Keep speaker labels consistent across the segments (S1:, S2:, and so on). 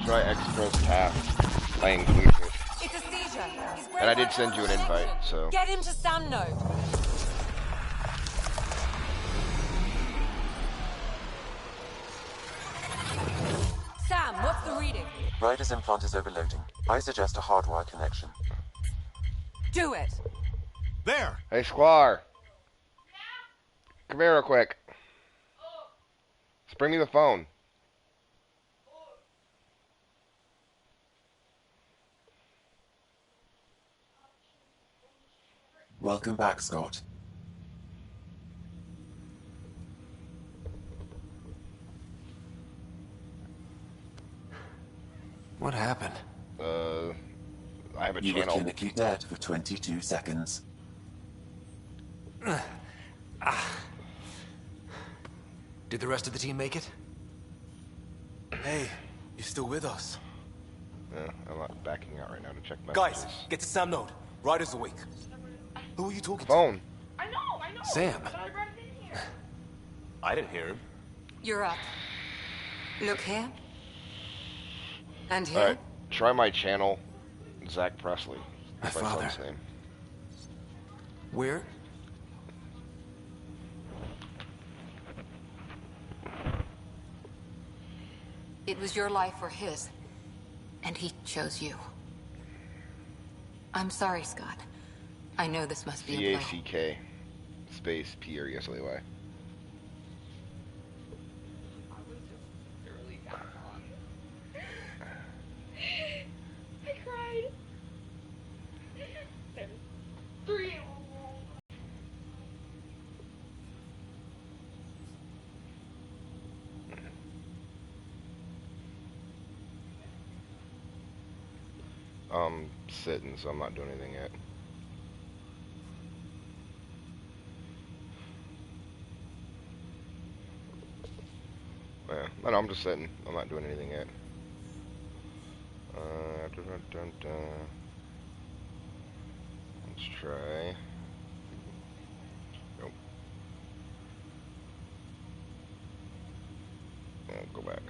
S1: Try extras task. Playing music.
S2: It's a seizure.
S1: And I did send you an invite, so.
S2: Get him to Sam node. Sam, what's the reading?
S3: Ryder's implant is overloading. I suggest a hardwire connection.
S2: Do it.
S4: There.
S1: Hey, Squar. Come here real quick. Just bring me the phone.
S3: Welcome back, Scott.
S5: What happened?
S1: I have a
S3: You were
S1: channel.
S3: clinically dead for 22 seconds.
S5: Did the rest of the team make it?
S4: Hey, you still with us?
S1: Yeah, I'm not backing out right now to check messages.
S4: Guys, get to Sam node. Ryder's awake. Who are you talking
S1: Phone.
S6: I know.
S5: Sam.
S6: But I brought it in here.
S4: to? I didn't hear him.
S2: You're up. Look here. And here.
S1: Alright, try my channel, Zach Presley.
S5: My father.
S1: son's name.
S5: Where?
S2: It was your life or his. And he chose you. I'm sorry, Scott. I know this must be a blow.
S1: C-A-C-K space P-R-E-S-L-E-Y.
S6: I cried. Three.
S1: I'm sitting, so I'm not doing anything yet. Yeah, no, I'm just sitting. I'm not doing anything yet. Let's try. Nope. Go back.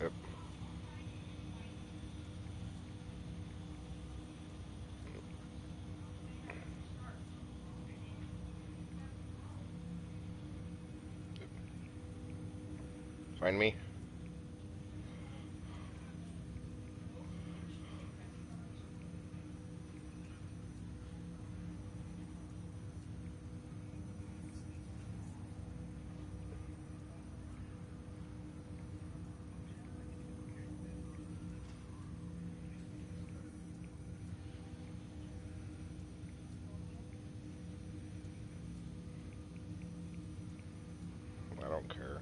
S1: Yep. Find me. I don't care.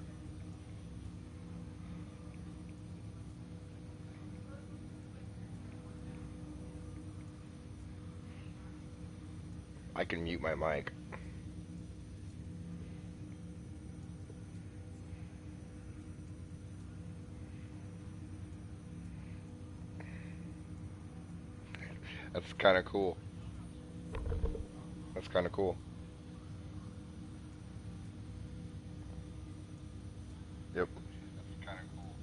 S1: I can mute my mic. That's kind of cool. That's kind of cool. Yep. That's kind of cool.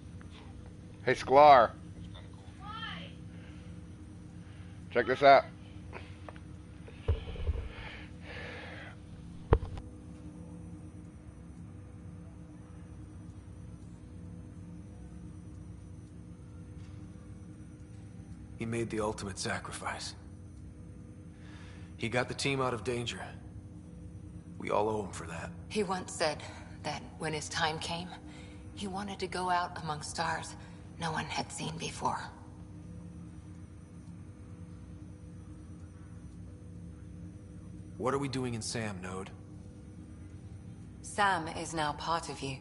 S1: Hey, Sklar. That's kind of cool.
S6: Why?
S1: Check this out.
S5: He made the ultimate sacrifice. He got the team out of danger. We all owe him for that.
S2: He once said that when his time came, he wanted to go out among stars no one had seen before.
S5: What are we doing in Sam node?
S2: Sam is now part of you,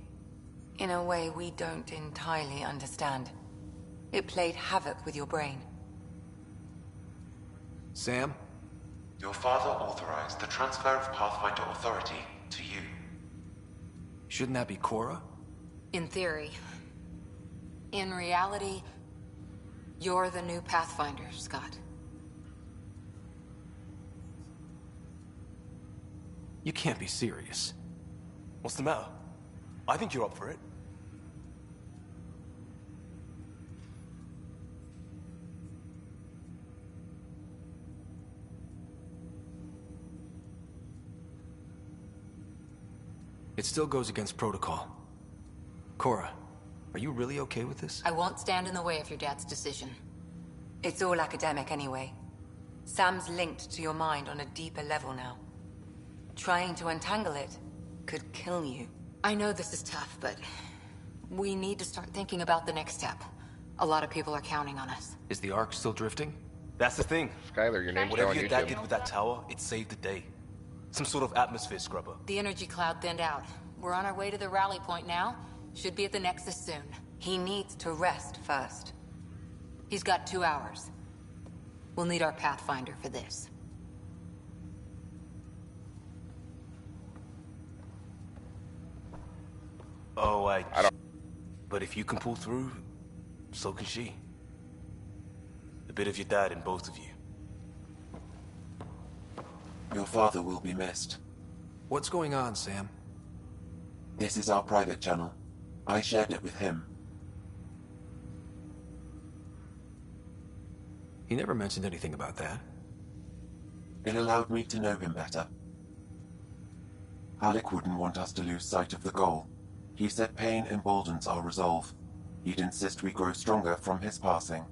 S2: in a way we don't entirely understand. It played havoc with your brain.
S5: Sam?
S3: Your father authorized the transfer of Pathfinder authority to you.
S5: Shouldn't that be Cora?
S2: In theory. In reality, you're the new Pathfinder, Scott.
S5: You can't be serious.
S4: What's the matter? I think you're up for it.
S5: It still goes against protocol. Cora, are you really okay with this?
S2: I won't stand in the way of your dad's decision.
S7: It's all academic anyway. Sam's linked to your mind on a deeper level now. Trying to untangle it could kill you.
S2: I know this is tough, but we need to start thinking about the next step. A lot of people are counting on us.
S5: Is the Ark still drifting?
S4: That's the thing.
S1: Skylar, your name's still
S4: Whatever
S1: on
S4: your dad
S1: YouTube.
S4: did with that tower, it saved the day. Some sort of atmosphere scrubber.
S2: The energy cloud thinned out. We're on our way to the rally point now. Should be at the Nexus soon.
S7: He needs to rest first.
S2: He's got 2 hours. We'll need our Pathfinder for this.
S4: Oh,
S1: I don't...
S4: But if you can pull through, so can she. A bit of your dad in both of you.
S3: Your father will be missed.
S5: What's going on, Sam?
S3: This is our private channel. I shared it with him.
S5: He never mentioned anything about that.
S3: It allowed me to know him better. Alec wouldn't want us to lose sight of the goal. He said pain emboldens our resolve. He'd insist we grow stronger from his passing.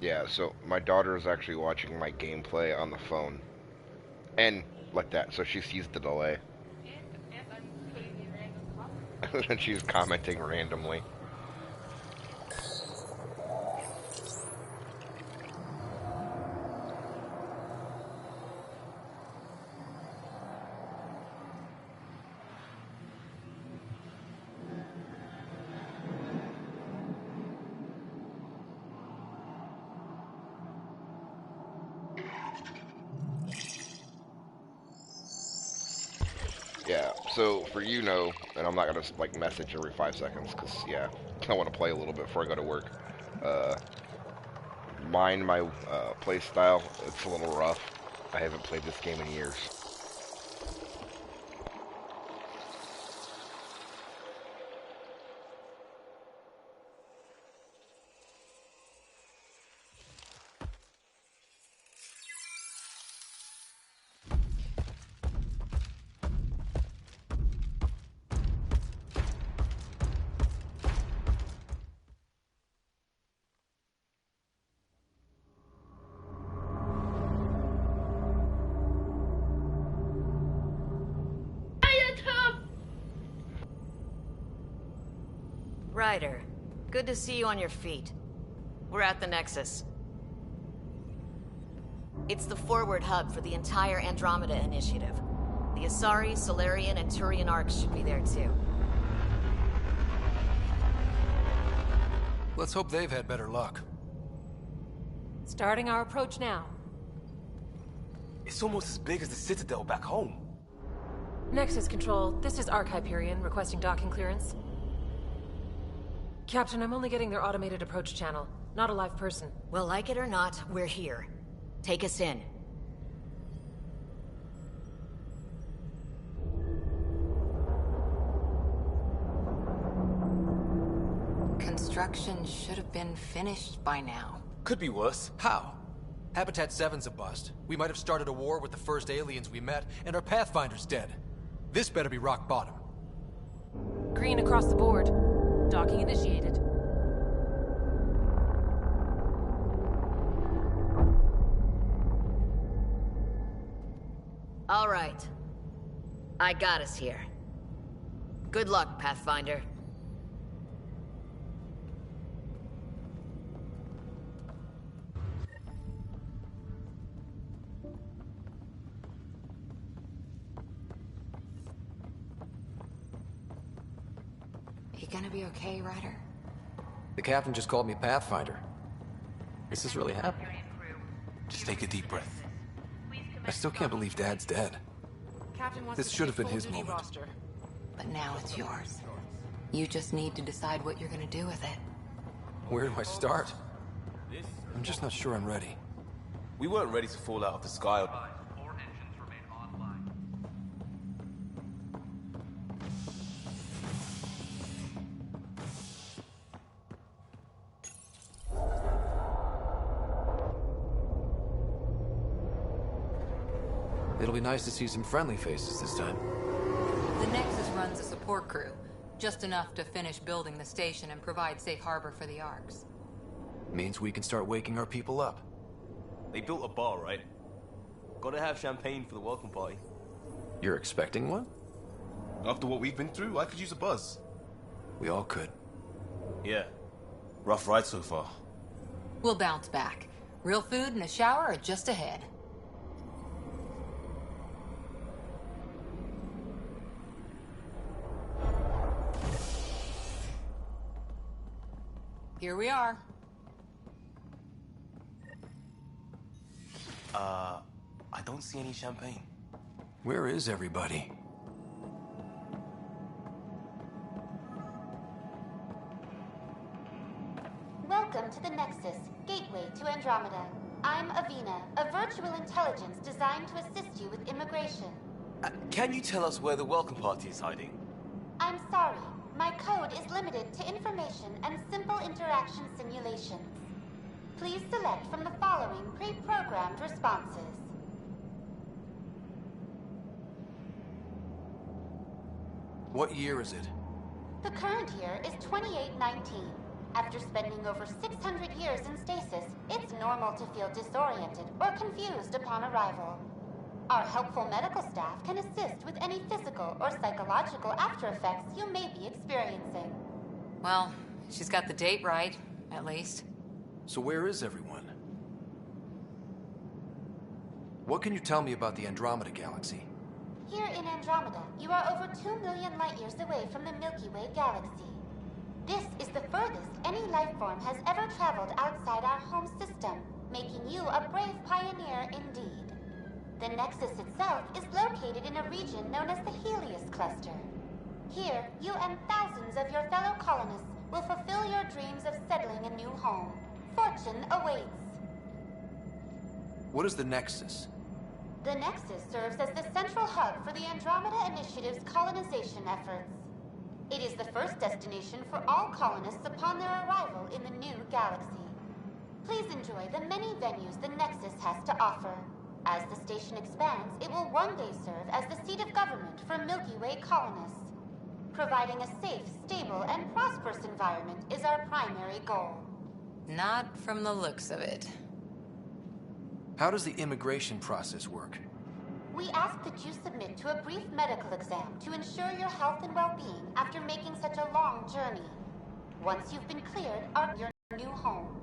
S1: Yeah, so my daughter is actually watching my gameplay on the phone. And like that, so she sees the delay.
S6: And I'm putting the random comments.
S1: And she's commenting randomly. Yeah, so for you know, and I'm not gonna like message every 5 seconds, cause yeah, I want to play a little bit before I go to work. My play style, it's a little rough. I haven't played this game in years.
S8: Ryder, good to see you on your feet. We're at the Nexus. It's the forward hub for the entire Andromeda Initiative. The Asari, Solarian, and Turian arcs should be there too.
S5: Let's hope they've had better luck.
S9: Starting our approach now.
S4: It's almost as big as the Citadel back home.
S9: Nexus Control, this is Arc Hyperion requesting docking clearance. Captain, I'm only getting their automated approach channel, not a live person.
S8: Well, like it or not, we're here. Take us in.
S2: Construction should have been finished by now.
S4: Could be worse.
S5: How? Habitat 7's a bust. We might have started a war with the first aliens we met, and our Pathfinder's dead. This better be rock bottom.
S9: Green across the board. Docking initiated.
S8: All right. I got us here. Good luck, Pathfinder.
S2: You gonna be okay, Ryder?
S5: The captain just called me Pathfinder. Is this really happening?
S4: Just take a deep breath.
S5: I still can't believe Dad's dead.
S9: Captain wants
S5: This
S9: to
S5: should have
S9: see
S5: been his
S9: full duty
S5: moment.
S9: roster.
S2: But now it's yours. You just need to decide what you're gonna do with it.
S5: Where do I start? I'm just not sure I'm ready.
S4: We weren't ready to fall out of the sky.
S5: It'll be nice to see some friendly faces this time.
S2: The Nexus runs a support crew, just enough to finish building the station and provide safe harbor for the Arks.
S5: Means we can start waking our people up.
S4: They built a bar, right? Gotta have champagne for the welcome party.
S5: You're expecting one?
S4: After what we've been through, I could use a buzz.
S5: We all could.
S4: Yeah. Rough ride so far.
S2: We'll bounce back. Real food and a shower are just ahead. Here we are.
S4: I don't see any champagne.
S5: Where is everybody?
S10: Welcome to the Nexus, gateway to Andromeda. I'm Avina, a virtual intelligence designed to assist you with immigration.
S4: Can you tell us where the welcome party is hiding?
S10: I'm sorry, my code is limited to information and simple interaction simulations. Please select from the following pre-programmed responses.
S5: What year is it?
S10: The current year is 2819. After spending over 600 years in stasis, it's normal to feel disoriented or confused upon arrival. Our helpful medical staff can assist with any physical or psychological after effects you may be experiencing.
S2: Well, she's got the date right, at least.
S5: So where is everyone? What can you tell me about the Andromeda Galaxy?
S10: Here in Andromeda, you are over 2 million light-years away from the Milky Way galaxy. This is the furthest any life form has ever traveled outside our home system, making you a brave pioneer indeed. The Nexus itself is located in a region known as the Helios Cluster. Here, you and thousands of your fellow colonists will fulfill your dreams of settling a new home. Fortune awaits.
S5: What is the Nexus?
S10: The Nexus serves as the central hub for the Andromeda Initiative's colonization efforts. It is the first destination for all colonists upon their arrival in the new galaxy. Please enjoy the many venues the Nexus has to offer. As the station expands, it will one day serve as the seat of government for Milky Way colonists. Providing a safe, stable, and prosperous environment is our primary goal.
S2: Not from the looks of it.
S5: How does the immigration process work?
S10: We ask that you submit to a brief medical exam to ensure your health and well-being after making such a long journey. Once you've been cleared, your new home.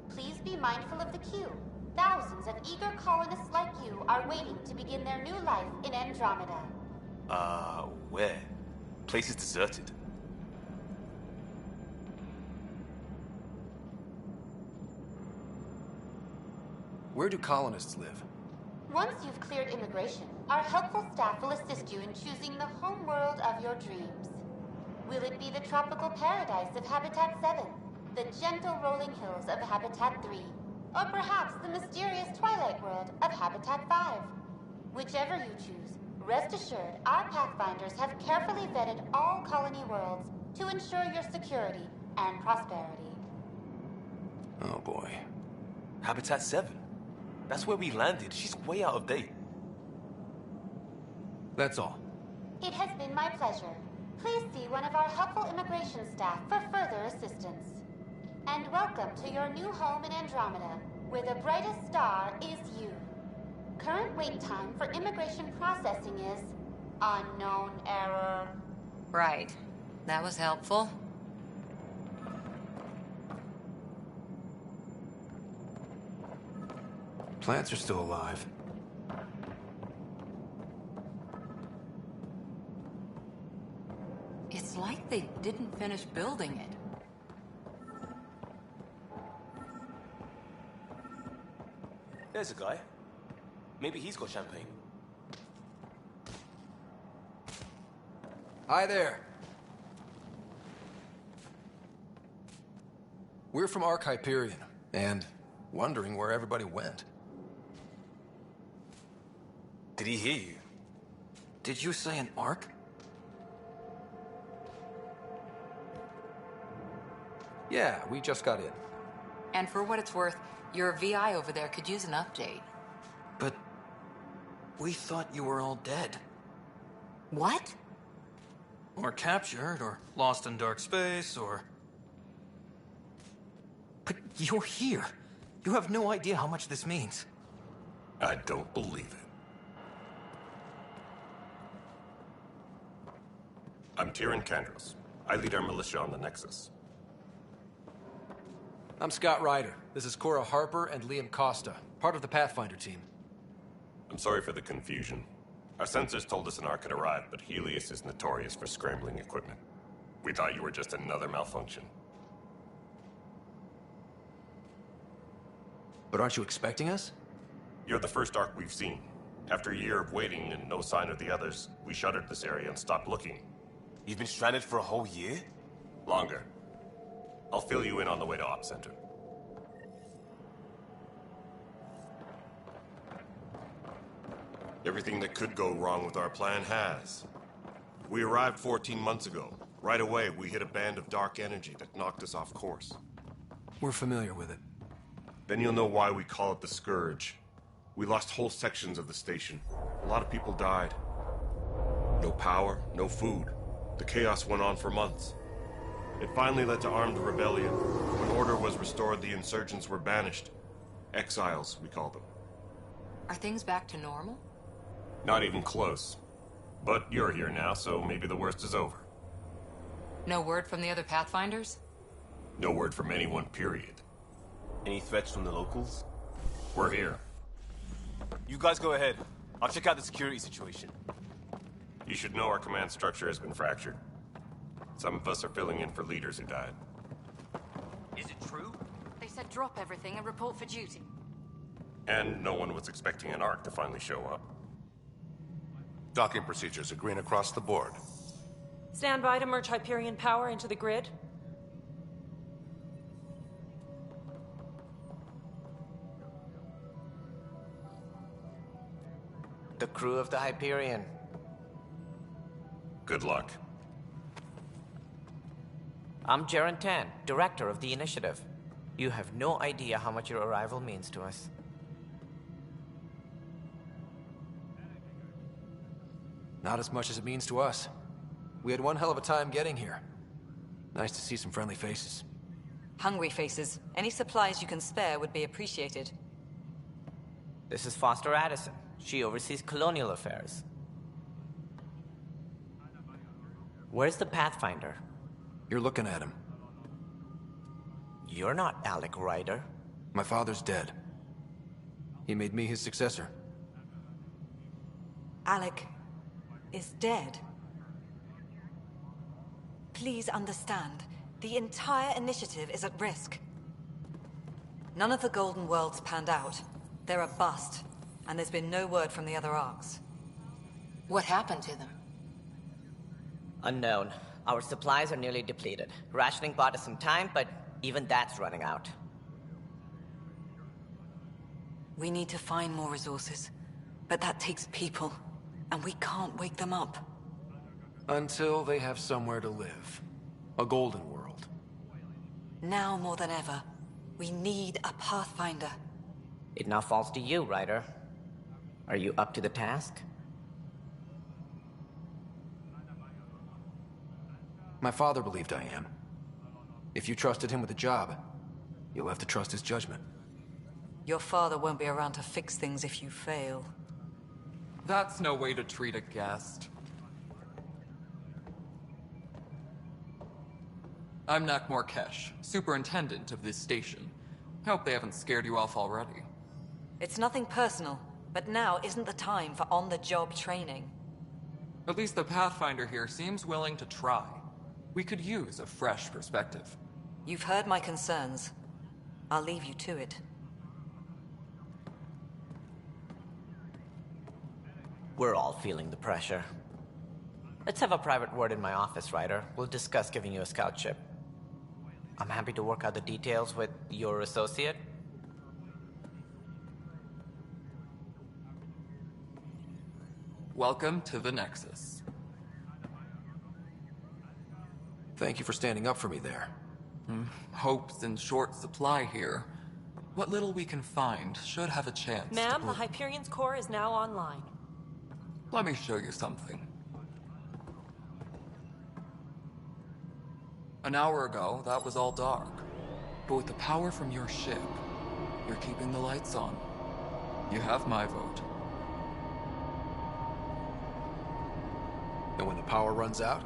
S10: Please be mindful of the queue. Thousands of eager colonists like you are waiting to begin their new life in Andromeda.
S4: Where? Place is deserted.
S5: Where do colonists live?
S10: Once you've cleared immigration, our helpful staff will assist you in choosing the home world of your dreams. Will it be the tropical paradise of Habitat 7, the gentle rolling hills of Habitat 3, or perhaps the mysterious twilight world of Habitat 5? Whichever you choose, rest assured our Pathfinders have carefully vetted all colony worlds to ensure your security and prosperity.
S5: Oh boy.
S4: Habitat 7. That's where we landed. She's way out of date.
S5: That's all.
S10: It has been my pleasure. Please see one of our helpful immigration staff for further assistance. And welcome to your new home in Andromeda, where the brightest star is you. Current wait time for immigration processing is unknown error.
S7: Right. That was helpful.
S5: Plants are still alive.
S2: It's like they didn't finish building it.
S4: There's a guy. Maybe he's got champagne.
S5: Hi there. We're from Ark Hyperion, and wondering where everybody went.
S4: Did he hear you?
S5: Did you say an Ark? Yeah, we just got in.
S2: And for what it's worth, your VI over there could use an update.
S5: But we thought you were all dead.
S2: What?
S5: Or captured, or lost in dark space, or... But you're here. You have no idea how much this means.
S11: I don't believe it. I'm Tyrion Kandros. I lead our militia on the Nexus.
S5: I'm Scott Ryder. This is Cora Harper and Liam Costa, part of the Pathfinder team.
S11: I'm sorry for the confusion. Our sensors told us an Ark had arrived, but Helios is notorious for scrambling equipment. We thought you were just another malfunction.
S5: But aren't you expecting us?
S11: You're the first Ark we've seen. After a year of waiting and no sign of the others, we shuttered this area and stopped looking.
S4: You've been stranded for a whole year?
S11: Longer. I'll fill you in on the way to Op Center. Everything that could go wrong with our plan has. We arrived 14 months ago. Right away, we hit a band of dark energy that knocked us off course.
S5: We're familiar with it.
S11: Then you'll know why we call it the Scourge. We lost whole sections of the station. A lot of people died. No power, no food. The chaos went on for months. It finally led to armed rebellion. When order was restored, the insurgents were banished. Exiles, we call them.
S2: Are things back to normal?
S11: Not even close. But you're here now, so maybe the worst is over.
S2: No word from the other Pathfinders?
S11: No word from anyone, period.
S4: Any threats from the locals?
S11: We're here.
S4: You guys go ahead. I'll check out the security situation.
S11: You should know our command structure has been fractured. Some of us are filling in for leaders who died.
S12: Is it true? They said drop everything and report for duty.
S11: And no one was expecting an Ark to finally show up.
S13: Docking procedures are green across the board.
S9: Stand by to merge Hyperion power into the grid.
S14: The crew of the Hyperion.
S11: Good luck.
S14: I'm Jaren Tan, director of the initiative. You have no idea how much your arrival means to us.
S5: Not as much as it means to us. We had one hell of a time getting here. Nice to see some friendly faces.
S7: Hungry faces. Any supplies you can spare would be appreciated.
S14: This is Foster Addison. She oversees colonial affairs. Where's the Pathfinder?
S5: You're looking at him.
S14: You're not Alec Ryder.
S5: My father's dead. He made me his successor.
S7: Alec is dead. Please understand, the entire initiative is at risk. None of the Golden Worlds panned out. They're a bust, and there's been no word from the other Arks.
S2: What happened to them?
S14: Unknown. Our supplies are nearly depleted. Rationing bought us some time, but even that's running out.
S7: We need to find more resources, but that takes people, and we can't wake them up.
S5: Until they have somewhere to live. A golden world.
S7: Now more than ever, we need a Pathfinder.
S14: It now falls to you, Ryder. Are you up to the task?
S5: My father believed I am. If you trusted him with a job, you'll have to trust his judgment.
S7: Your father won't be around to fix things if you fail.
S15: That's no way to treat a guest. I'm Nak Morkesh, superintendent of this station. Hope they haven't scared you off already.
S7: It's nothing personal, but now isn't the time for on-the-job training.
S15: At least the Pathfinder here seems willing to try. We could use a fresh perspective.
S7: You've heard my concerns. I'll leave you to it.
S14: We're all feeling the pressure. Let's have a private word in my office, Ryder. We'll discuss giving you a scout ship. I'm happy to work out the details with your associate.
S15: Welcome to the Nexus.
S5: Thank you for standing up for me there.
S15: Hope's in short supply here. What little we can find should have a chance
S9: Ma'am, the Hyperion's core is now online.
S15: Let me show you something. An hour ago, that was all dark. But with the power from your ship, you're keeping the lights on. You have my vote.
S5: And when the power runs out?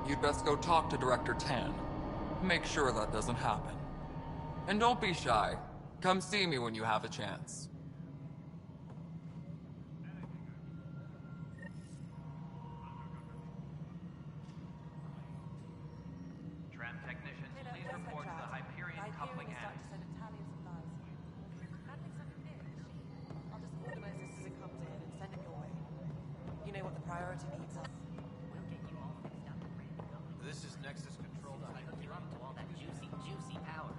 S15: You'd best go talk to Director Tan. Make sure that doesn't happen. And don't be shy. Come see me when you have a chance.
S16: Tram technicians, please report to the Hyperion coupling end.
S9: I'll just organize this as it comes in and send it your way. You know what the priority needs are.
S5: This is Nexus Control to Hyperion.
S16: All that juicy power.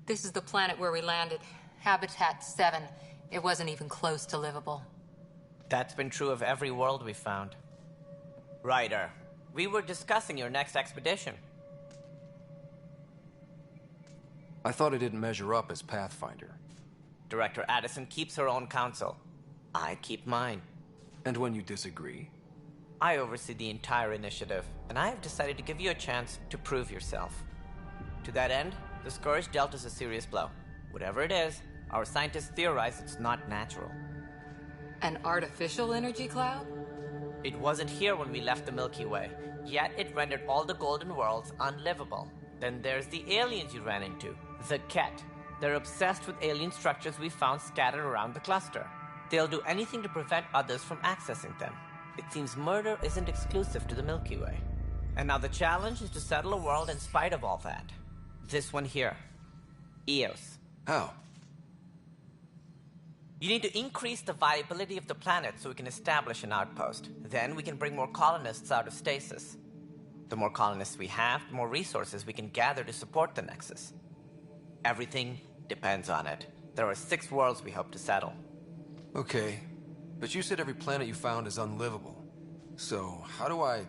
S2: This is the planet where we landed. Habitat 7. It wasn't even close to livable.
S14: That's been true of every world we've found. Ryder, we were discussing your next expedition.
S5: I thought I didn't measure up as Pathfinder.
S14: Director Addison keeps her own counsel. I keep mine.
S5: And when you disagree?
S14: I oversee the entire initiative, and I have decided to give you a chance to prove yourself. To that end, the Scourge dealt us a serious blow. Whatever it is, our scientists theorize it's not natural.
S2: An artificial energy cloud?
S14: It wasn't here when we left the Milky Way, yet it rendered all the Golden Worlds unlivable. Then there's the aliens you ran into, the Ket. They're obsessed with alien structures we found scattered around the cluster. They'll do anything to prevent others from accessing them. It seems murder isn't exclusive to the Milky Way. And now the challenge is to settle a world in spite of all that. This one here. Eos.
S5: How?
S14: You need to increase the viability of the planet so we can establish an outpost. Then we can bring more colonists out of stasis. The more colonists we have, the more resources we can gather to support the Nexus. Everything depends on it. There are 6 worlds we hope to settle.
S5: Okay, but you said every planet you found is unlivable. So, how do I...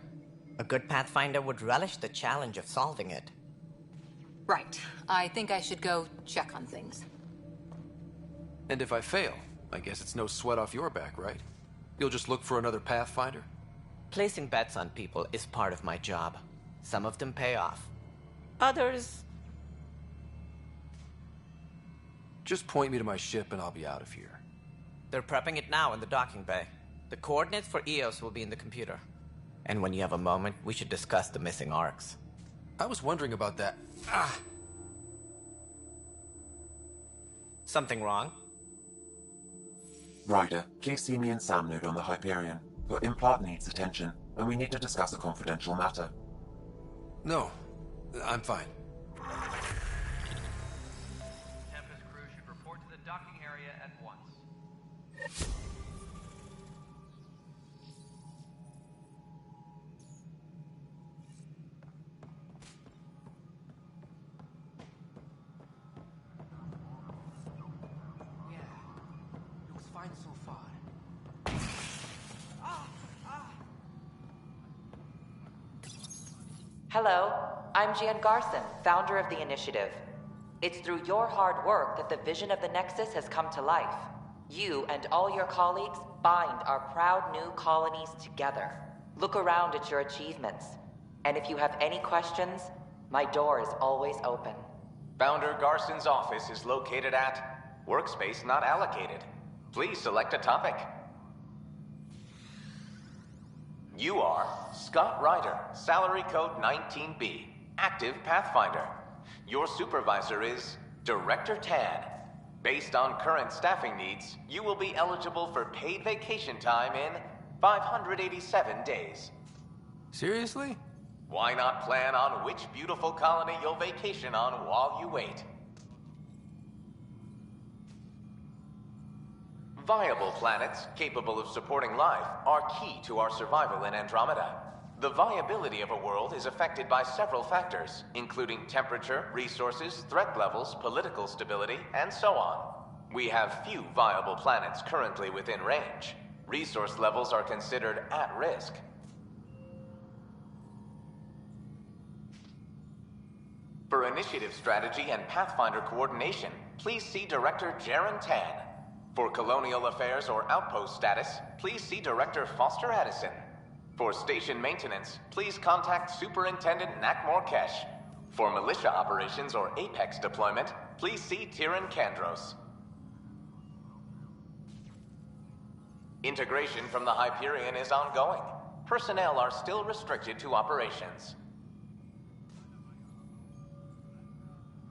S14: A good Pathfinder would relish the challenge of solving it.
S2: Right. I think I should go check on things.
S5: And if I fail, I guess it's no sweat off your back, right? You'll just look for another Pathfinder?
S14: Placing bets on people is part of my job. Some of them pay off. Others...
S5: Just point me to my ship and I'll be out of here.
S14: They're prepping it now in the docking bay. The coordinates for Eos will be in the computer. And when you have a moment, we should discuss the missing arcs.
S5: I was wondering about that.
S14: Something wrong?
S3: Ryder, please see me and Sam Node on the Hyperion. Your implant needs attention, and we need to discuss a confidential matter.
S5: No, I'm fine. find so far?
S17: Hello, I'm Jan Garson, founder of the initiative. It's through your hard work that the vision of the Nexus has come to life. You and all your colleagues bind our proud new colonies together. Look around at your achievements. And if you have any questions, my door is always open.
S18: Founder Garson's office is located at Workspace Not Allocated. Please select a topic. You are Scott Ryder, salary code 19B, active Pathfinder. Your supervisor is Director Tan. Based on current staffing needs, you will be eligible for paid vacation time in 587 days.
S5: Seriously?
S18: Why not plan on which beautiful colony you'll vacation on while you wait? Viable planets capable of supporting life are key to our survival in Andromeda. The viability of a world is affected by several factors, including temperature, resources, threat levels, political stability, and so on. We have few viable planets currently within range. Resource levels are considered at risk. For initiative strategy and Pathfinder coordination, please see Director Jaren Tan. For colonial affairs or outpost status, please see Director Foster Addison. For station maintenance, please contact Superintendent Nakmor Kesh. For militia operations or Apex deployment, please see Tyrion Kandros. Integration from the Hyperion is ongoing. Personnel are still restricted to operations.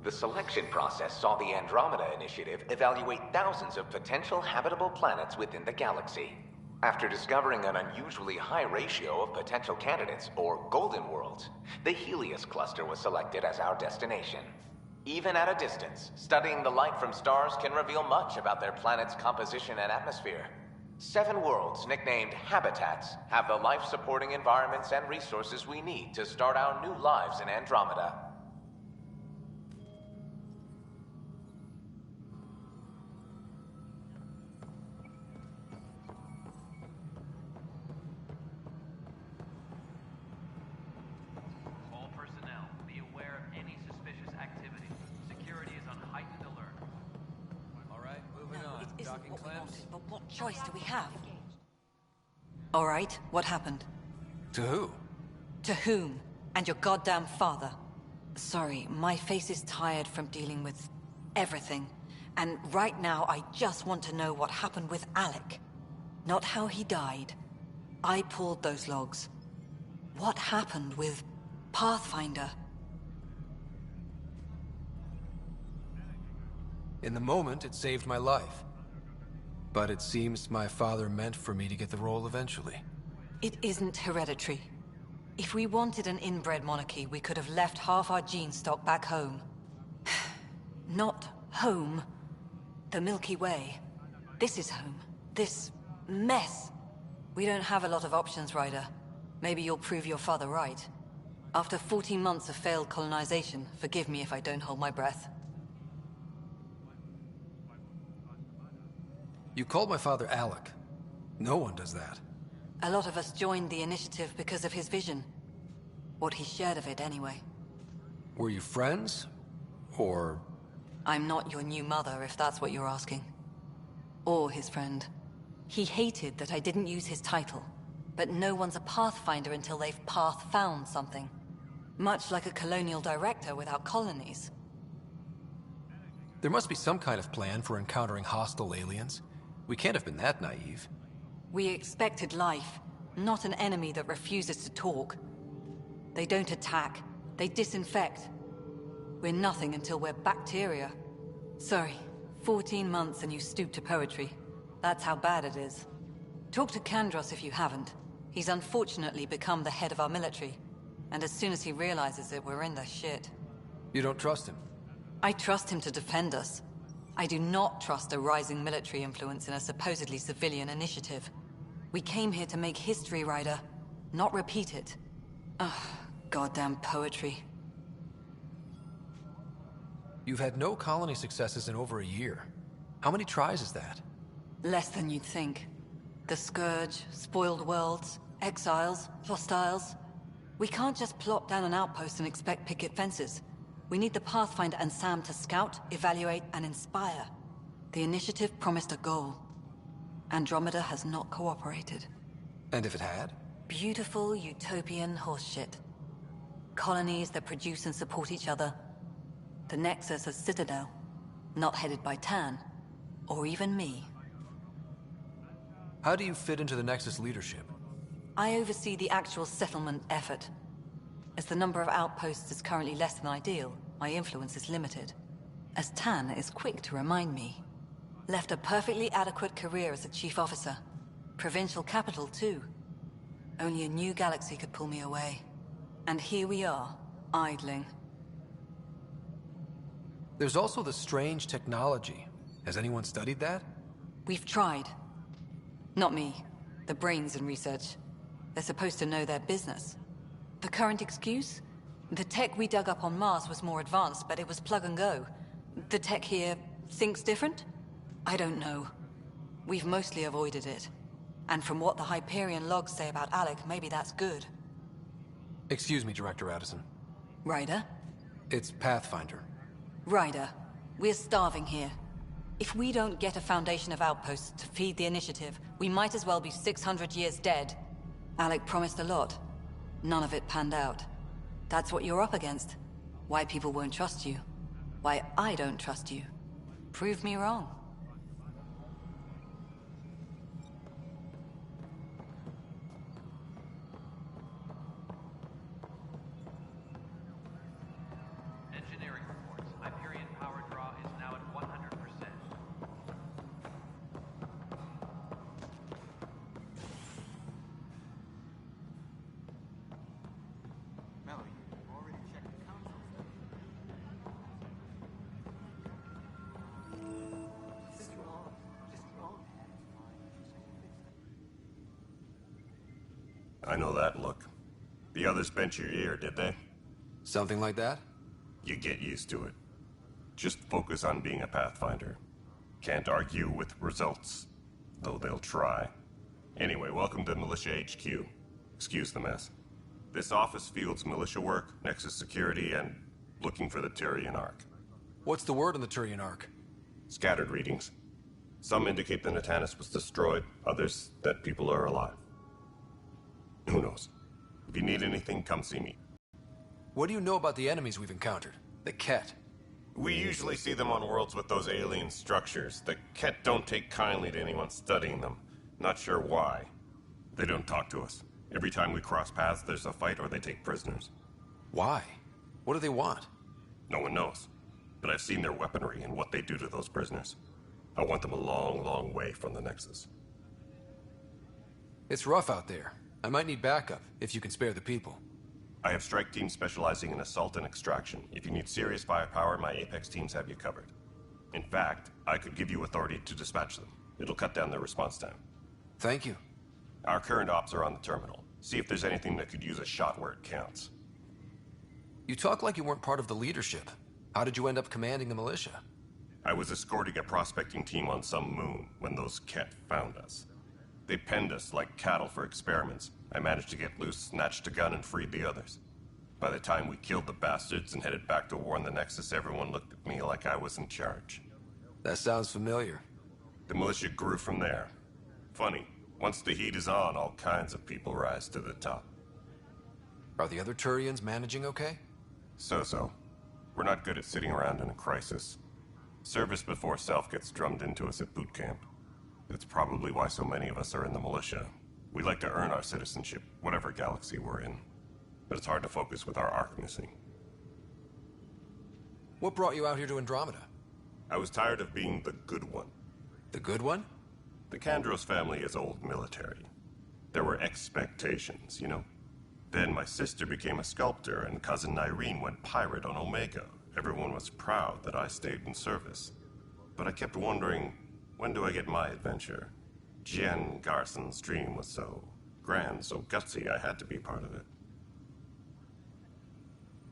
S18: The selection process saw the Andromeda Initiative evaluate thousands of potential habitable planets within the galaxy. After discovering an unusually high ratio of potential candidates, or golden worlds, the Helios cluster was selected as our destination. Even at a distance, studying the light from stars can reveal much about their planet's composition and atmosphere. 7 worlds, nicknamed habitats, have the life-supporting environments and resources we need to start our new lives in Andromeda.
S16: All personnel, be aware of any suspicious activity. Security is on heightened alert.
S5: All right, moving on. Docking clamps.
S7: But what choice do we have? All right, what happened?
S5: To who?
S7: To whom? And your goddamn father. Sorry, my face is tired from dealing with everything. And right now, I just want to know what happened with Alec. Not how he died. I pulled those logs. What happened with Pathfinder?
S5: In the moment, it saved my life. But it seems my father meant for me to get the role eventually.
S7: It isn't hereditary. If we wanted an inbred monarchy, we could have left half our gene stock back home. Not home. The Milky Way. This is home. This mess. We don't have a lot of options, Ryder. Maybe you'll prove your father right. After 14 months of failed colonization, forgive me if I don't hold my breath.
S5: You called my father Alec. No one does that.
S7: A lot of us joined the initiative because of his vision. What he shared of it, anyway.
S5: Were you friends? Or...
S7: I'm not your new mother, if that's what you're asking. Or his friend. He hated that I didn't use his title. But no one's a Pathfinder until they've path-found something. Much like a colonial director without colonies.
S5: There must be some kind of plan for encountering hostile aliens. We can't have been that naive.
S7: We expected life, not an enemy that refuses to talk. They don't attack, they disinfect. We're nothing until we're bacteria. Sorry, 14 months and you stoop to poetry. That's how bad it is. Talk to Kandros if you haven't. He's unfortunately become the head of our military. And as soon as he realizes it, we're in the shit.
S5: You don't trust him?
S7: I trust him to defend us. I do not trust a rising military influence in a supposedly civilian initiative. We came here to make history, Ryder, not repeat it. Ugh, goddamn poetry.
S5: You've had no colony successes in over a year. How many tries is that?
S7: Less than you'd think. The Scourge, spoiled worlds, exiles, hostiles. We can't just plop down an outpost and expect picket fences. We need the Pathfinder and Sam to scout, evaluate, and inspire. The initiative promised a goal. Andromeda has not cooperated.
S5: And if it had?
S7: Beautiful utopian horseshit. Colonies that produce and support each other. The Nexus a citadel, not headed by Tan, or even me.
S5: How do you fit into the Nexus leadership?
S7: I oversee the actual settlement effort. As the number of outposts is currently less than ideal, my influence is limited. As Tan is quick to remind me. Left a perfectly adequate career as a chief officer. Provincial capital, too. Only a new galaxy could pull me away. And here we are, idling.
S5: There's also the strange technology. Has anyone studied that?
S7: We've tried. Not me. The brains in research. They're supposed to know their business. The current excuse? The tech we dug up on Mars was more advanced, but it was plug and go. The tech here thinks different? I don't know. We've mostly avoided it. And from what the Hyperion logs say about Alec, maybe that's good.
S5: Excuse me, Director Addison.
S7: Ryder?
S5: It's Pathfinder.
S7: Ryder, we're starving here. If we don't get a foundation of outposts to feed the initiative, we might as well be 600 years dead. Alec promised a lot. None of it panned out. That's what you're up against. Why people won't trust you. Why I don't trust you. Prove me wrong.
S16: Engineering reports. Hyperion power draw is now at 100%.
S19: Mallory, you've already checked the console stuff. Just wrong. Just wrong.
S11: I know that look. The others bent your ear, did they?
S5: Something like that?
S11: You get used to it. Just focus on being a Pathfinder. Can't argue with results, though they'll try. Anyway, welcome to Militia HQ. Excuse the mess. This office fields militia work, Nexus security, and looking for the Turian Ark.
S5: What's the word on the Turian Ark?
S11: Scattered readings. Some indicate the Natanus was destroyed, others that people are alive. Who knows? If you need anything, come see me.
S5: What do you know about the enemies we've encountered? The Ket.
S11: We usually see them on worlds with those alien structures. The Ket don't take kindly to anyone studying them. Not sure why. They don't talk to us. Every time we cross paths, there's a fight or they take prisoners.
S5: Why? What do they want?
S11: No one knows. But I've seen their weaponry and what they do to those prisoners. I want them a long, long way from the Nexus.
S5: It's rough out there. I might need backup, if you can spare the people.
S11: I have strike teams specializing in assault and extraction. If you need serious firepower, my Apex teams have you covered. In fact, I could give you authority to dispatch them. It'll cut down their response time.
S5: Thank you.
S11: Our current ops are on the terminal. See if there's anything that could use a shot where it counts.
S5: You talk like you weren't part of the leadership. How did you end up commanding the militia?
S11: I was escorting a prospecting team on some moon when those Ket found us. They penned us like cattle for experiments. I managed to get loose, snatched a gun, and freed the others. By the time we killed the bastards and headed back to warn the Nexus, everyone looked at me like I was in charge.
S5: That sounds familiar.
S11: The militia grew from there. Funny, once the heat is on, all kinds of people rise to the top.
S5: Are the other Turians managing okay?
S11: So-so. We're not good at sitting around in a crisis. Service before self gets drummed into us at boot camp. That's probably why so many of us are in the militia. We like to earn our citizenship, whatever galaxy we're in. But it's hard to focus with our arc missing.
S5: What brought you out here to Andromeda?
S11: I was tired of being the good one.
S5: The good one?
S11: The Kandros family is old military. There were expectations, you know? Then my sister became a sculptor and cousin Irene went pirate on Omega. Everyone was proud that I stayed in service. But I kept wondering, when do I get my adventure? Jen Garson's dream was so grand, so gutsy, I had to be part of it.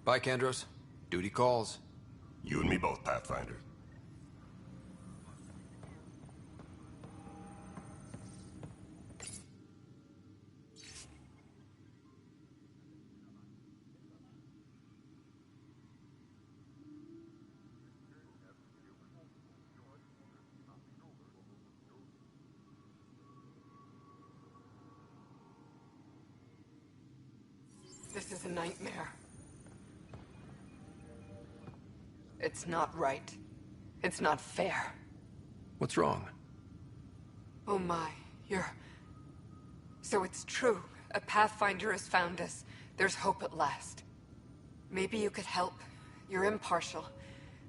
S5: Bye, Kandros. Duty calls.
S11: You and me both, Pathfinder.
S20: This is a nightmare. It's not right. It's not fair.
S5: What's wrong?
S20: Oh my, you're... So it's true. A Pathfinder has found us. There's hope at last. Maybe you could help. You're impartial.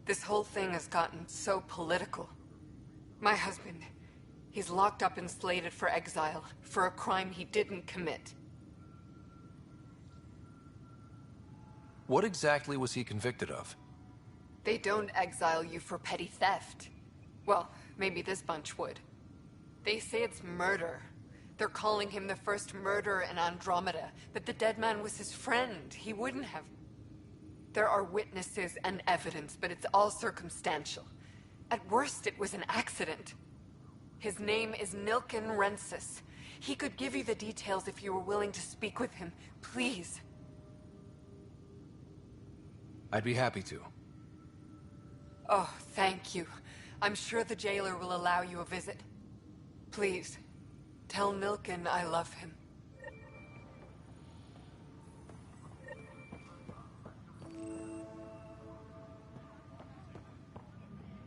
S20: This whole thing has gotten so political. My husband, he's locked up and slated for exile for a crime he didn't commit.
S5: What exactly was he convicted of?
S20: They don't exile you for petty theft. Well, maybe this bunch would. They say it's murder. They're calling him the first murderer in Andromeda, but the dead man was his friend. He wouldn't have... There are witnesses and evidence, but it's all circumstantial. At worst, it was an accident. His name is Nilken Rensis. He could give you the details if you were willing to speak with him. Please.
S5: I'd be happy to.
S20: Oh, thank you. I'm sure the jailer will allow you a visit. Please, tell Nilken I love him.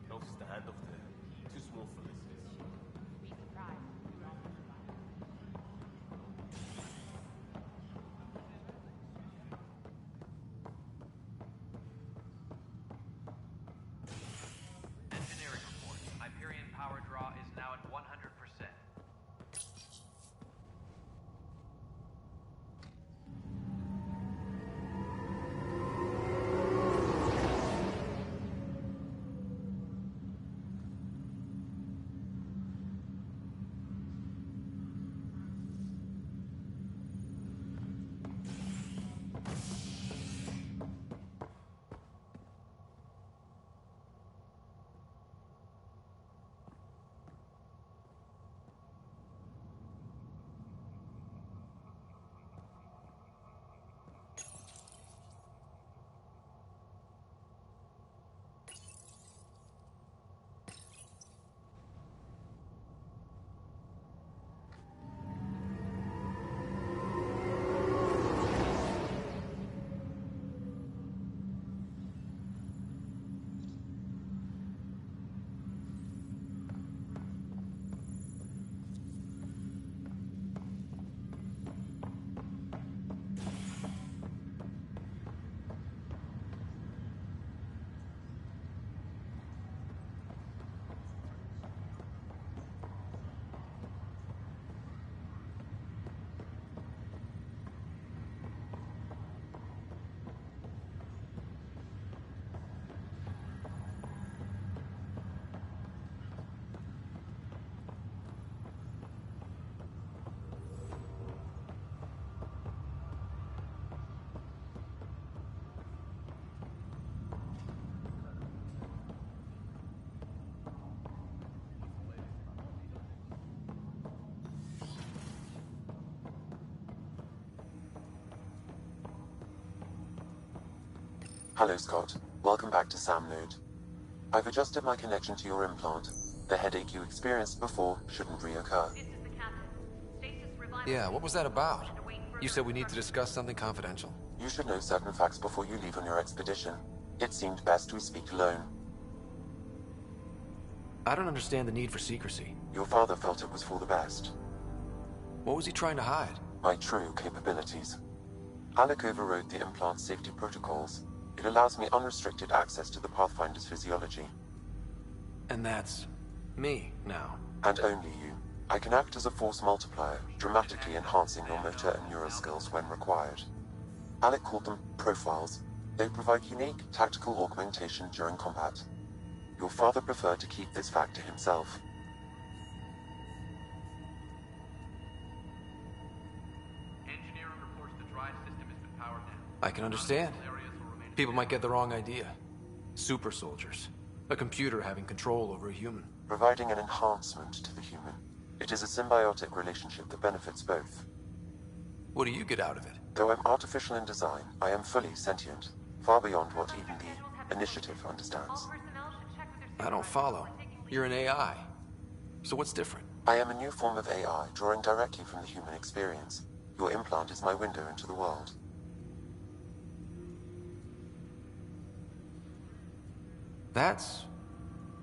S4: Notice the hand over there. Too small for this.
S16: Engineering report. Hyperion power draw is now at 100%.
S3: Hello, Scott. Welcome back to Sam Node. I've adjusted my connection to your implant. The headache you experienced before shouldn't reoccur.
S5: Yeah, what was that about? You said we need to discuss something confidential.
S3: You should know certain facts before you leave on your expedition. It seemed best we speak alone.
S5: I don't understand the need for secrecy.
S3: Your father felt it was for the best.
S5: What was he trying to hide?
S3: My true capabilities. Alec overrode the implant's safety protocols. It allows me unrestricted access to the Pathfinder's physiology.
S5: And that's... me, now.
S3: And only you. I can act as a force multiplier, dramatically enhancing your motor and neural skills when required. Alec called them profiles. They provide unique tactical augmentation during combat. Your father preferred to keep this fact to himself.
S16: Engineering reports the drive system has been powered down.
S5: I can understand. People might get the wrong idea. Super soldiers. A computer having control over a human.
S3: Providing an enhancement to the human. It is a symbiotic relationship that benefits both.
S5: What do you get out of it?
S3: Though I'm artificial in design, I am fully sentient. Far beyond what even the Initiative understands.
S5: I don't follow. You're an AI. So what's different?
S3: I am a new form of AI, drawing directly from the human experience. Your implant is my window into the world.
S5: That's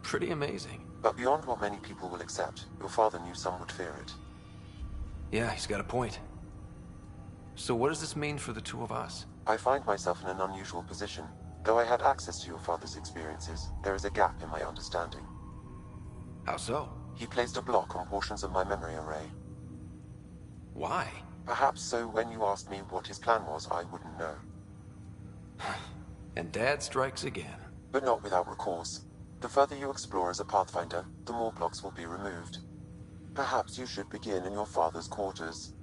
S5: pretty amazing.
S3: But beyond what many people will accept, your father knew some would fear it.
S5: Yeah, he's got a point. So what does this mean for the two of us?
S3: I find myself in an unusual position. Though I had access to your father's experiences, there is a gap in my understanding.
S5: How so?
S3: He placed a block on portions of my memory array.
S5: Why?
S3: Perhaps so when you asked me what his plan was, I wouldn't know.
S5: And Dad strikes again.
S3: But not without recourse. The further you explore as a Pathfinder, the more blocks will be removed. Perhaps you should begin in your father's quarters.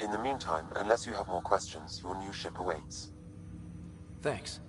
S3: In the meantime, unless you have more questions, your new ship awaits.
S5: Thanks.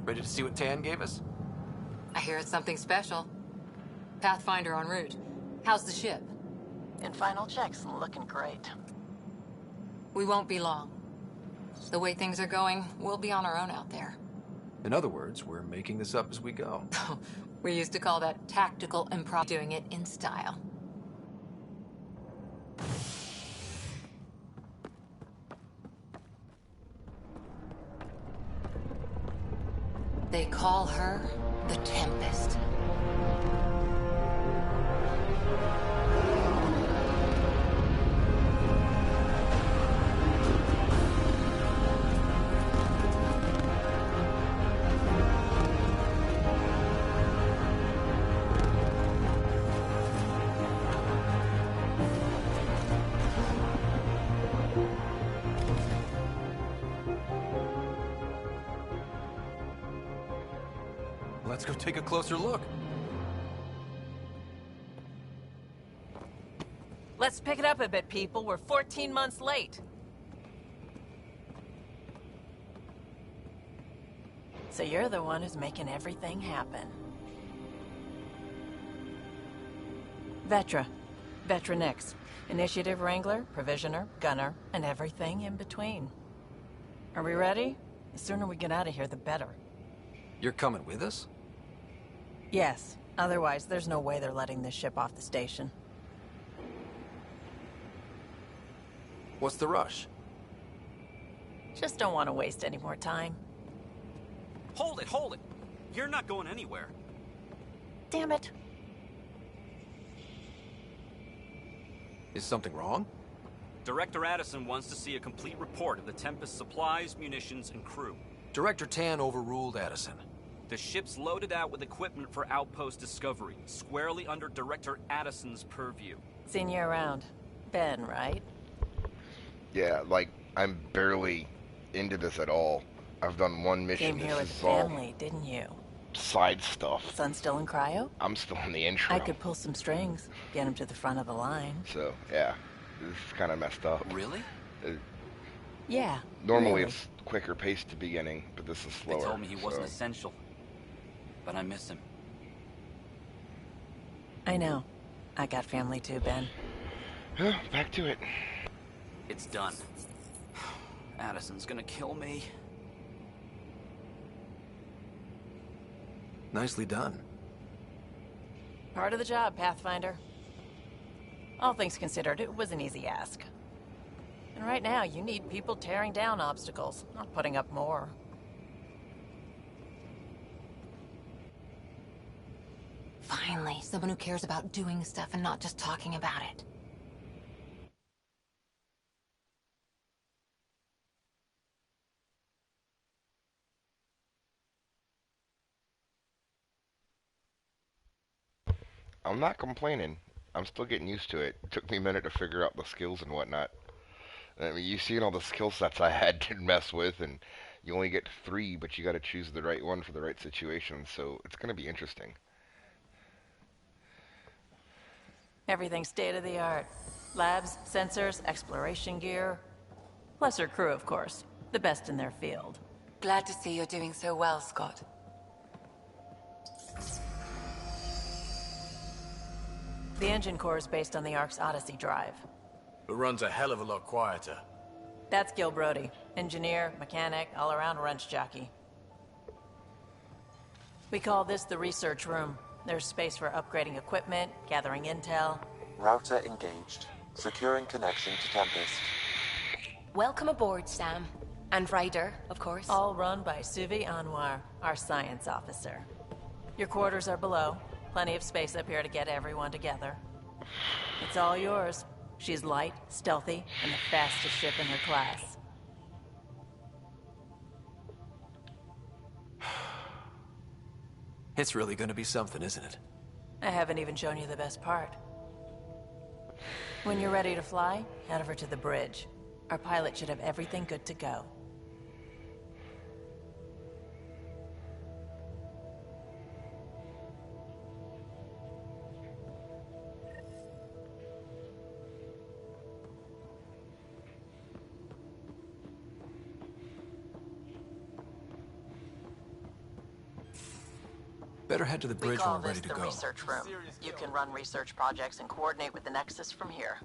S5: Ready to see what Tan gave us?
S2: I hear it's something special. Pathfinder en route. How's the ship?
S21: In final checks, looking great.
S2: We won't be long. The way things are going, we'll be on our own out there.
S5: In other words, we're making this up as we go.
S2: We used to call that tactical improv, doing it in style. They call her the Tempest.
S5: Let's go take a closer look.
S21: Let's pick it up a bit, people. We're 14 months late. So you're the one who's making everything happen. Vetra. Vetra Nix. Initiative Wrangler, Provisioner, Gunner, and everything in between. Are we ready? The sooner we get out of here, the better.
S5: You're coming with us?
S21: Yes. Otherwise, there's no way they're letting this ship off the station.
S5: What's the rush?
S21: Just don't want to waste any more time.
S22: Hold it, hold it! You're not going anywhere.
S21: Damn it.
S5: Is something wrong?
S22: Director Addison wants to see a complete report of the Tempest's supplies, munitions, and crew.
S5: Director Tan overruled Addison.
S22: The ship's loaded out with equipment for outpost discovery, squarely under Director Addison's purview.
S21: Seen you around. Ben, right?
S1: Yeah, like, I'm barely into this at all. I've done one mission.
S21: Came here
S1: This
S21: with
S1: is
S21: family, didn't you?
S1: side stuff.
S21: Son still in cryo?
S1: I'm still in the intro.
S21: I could pull some strings, get him to the front of the line.
S1: So, yeah. This is kind of messed up.
S22: Really?
S21: Yeah.
S1: Normally
S21: really.
S1: it's quicker pace to beginning, but this is slower.
S22: They told me he wasn't
S1: so.
S22: essential. But I miss him.
S21: I know. I got family too, Ben.
S1: Back to it.
S22: It's done. Addison's gonna kill me.
S5: Nicely done.
S21: Part of the job, Pathfinder. All things considered, it was an easy ask. And right now, you need people tearing down obstacles, not putting up more.
S2: Finally, someone who cares about doing stuff and not just talking about it.
S1: I'm not complaining. I'm still getting used to it. It took me a minute to figure out the skills and whatnot. I mean, you've seen all the skill sets I had to mess with, and you only get 3, but you got to choose the right one for the right situation, so it's going to be interesting.
S21: Everything's state-of-the-art. Labs, sensors, exploration gear. Plus her crew, of course. The best in their field.
S2: Glad to see you're doing so well, Scott.
S21: The engine core is based on the Ark's Odyssey drive.
S4: It runs a hell of a lot quieter.
S21: That's Gil Brody. Engineer, mechanic, all-around wrench jockey. We call this the research room. There's space for upgrading equipment, gathering intel.
S3: Router engaged. Securing connection to Tempest.
S2: Welcome aboard, Sam. And Ryder, of course.
S21: All run by Suvi Anwar, our science officer. Your quarters are below. Plenty of space up here to get everyone together. It's all yours. She's light, stealthy, and the fastest ship in her class.
S5: It's really gonna be something, isn't it?
S21: I haven't even shown you the best part. When you're ready to fly, head over to the bridge. Our pilot should have everything good to go.
S5: Better head to the
S21: We
S5: bridge when
S21: call
S5: we're ready
S21: this
S5: to
S21: the
S5: go.
S21: research room. You can run research projects and coordinate with the Nexus from here.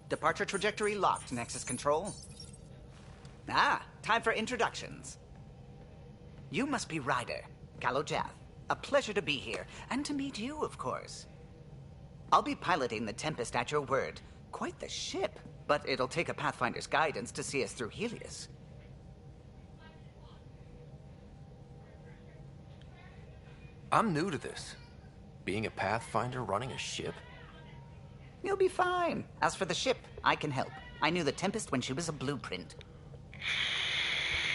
S6: Departure trajectory locked, Nexus Control. Ah, time for introductions. You must be Ryder, Kalojath. A pleasure to be here, and to meet you, of course. I'll be piloting the Tempest at your word. Quite the ship, but it'll take a Pathfinder's guidance to see us through Helios.
S5: I'm new to this. Being a Pathfinder running a ship?
S6: You'll be fine. As for the ship, I can help. I knew the Tempest when she was a blueprint.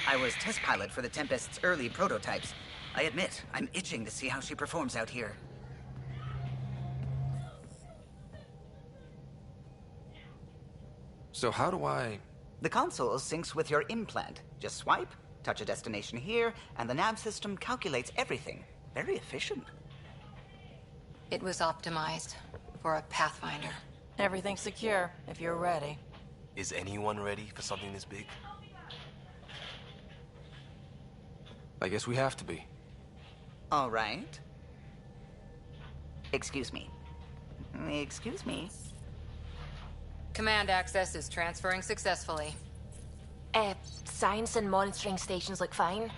S6: I was test pilot for the Tempest's early prototypes. I admit, I'm itching to see how she performs out here.
S5: So how do I...
S6: The console syncs with your implant. Just swipe, touch a destination here, and the nav system calculates everything. Very efficient.
S2: It was optimized for a Pathfinder.
S21: Everything's secure, if you're ready.
S4: Is anyone ready for something this big?
S5: I guess we have to be.
S6: All right. Excuse me. Excuse me.
S2: Command access is transferring successfully.
S8: Science and monitoring stations look fine.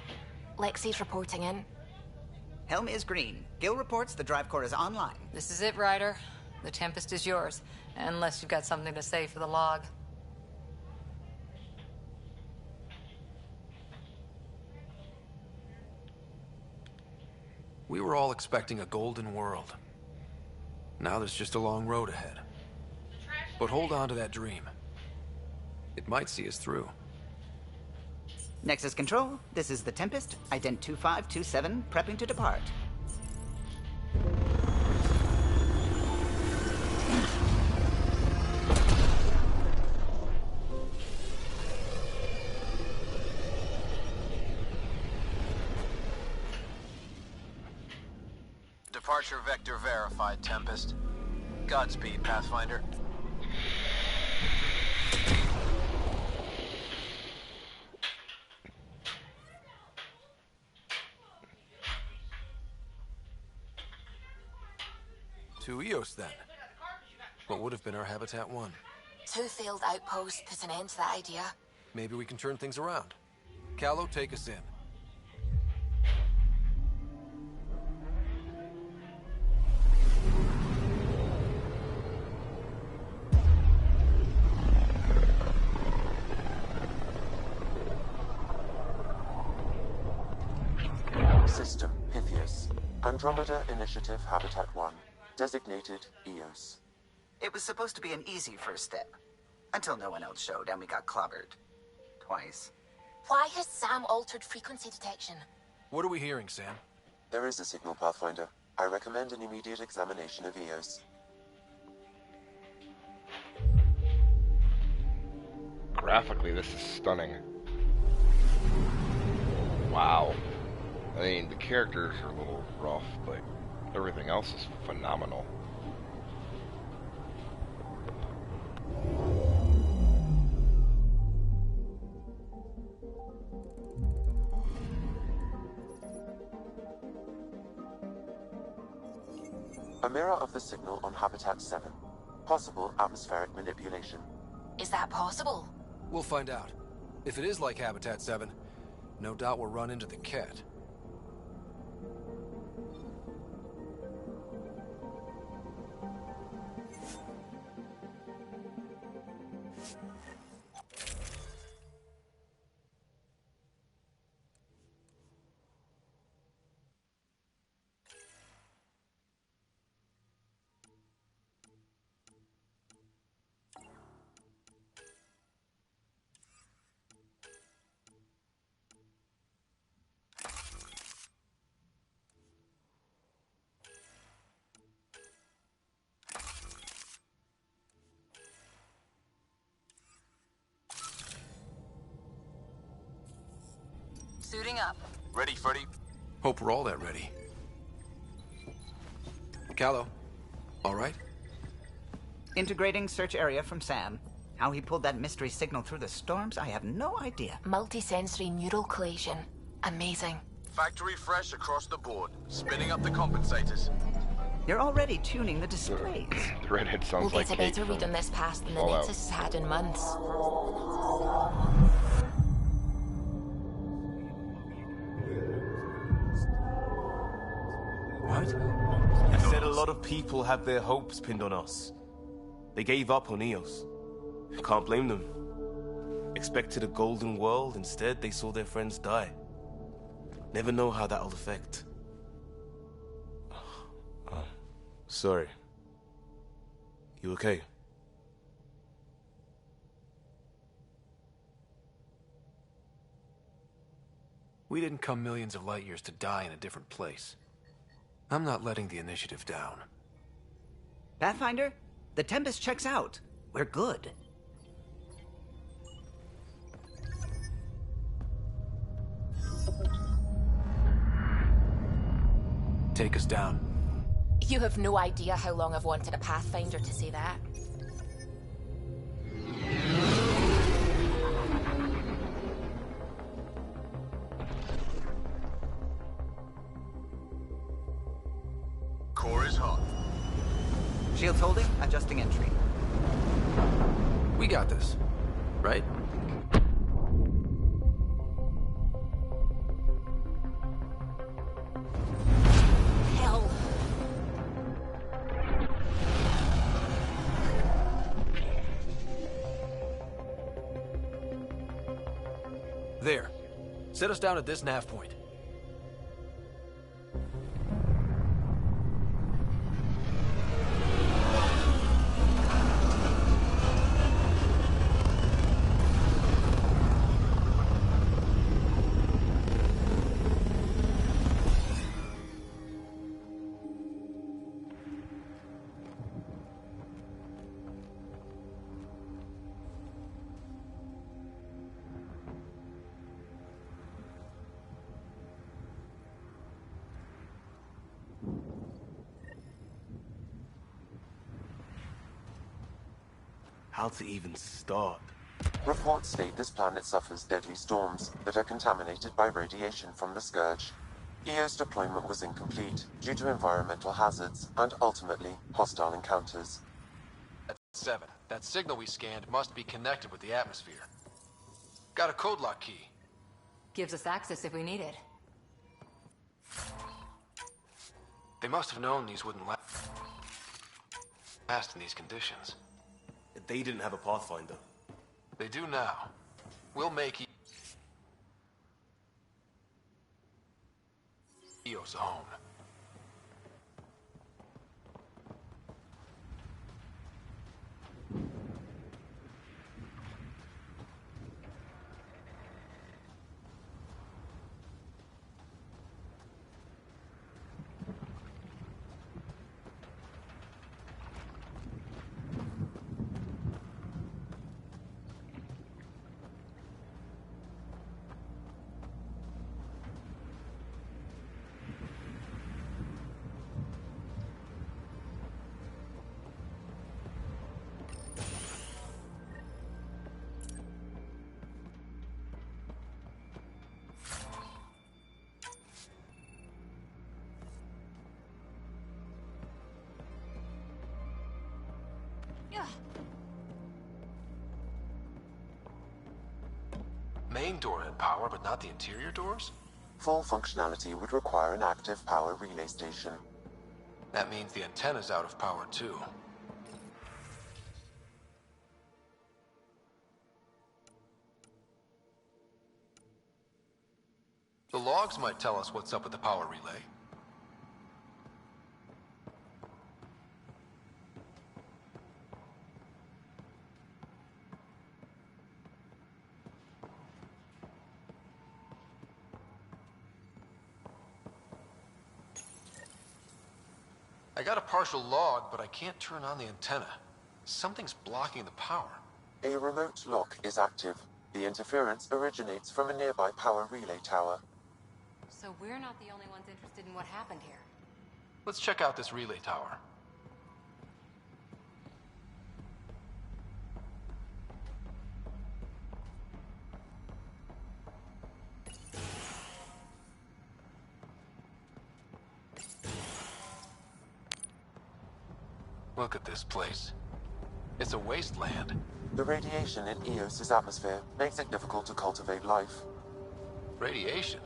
S8: Lexi's reporting in.
S6: Helm is green. Gil reports the drive core is online.
S2: This is it, Ryder. The Tempest is yours, unless you've got something to say for the log.
S5: We were all expecting a golden world. Now there's just a long road ahead. But hold on to that dream. It might see us through.
S6: Nexus Control, this is the Tempest, ident 2527, prepping to depart.
S23: Departure vector verified, Tempest. Godspeed, Pathfinder.
S5: To Eos, then. What would have been our Habitat 1?
S8: 2 failed outposts put an end to that idea.
S5: Maybe we can turn things around. Callow, take us in.
S3: System, Pythias. Andromeda Initiative Habitat 1. Designated Eos.
S6: It was supposed to be an easy first step. Until no one else showed and we got clobbered. Twice.
S8: Why has Sam altered frequency detection?
S5: What are we hearing, Sam?
S3: There is a signal, Pathfinder. I recommend an immediate examination of Eos.
S1: Graphically, this is stunning. Wow. I mean, the characters are a little rough, but everything else is phenomenal.
S3: A mirror of the signal on Habitat 7. Possible atmospheric manipulation.
S8: Is that possible?
S5: We'll find out. If it is like Habitat 7, no doubt we'll run into the Ket.
S2: Suiting up.
S23: Ready, Freddy?
S5: Hope we're all that ready. Callow, all right?
S6: Integrating search area from Sam. How he pulled that mystery signal through the storms, I have no idea.
S8: Multisensory neural collation. Amazing.
S23: Factory fresh across the board. Spinning up the compensators.
S6: You're already tuning the displays.
S1: The redhead sounds
S8: We'll
S1: like
S8: get a
S1: Kate
S8: better read
S1: from
S8: on this pass than the
S1: Fallout.
S8: Nexus has had in months.
S4: What? I said a lot of people have their hopes pinned on us. They gave up on Eos. Can't blame them. Expected a golden world, instead they saw their friends die. Never know how that'll affect. Sorry. You okay?
S5: We didn't come millions of light years to die in a different place. I'm not letting the initiative down.
S6: Pathfinder, the Tempest checks out. We're good.
S5: Take us down.
S8: You have no idea how long I've wanted a Pathfinder to say that.
S23: Core is hot.
S6: Shields holding, adjusting entry.
S5: We got this, right?
S8: Hell.
S5: There. Set us down at this nav point.
S4: How to even start?
S3: Reports state this planet suffers deadly storms that are contaminated by radiation from the Scourge. EO's deployment was incomplete due to environmental hazards and ultimately hostile encounters.
S5: At 7. That signal we scanned must be connected with the atmosphere. Got a code lock key.
S2: Gives us access if we need it.
S5: They must have known these wouldn't last in these conditions.
S4: They didn't have a Pathfinder.
S5: They do now. We'll make Eos a home. Main door had power, but not the interior doors?
S3: Full functionality would require an active power relay station.
S5: That means the antenna's out of power, too. The logs might tell us what's up with the power relay. I got a partial log, but I can't turn on the antenna. Something's blocking the power.
S3: A remote lock is active. The interference originates from a nearby power relay tower.
S2: So we're not the only ones interested in what happened here.
S5: Let's check out this relay tower. Look at this place. It's a wasteland.
S3: The radiation in Eos's atmosphere makes it difficult to cultivate life.
S5: Radiation?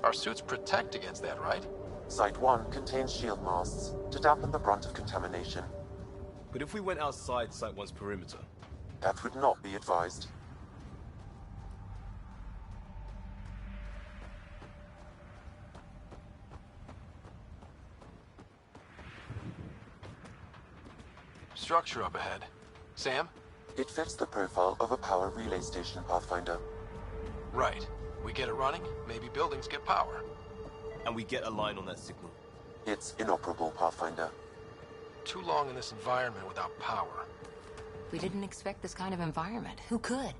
S5: Our suits protect against that, right?
S3: Site 1 contains shield masts to dampen the brunt of contamination.
S4: But if we went outside Site 1's perimeter?
S3: That would not be advised.
S5: Structure up ahead. Sam?
S3: It fits the profile of a power relay station, Pathfinder.
S5: Right. We get it running, maybe buildings get power.
S4: And we get a line on that signal.
S3: It's inoperable, Pathfinder.
S5: Too long in this environment without power.
S2: We didn't expect this kind of environment. Who could?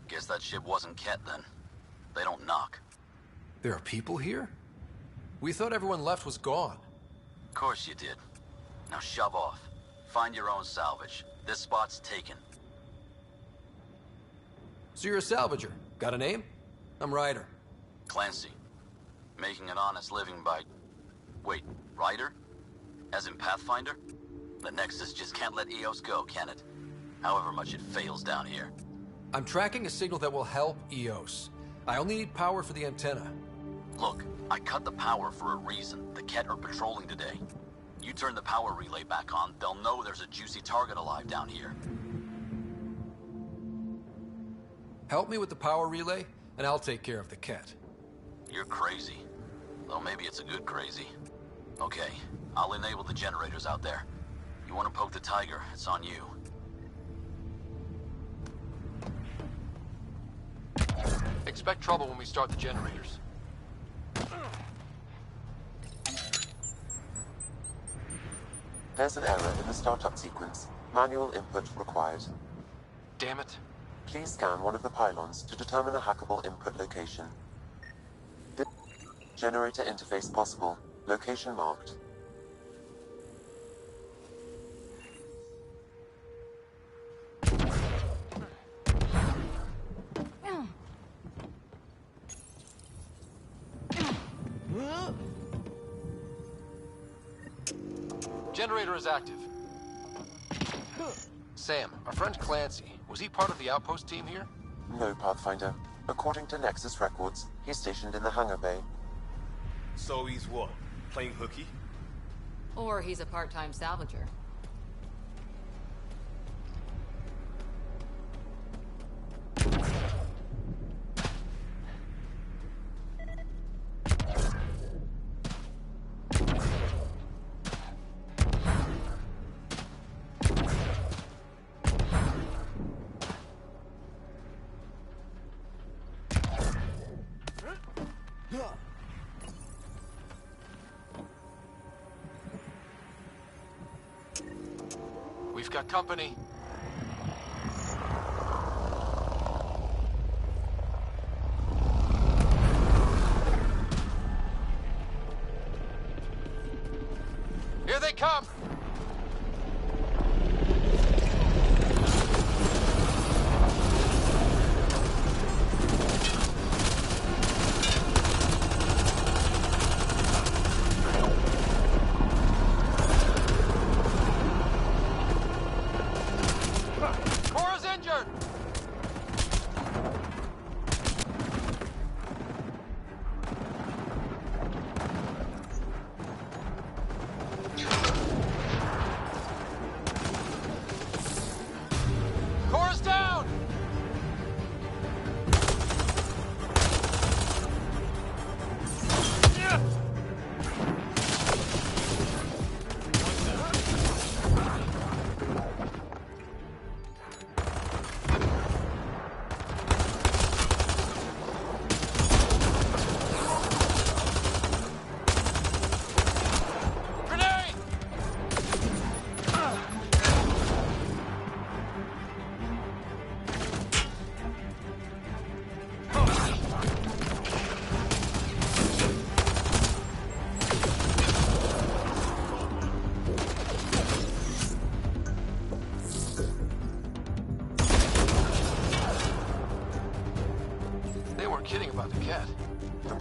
S10: Guess that ship wasn't Ket then. They don't knock.
S5: There are people here? We thought everyone left was gone.
S10: Of course you did. Now shove off. Find your own salvage. This spot's taken.
S5: So you're a salvager. Got a name? I'm Ryder.
S10: Clancy. Making an honest living by... Wait, Ryder? As in Pathfinder? The Nexus just can't let Eos go, can it? However much it fails down here.
S5: I'm tracking a signal that will help Eos. I only need power for the antenna.
S10: Look, I cut the power for a reason. The Ket are patrolling today. You turn the power relay back on, they'll know there's a juicy target alive down here.
S5: Help me with the power relay, and I'll take care of the Ket.
S10: You're crazy. Though maybe it's a good crazy. Okay, I'll enable the generators out there. You want to poke the tiger, it's on you.
S5: Expect trouble when we start the generators.
S3: There's an error in the startup sequence. Manual input required.
S5: Damn it.
S3: Please scan one of the pylons to determine a hackable input location. Generator interface possible. Location marked.
S5: Generator is active. Sam, our friend Clancy, was he part of the outpost team here?
S3: No, Pathfinder. According to Nexus records, he's stationed in the hangar bay.
S4: So he's what? Playing hooky?
S2: Or he's a part-time salvager.
S5: We've got company. Here they come! Cora's injured!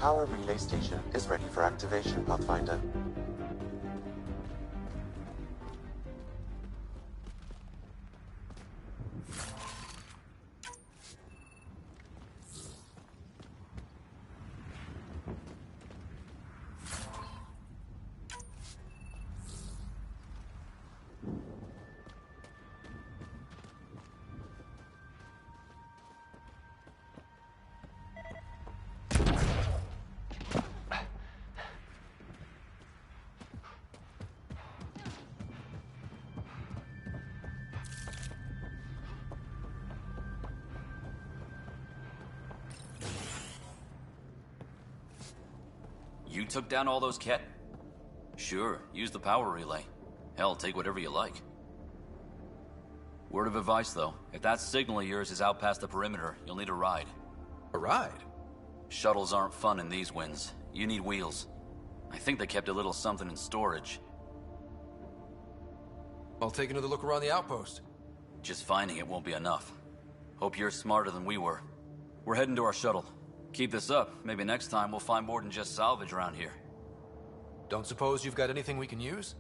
S3: power relay station is ready for activation, Pathfinder.
S10: You took down all those Ket? Sure, use the power relay. Hell, take whatever you like. Word of advice, though. If that signal of yours is out past the perimeter, you'll need a ride.
S5: A ride?
S10: Shuttles aren't fun in these winds. You need wheels. I think they kept a little something in storage.
S5: I'll take another look around the outpost.
S10: Just finding it won't be enough. Hope you're smarter than we were. We're heading to our shuttle. Keep this up. Maybe next time we'll find more than just salvage around here.
S5: Don't suppose you've got anything we can use?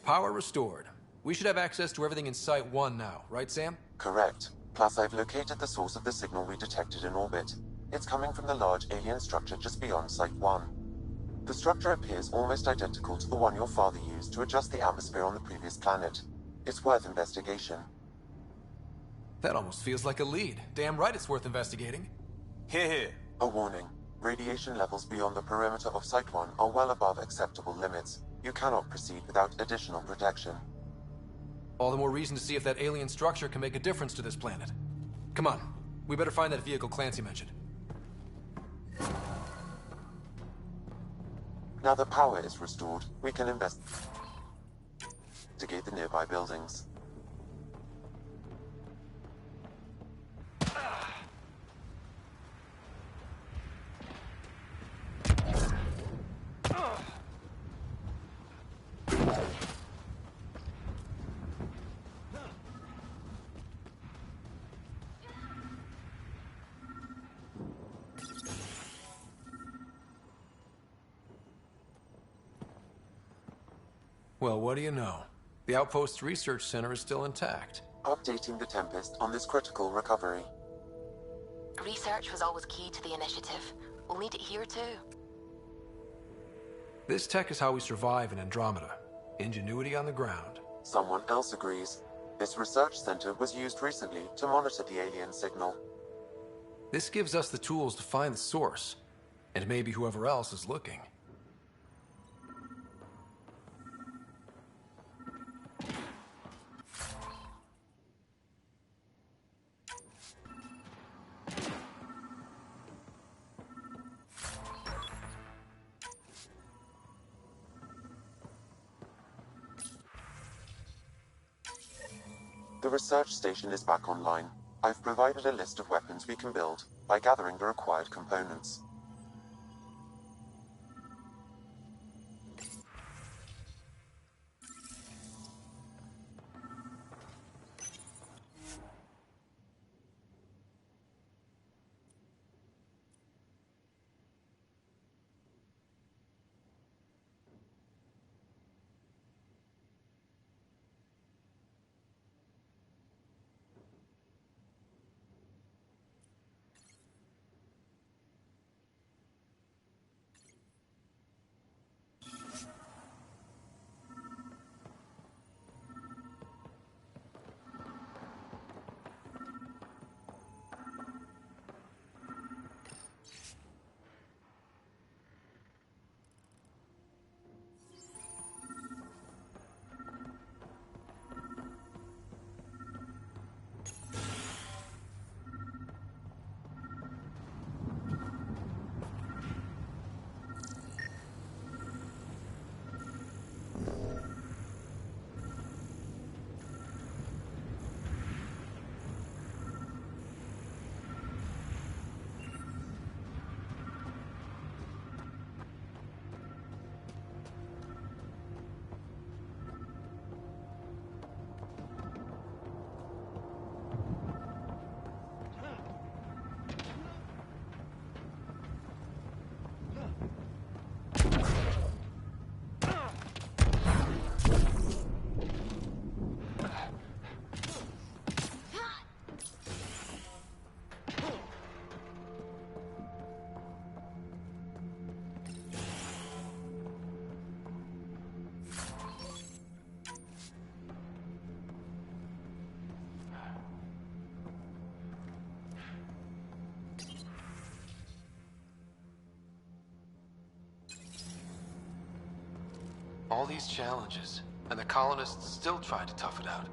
S5: Power restored. We should have access to everything in Site 1 now, right, Sam?
S3: Correct. Plus, I've located the source of the signal we detected in orbit. It's coming from the large alien structure just beyond Site 1. The structure appears almost identical to the one your father used to adjust the atmosphere on the previous planet. It's worth investigation.
S5: That almost feels like a lead. Damn right it's worth investigating.
S3: Here. A warning. Radiation levels beyond the perimeter of Site 1 are well above acceptable limits. You cannot proceed without additional protection.
S5: All the more reason to see if that alien structure can make a difference to this planet. Come on, we better find that vehicle Clancy mentioned.
S3: Now that power is restored, we can investigate the nearby buildings.
S5: Well, what do you know? The Outpost's research center is still intact.
S3: Updating the Tempest on this critical recovery.
S8: Research was always key to the initiative. We'll need it here too.
S5: This tech is how we survive in Andromeda. Ingenuity on the ground.
S3: Someone else agrees. This research center was used recently to monitor the alien signal.
S5: This gives us the tools to find the source, and maybe whoever else is looking.
S3: The research station is back online. I've provided a list of weapons we can build by gathering the required components.
S5: All these challenges, and the colonists still tried to tough it out.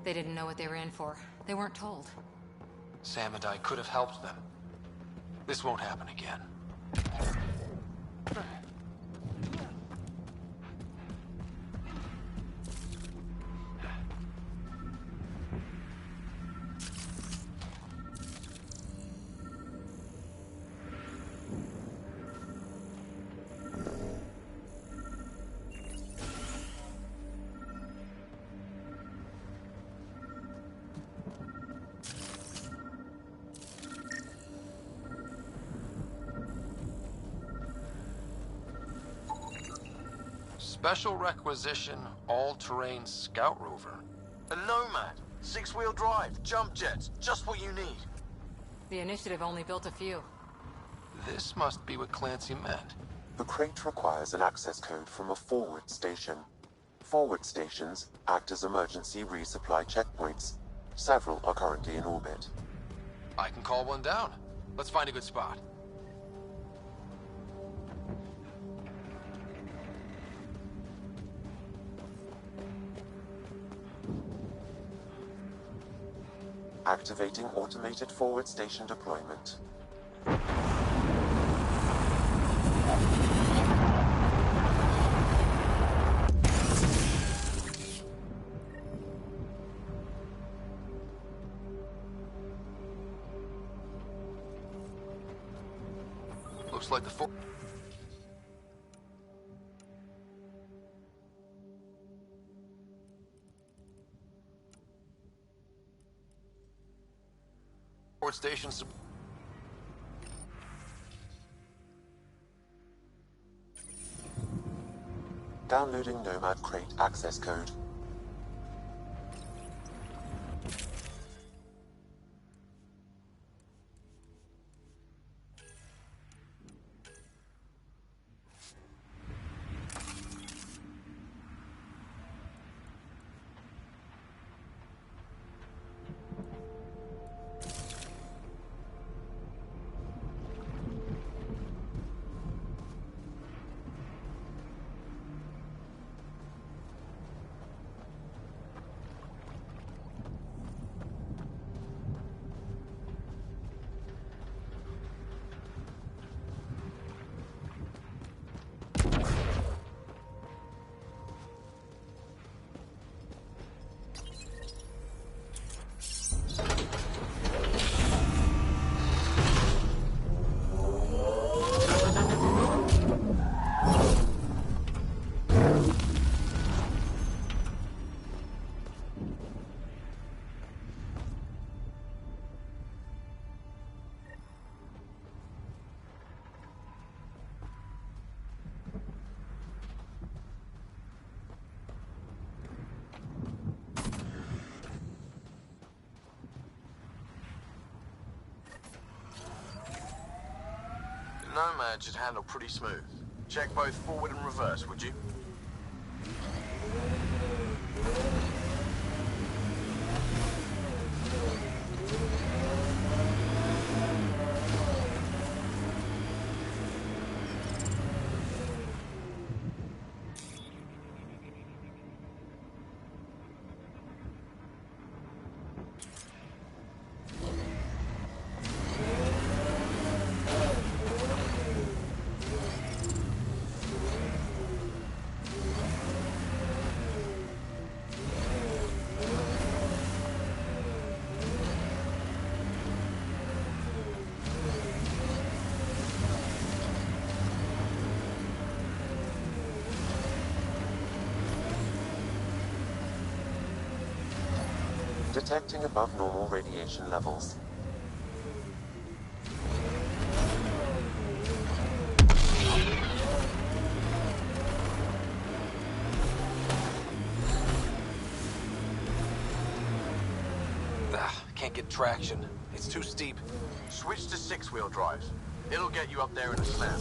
S2: They didn't know what they were in for. They weren't told.
S5: Sam and I could have helped them. This won't happen again. Special requisition, all-terrain scout rover.
S23: A Nomad, 6-wheel drive, jump jets, just what you need.
S2: The initiative only built a few.
S5: This must be what Clancy meant.
S3: The crate requires an access code from a forward station. Forward stations act as emergency resupply checkpoints. Several are currently in orbit.
S5: I can call one down. Let's find a good spot.
S3: Activating automated forward station deployment.
S12: Looks like the forward stations.
S3: Downloading Nomad Crate access code.
S23: Nomad should handle pretty smooth. Check both forward and reverse, would you?
S3: Detecting above normal radiation levels.
S12: Can't get traction. It's too steep.
S23: Switch to six-wheel drive. It'll get you up there in a snap.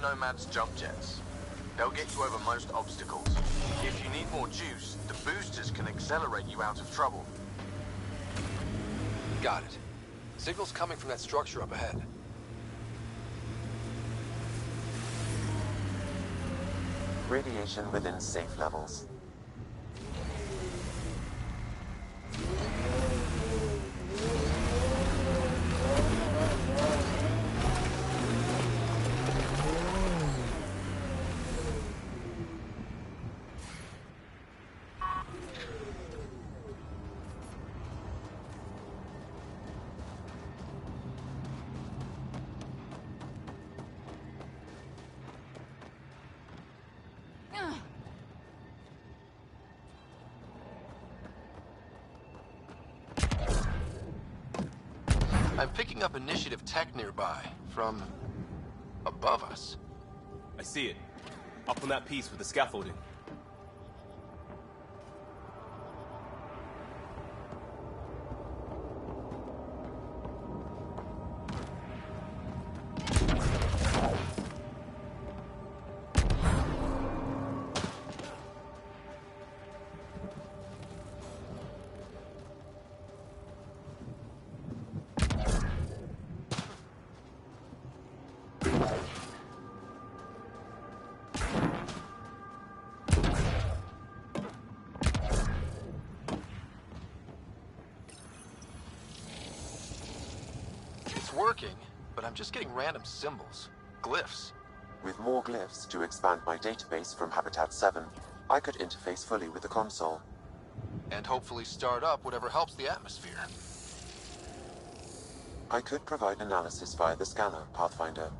S23: Nomad's jump jets. They'll get you over most obstacles. If you need more juice, the boosters can accelerate you out of trouble.
S12: Got it. Signal's coming from that structure up ahead.
S3: Radiation within safe levels.
S12: I'm picking up initiative tech nearby, from above us.
S4: I see it. Up on that piece with the scaffolding.
S12: It's working, but I'm just getting random symbols. Glyphs.
S3: With more glyphs to expand my database from Habitat 7, I could interface fully with the console.
S12: And hopefully start up whatever helps the atmosphere.
S3: I could provide analysis via the scanner, Pathfinder.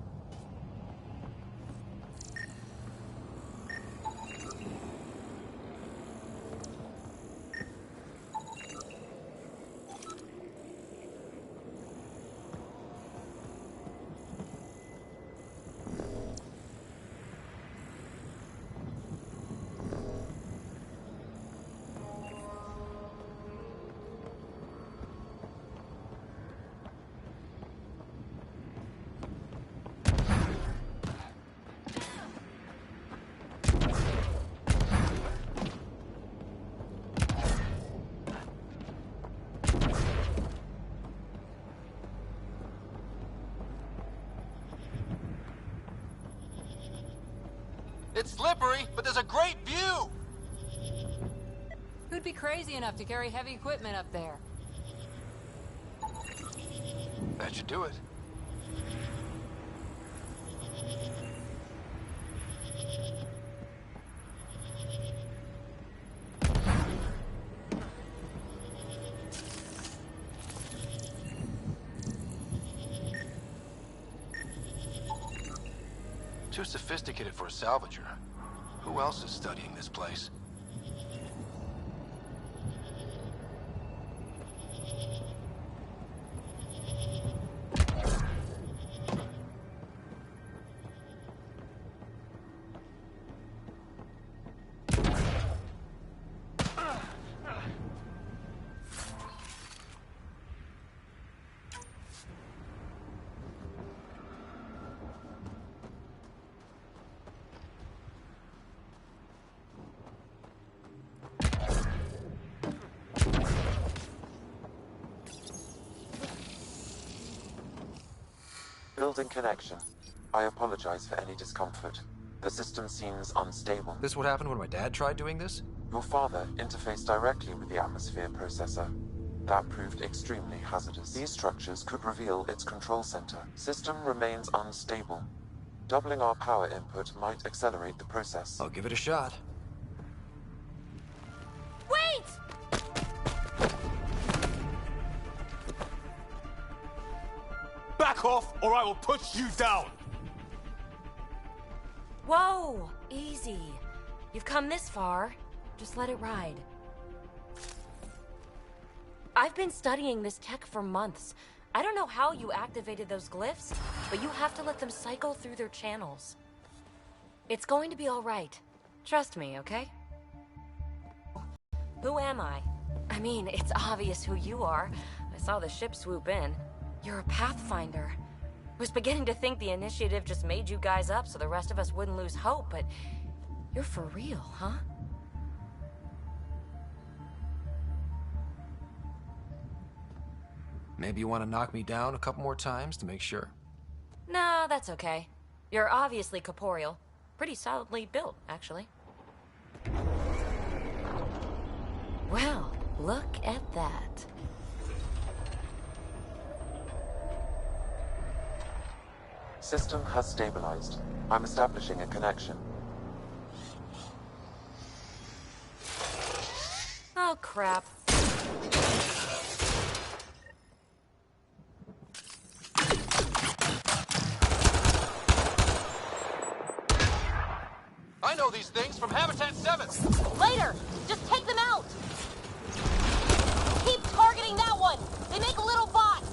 S12: It's slippery, but there's a great view!
S9: Who'd be crazy enough to carry heavy equipment up there?
S12: That should do it. Too sophisticated for a salvager. Who else is studying this place? Building connection. I apologize for any discomfort. The system seems unstable.
S5: This what happened when my dad tried doing this?
S3: Your father interfaced directly with the atmosphere processor. That proved extremely hazardous. These structures could reveal its control center. System remains unstable. Doubling our power input might accelerate the process.
S5: I'll give it a shot.
S8: Wait!
S4: Back off, or I will push you down!
S8: Whoa! Easy. You've come this far. Just let it ride. I've been studying this tech for months. I don't know how you activated those glyphs, but you have to let them cycle through their channels. It's going to be all right. Trust me, okay? Who am I? I mean, it's obvious who you are. I saw the ship swoop in. You're a Pathfinder. I was beginning to think the initiative just made you guys up so the rest of us wouldn't lose hope, but you're for real, huh?
S5: Maybe you want to knock me down a couple more times to make sure.
S8: No, that's okay. You're obviously corporeal. Pretty solidly built, actually. Well, look at that.
S3: System has stabilized. I'm establishing a connection.
S8: Oh, crap.
S12: I know these things from Habitat 7!
S8: Later! Just take them out! Keep targeting that one! They make little bots!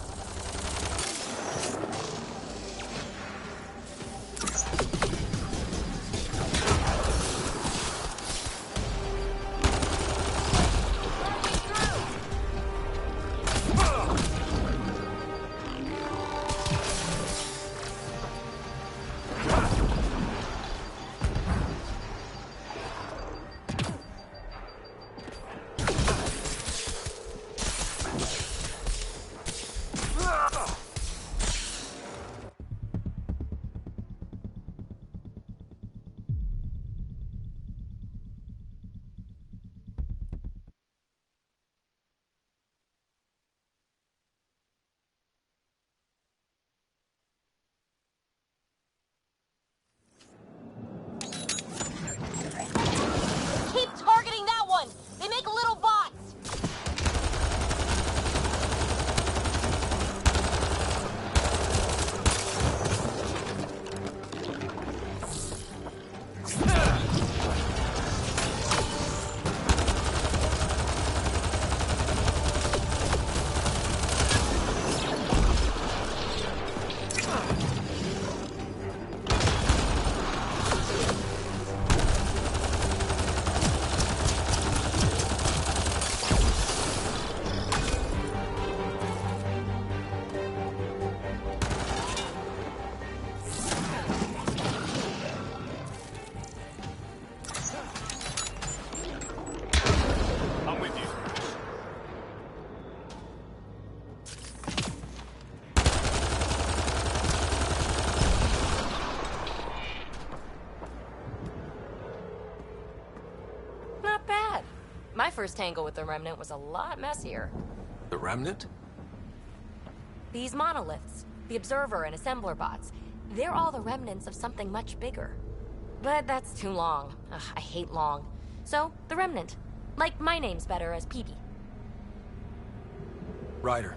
S8: first tangle with the Remnant was a lot messier.
S5: The Remnant?
S8: These monoliths, the Observer and Assembler bots, they're all the remnants of something much bigger. But that's too long. Ugh, I hate long. So, the Remnant. Like my name's better as Peebee.
S5: Ryder,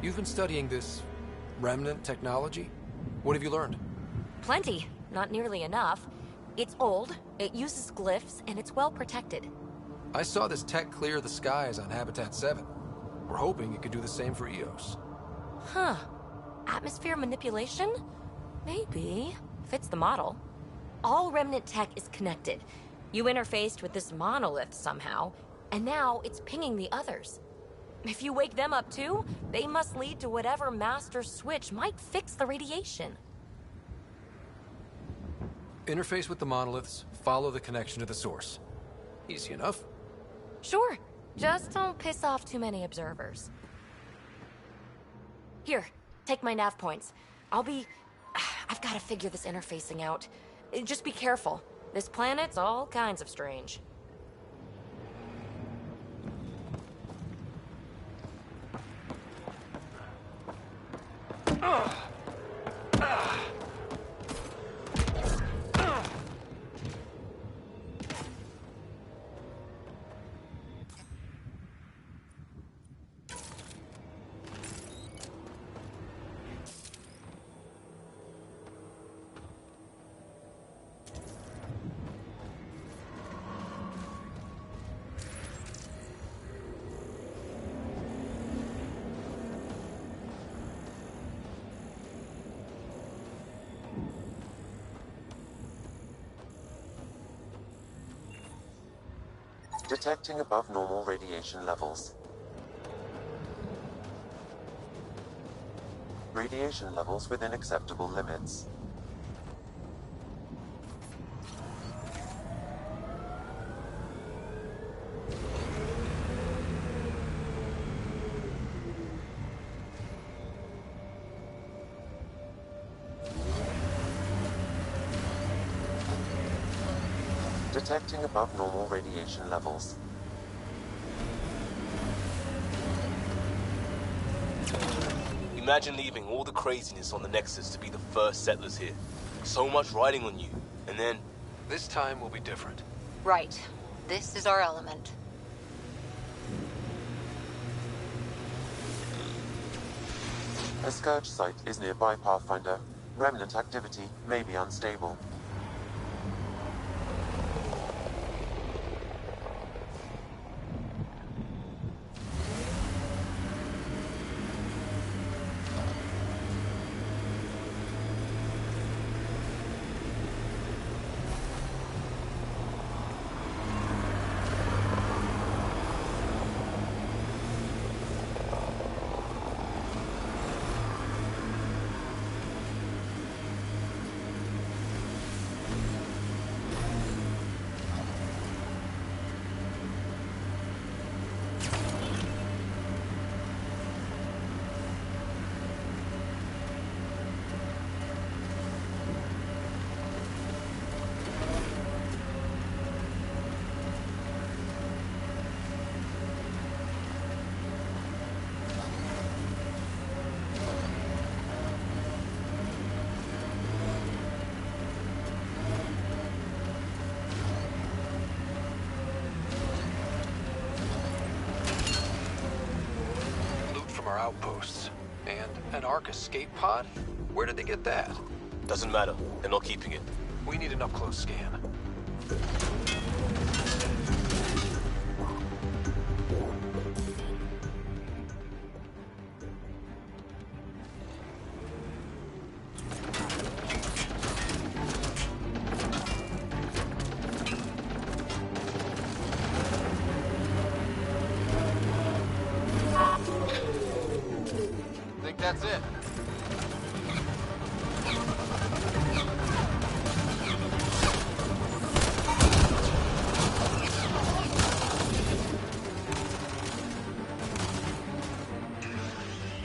S5: you've been studying this Remnant technology? What have you learned?
S8: Plenty. Not nearly enough. It's old, it uses glyphs, and it's well protected.
S5: I saw this tech clear the skies on Habitat 7. We're hoping it could do the same for EOS.
S8: Huh. Atmosphere manipulation? Maybe. Fits the model. All Remnant tech is connected. You interfaced with this monolith somehow, and now it's pinging the others. If you wake them up too, they must lead to whatever master switch might fix the radiation.
S5: Interface with the monoliths, follow the connection to the source. Easy enough.
S8: Sure. Just don't piss off too many observers. Here, take my nav points. I've got to figure this interfacing out. Just be careful. This planet's all kinds of strange.
S12: Detecting above normal radiation levels. Radiation levels within acceptable limits. Detecting above normal radiation levels.
S4: Imagine leaving all the craziness on the Nexus to be the first settlers here. So much riding on you, and then...
S5: This time will be different.
S2: Right. This is our element.
S12: A Scourge site is nearby, Pathfinder. Remnant activity may be unstable.
S5: Our outposts. And an Ark escape pod? Where did they get that?
S4: Doesn't matter. They're not keeping it.
S5: We need an up-close scan.
S23: That's it.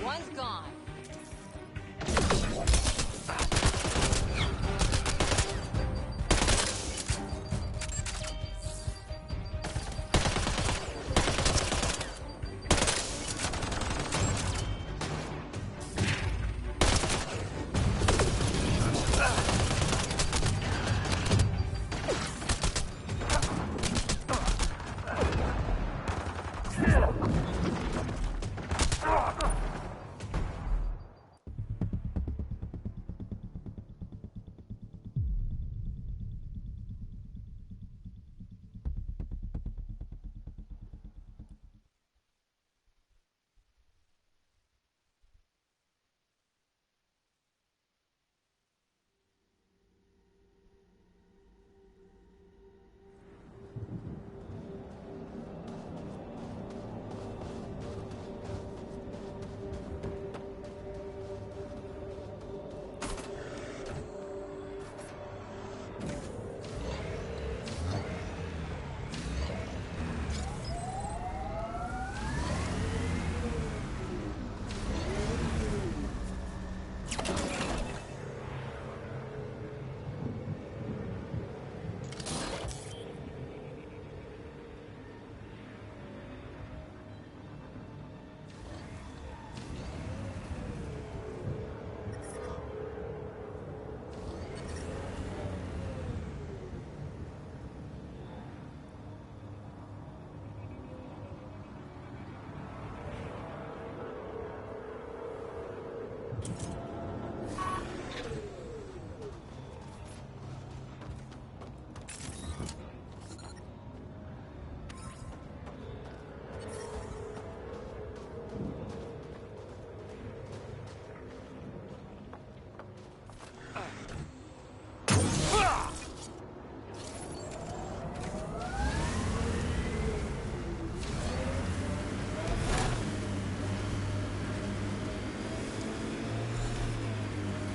S9: One's gone.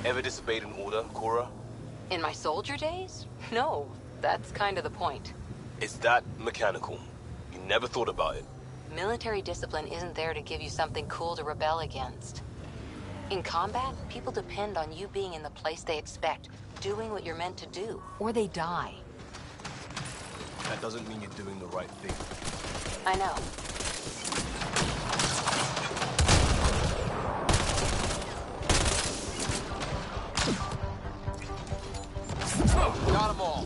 S4: Ever disobeyed an order, Cora?
S2: In my soldier days? No, that's kind of the point.
S4: It's that mechanical. You never thought about it.
S2: Military discipline isn't there to give you something cool to rebel against. In combat, people depend on you being in the place they expect, doing what you're meant to do, or they die.
S4: That doesn't mean you're doing the right thing.
S2: I know.
S23: Got them all.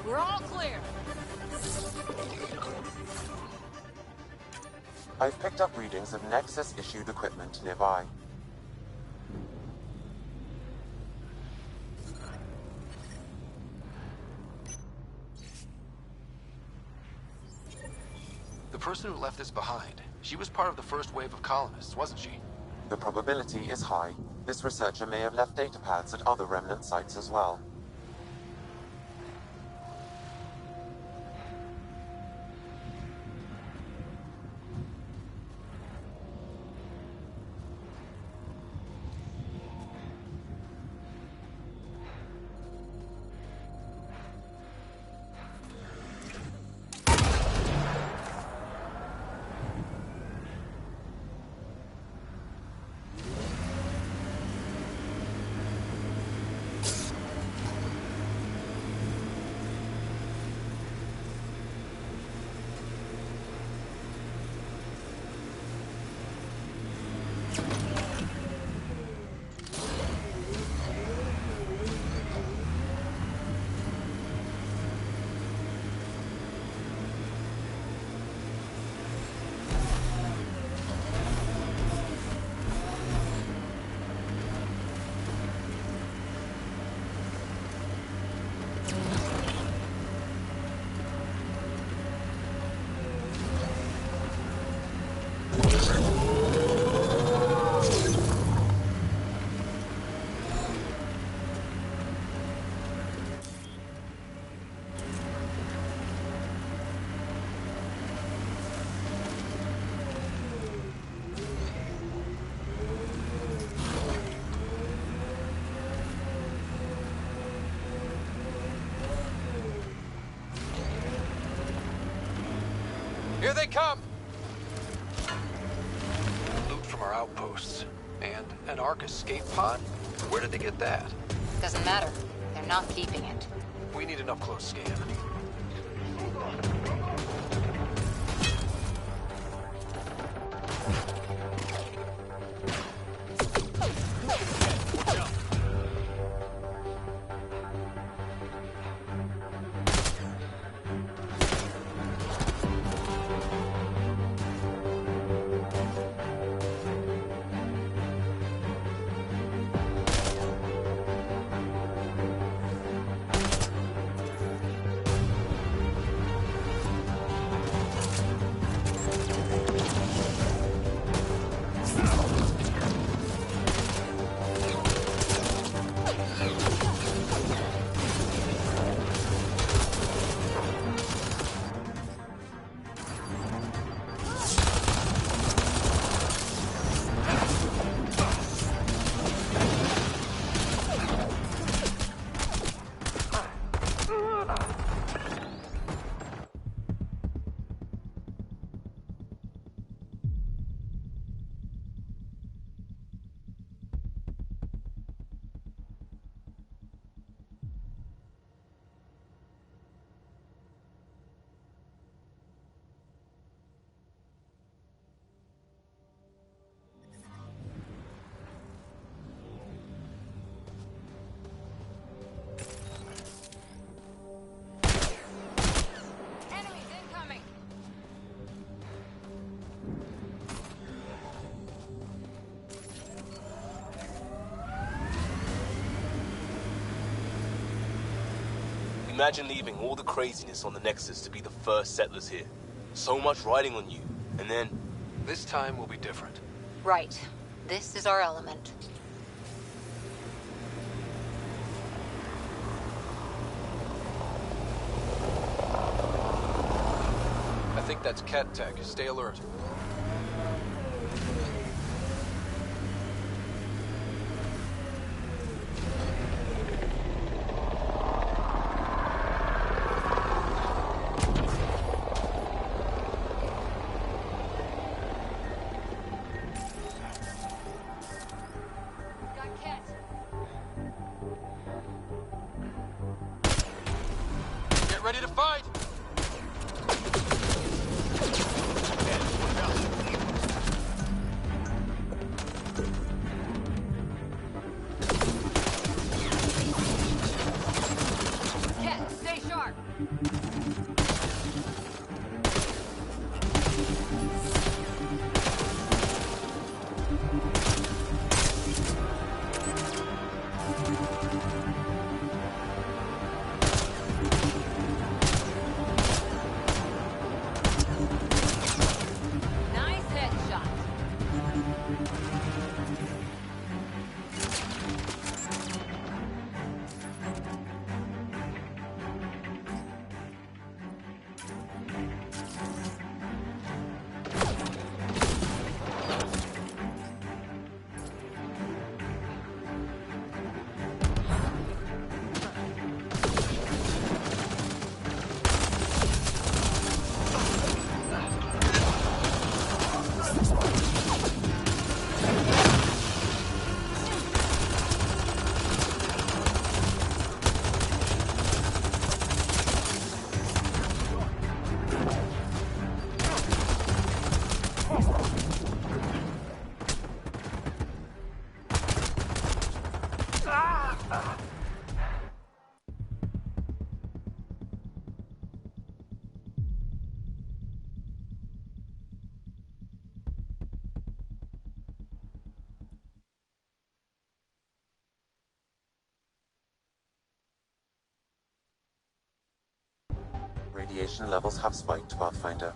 S9: We're all clear.
S12: I've picked up readings of Nexus-issued equipment nearby.
S23: The person who left this behind, she was part of the first wave of colonists, wasn't she?
S12: The probability is high. This researcher may have left data pads at other remnant sites as well.
S23: Here they come!
S5: Loot from our outposts. And an Ark escape pod? Where did they get that?
S2: Doesn't matter. They're not keeping it.
S5: We need an up-close scan.
S4: Imagine leaving all the craziness on the Nexus to be the first settlers here. So much riding on you, and then...
S5: This time will be different.
S2: Right. This is our element.
S5: I think that's Cat Tech. Stay alert.
S23: Get ready to fight!
S9: Ket, stay sharp. Nice headshot.
S12: Radiation levels have spiked, Pathfinder.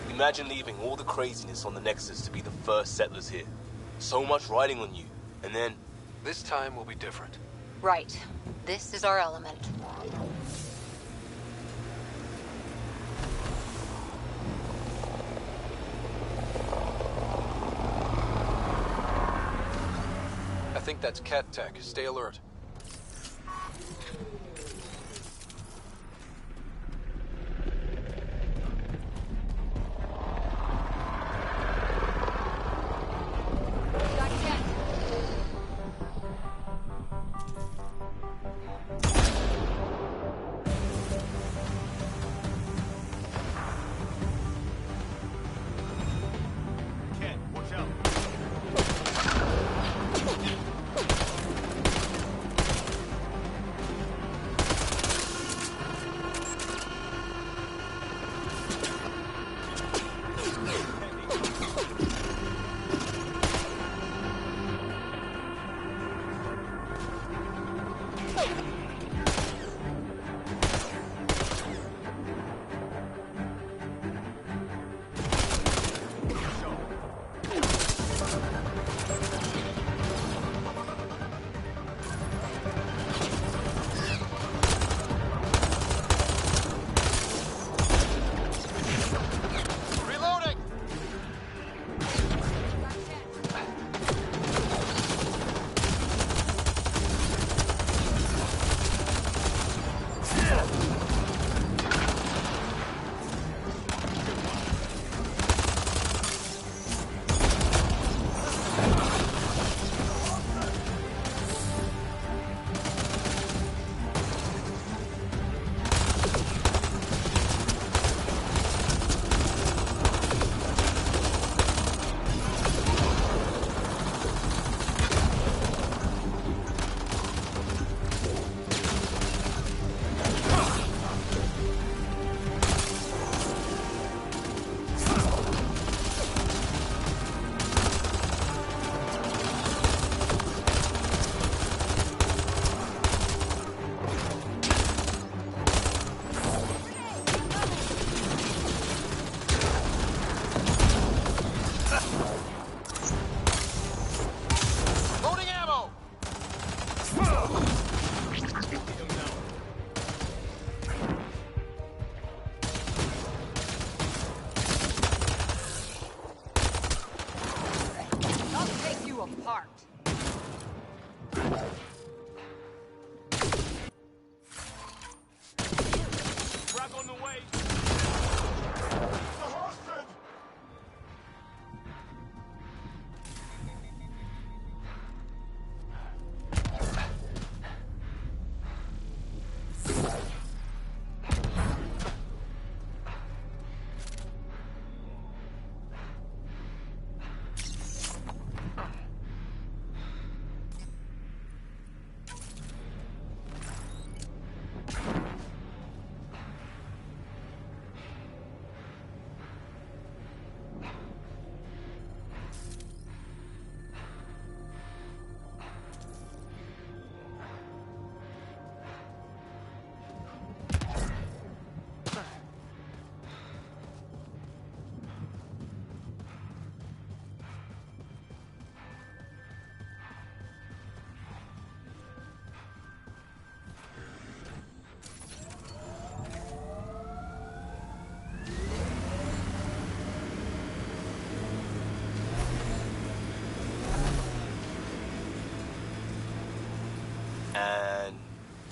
S4: Imagine leaving all the craziness on the Nexus to be the first settlers here. So much riding on you, and then...
S5: This time will be different.
S2: Right. This is our element.
S5: I think that's Cat Tech. Stay alert.
S9: Got Ket.
S23: Ket, watch out.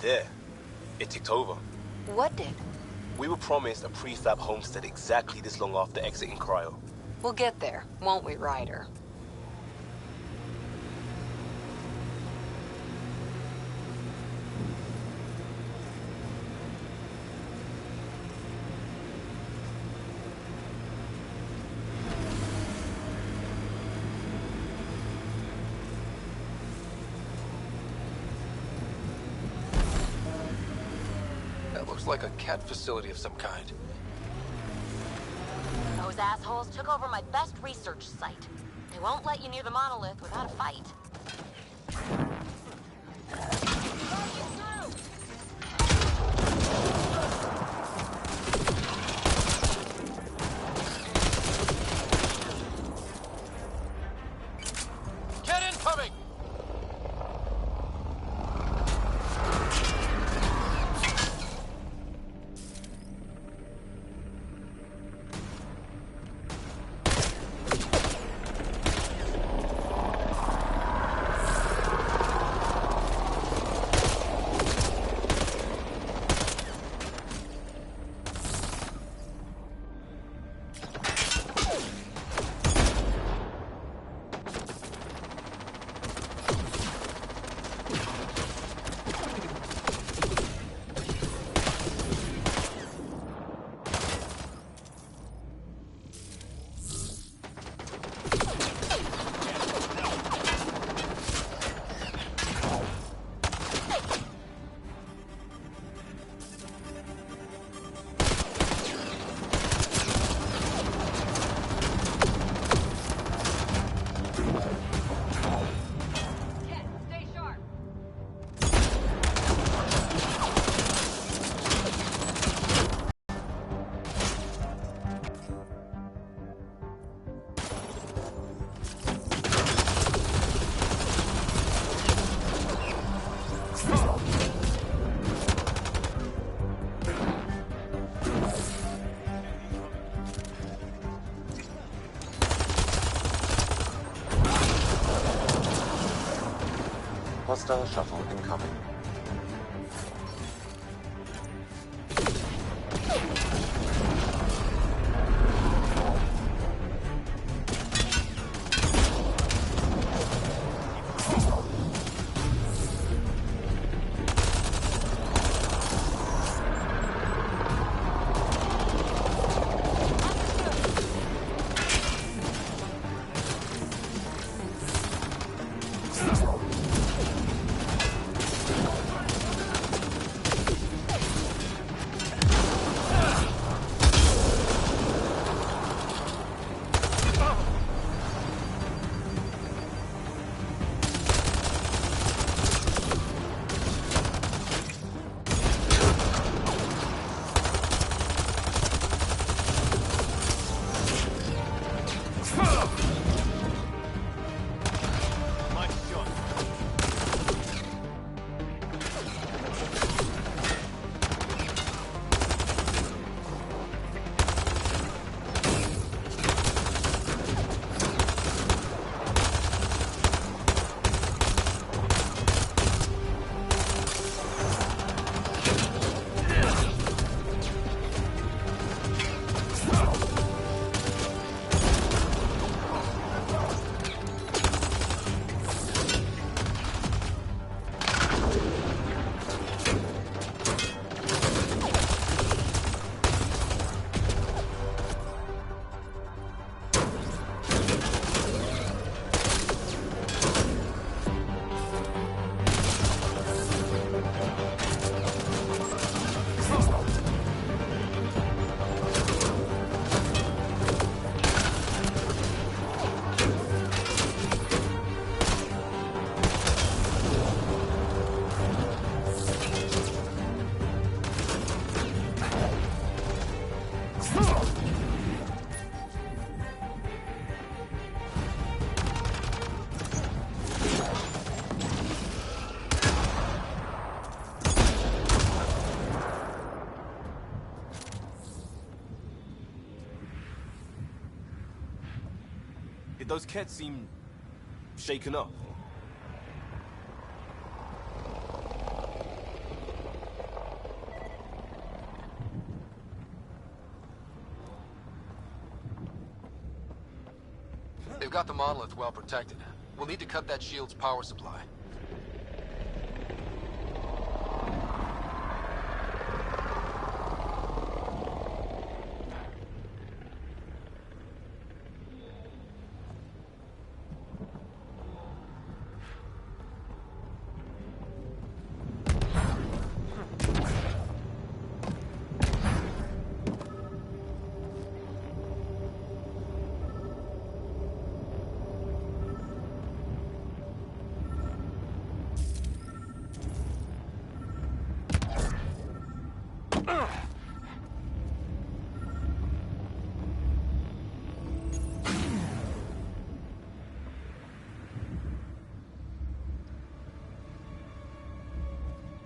S4: there. It ticked over.
S2: What did?
S4: We were promised a prefab homestead exactly this long after exiting Cryo.
S2: We'll get there, won't we, Ryder?
S5: That looks like a cat facility of some kind.
S8: Those assholes took over my best research site. They won't let you near the monolith without a fight.
S23: Get incoming!
S12: Hostile shuttle incoming.
S4: Those cats seem shaken up.
S13: They've got the monolith well protected. We'll need to cut that shield's power supply.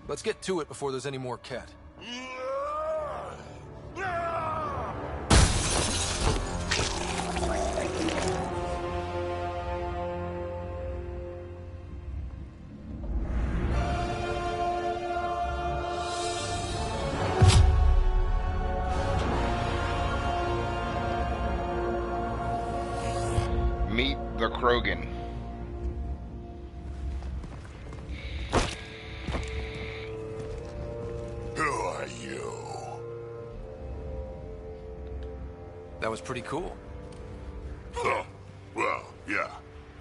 S5: Let's get to it before there's any more Ket.
S1: Meet the Krogan.
S5: That was pretty cool.
S14: Huh. Well, yeah.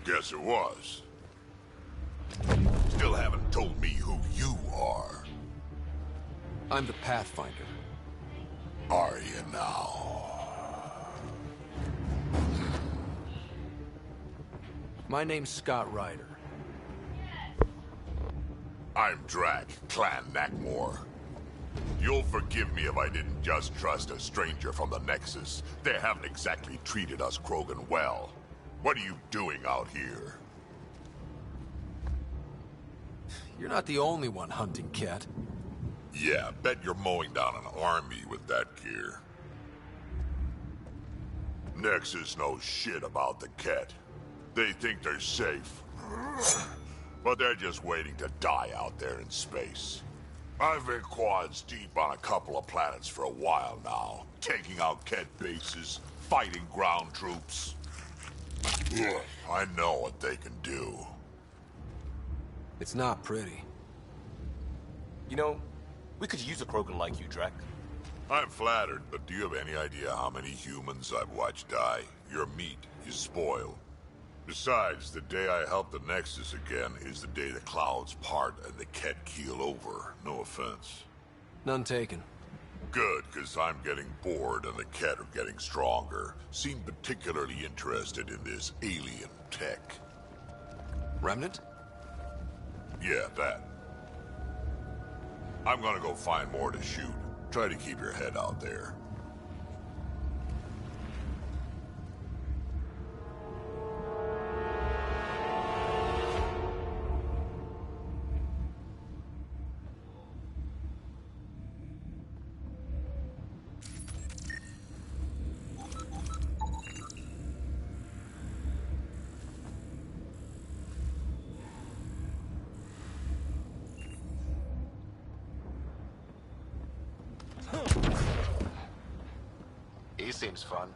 S14: Guess it was. Still haven't told me who you are.
S5: I'm the Pathfinder.
S14: Are you now?
S5: My name's Scott Ryder.
S14: I'm Drac, Clan Nakmor. You'll forgive me if I didn't just trust a stranger from the Nexus. They haven't exactly treated us Krogan well. What are you doing out here?
S5: You're not the only one hunting Ket.
S14: Yeah, bet you're mowing down an army with that gear. Nexus knows shit about the Ket. They think they're safe. But they're just waiting to die out there in space. I've been quads deep on a couple of planets for a while now, taking out Ket bases, fighting ground troops. I know what they can do.
S5: It's not pretty.
S4: You know, we could use a Krogan like you, Drac.
S14: I'm flattered, but do you have any idea how many humans I've watched die? Your meat is spoiled. Besides, the day I help the Nexus again is the day the clouds part and the Ket keel over. No offense.
S5: None taken.
S14: Good, because I'm getting bored and the Ket are getting stronger. Seem particularly interested in this alien tech.
S5: Remnant?
S14: Yeah, that. I'm gonna go find more to shoot. Try to keep your head out there.
S13: He seems fun.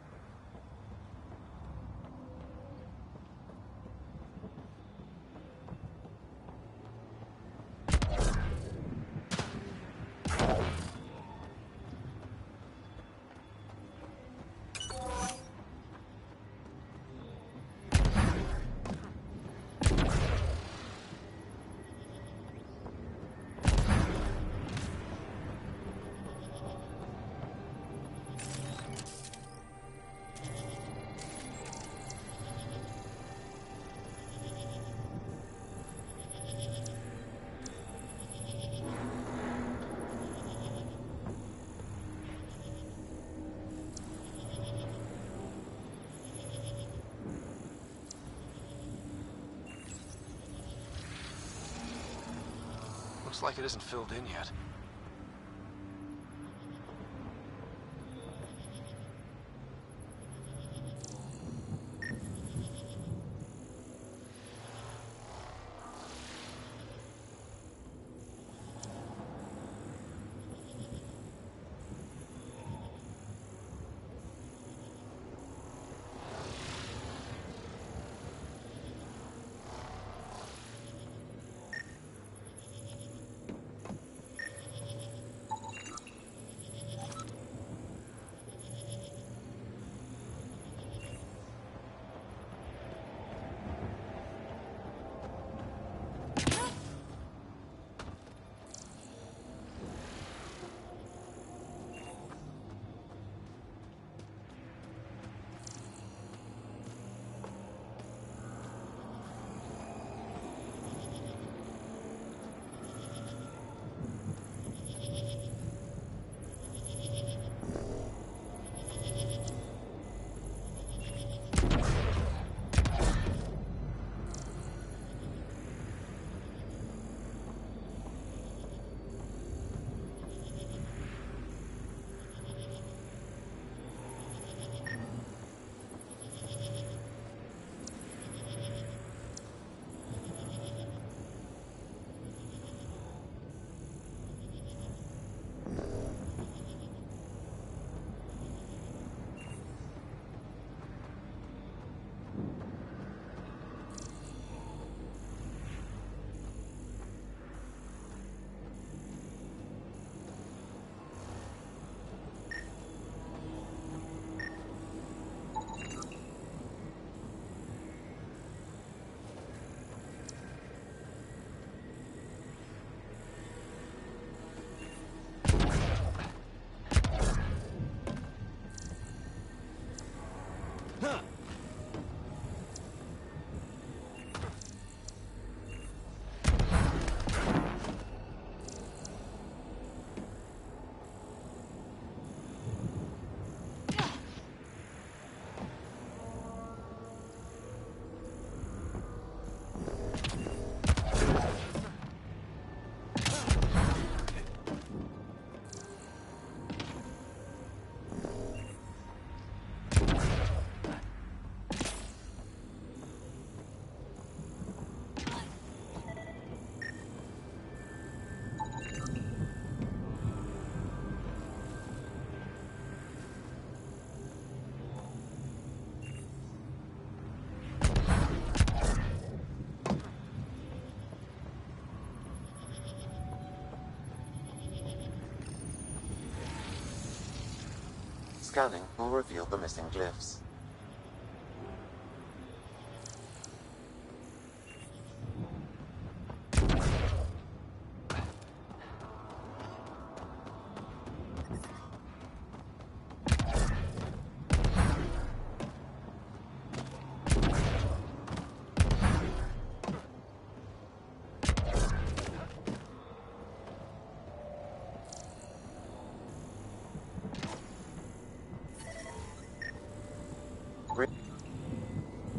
S13: Looks like it isn't filled in yet.
S12: Scanning will reveal the missing glyphs.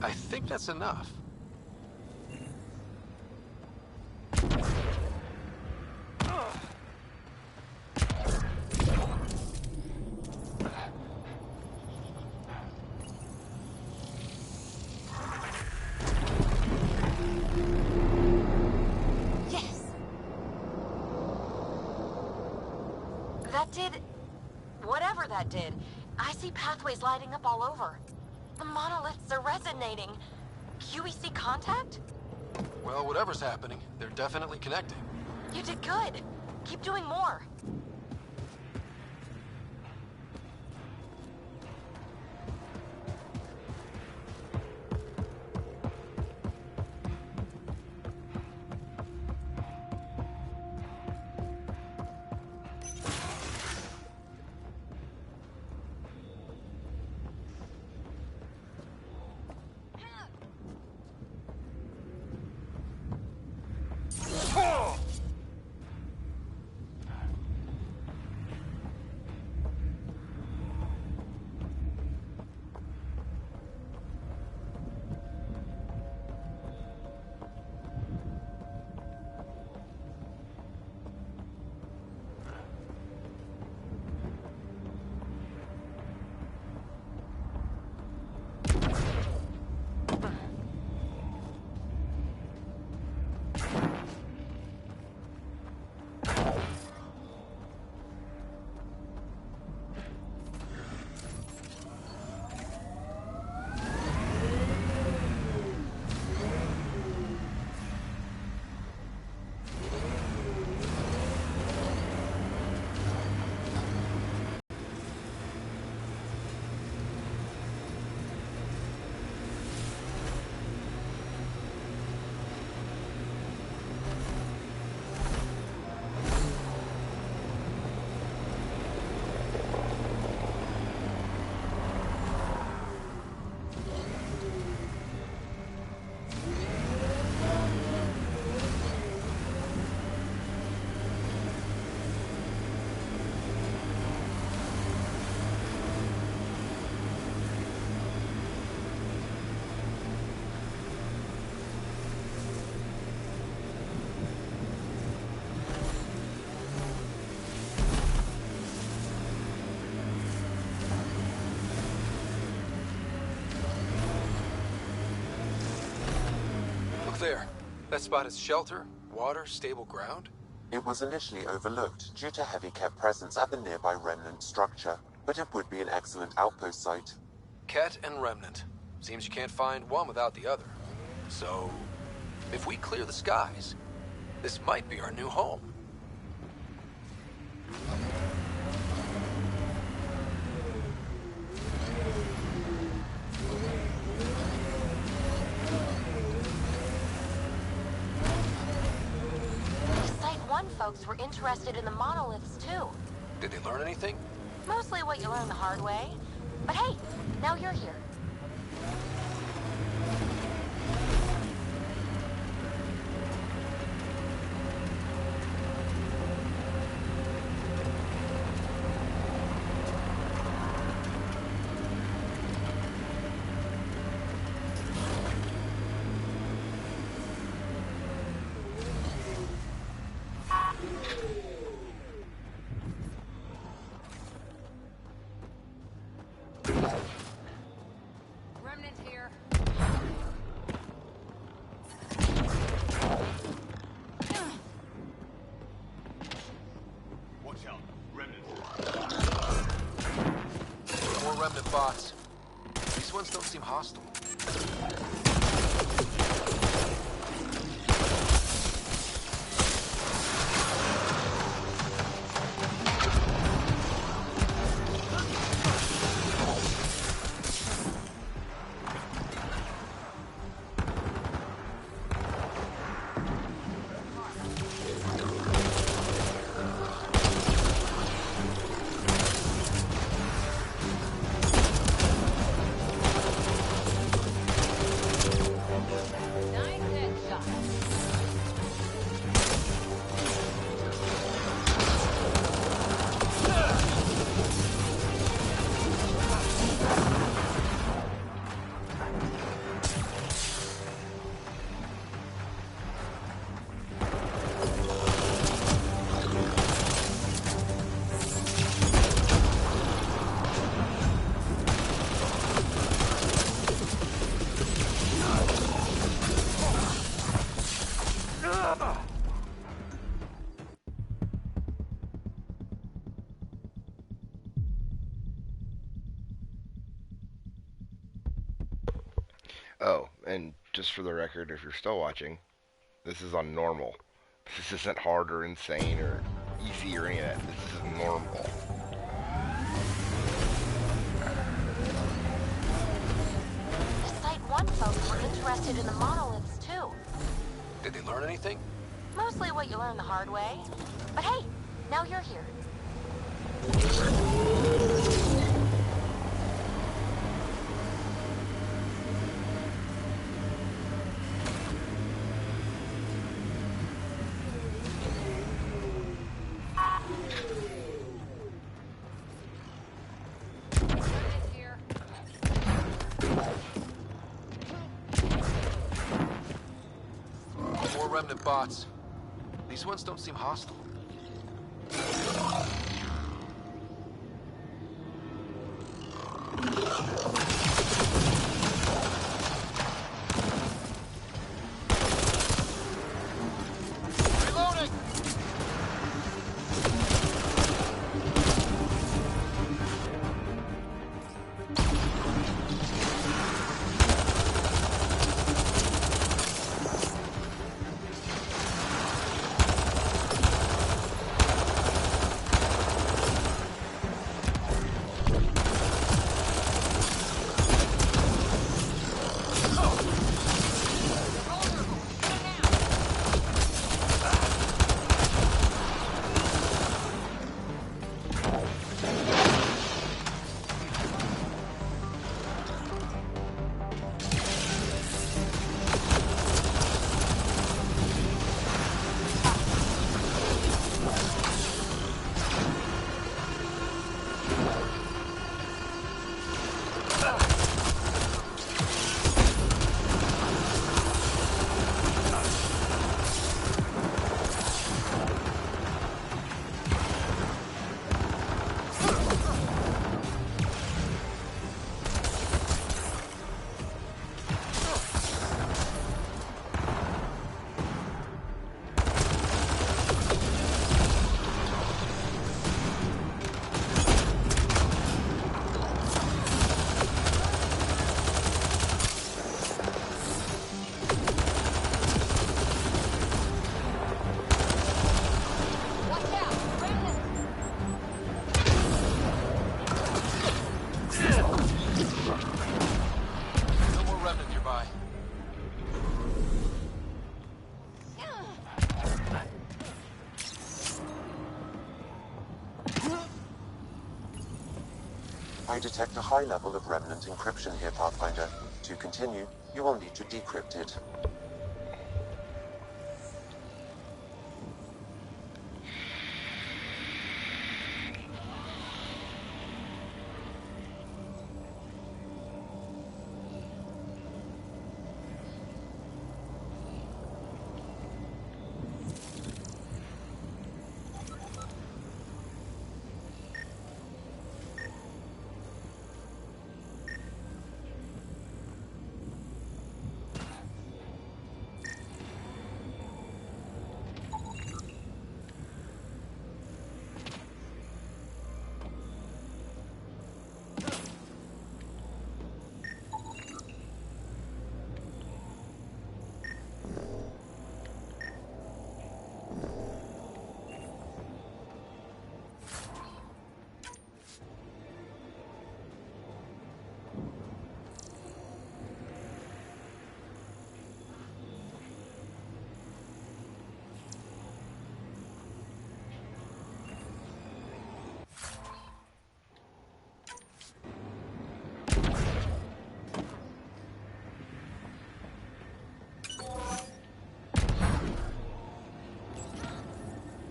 S13: I think that's enough.
S2: Yes! That did... whatever that did. I see pathways lighting up all over. The monoliths are resonating. QEC contact?
S13: Well, whatever's happening, they're definitely connecting.
S2: You did good. Keep doing more.
S13: There. That spot is shelter, water, stable ground?
S12: It was initially overlooked due to heavy Ket presence at the nearby remnant structure, but it would be an excellent outpost site.
S13: Ket and Remnant. Seems you can't find one without the other. So, if we clear the skies, this might be our new home.
S2: Folks were interested in the monoliths, too.
S13: Did they learn anything?
S2: Mostly what you learn the hard way. But hey, now you're here.
S9: Remnant here.
S14: Watch out, Remnant.
S13: More Remnant bots. These ones don't seem hostile.
S1: Oh, and just for the record, if you're still watching, this is on normal. This isn't hard or insane or easy or any of that. This is normal.
S2: The Site 1 folks were interested in the monoliths, too.
S13: Did they learn anything?
S2: Mostly what you learn the hard way. But hey, now you're here.
S13: More remnant bots. These ones don't seem hostile. Reloading! No more remnant nearby.
S12: I detect a high level of remnant encryption here, Pathfinder. To continue, you will need to decrypt it.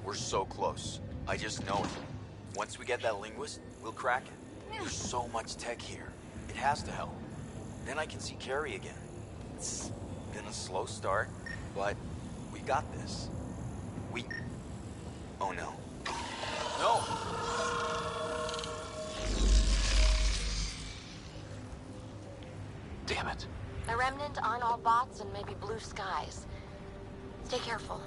S15: We're so close. I just know it. Once we get that linguist, we'll crack it. There's so much tech here. It has to help. Then I can see Carrie again. It's been a slow start, but we got this. We... Oh no. No!
S13: Damn it.
S2: The Remnant aren't all bots and maybe blue skies. Stay careful.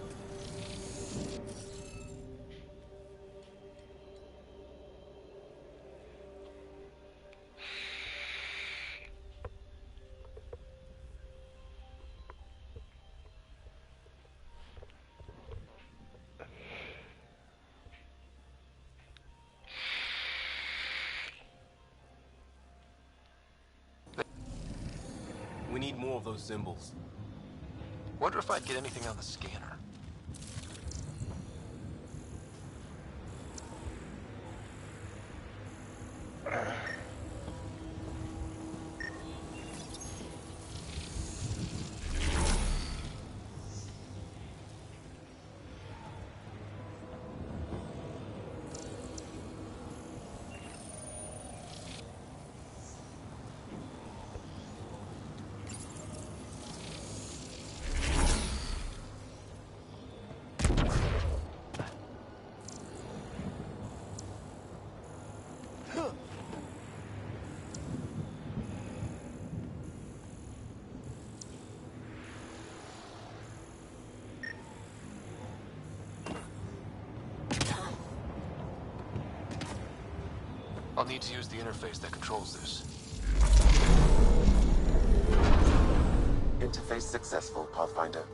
S4: We need more of those symbols.
S13: Wonder if I'd get anything on the scanner. I'll need to use the interface that controls this.
S12: Interface successful, Pathfinder.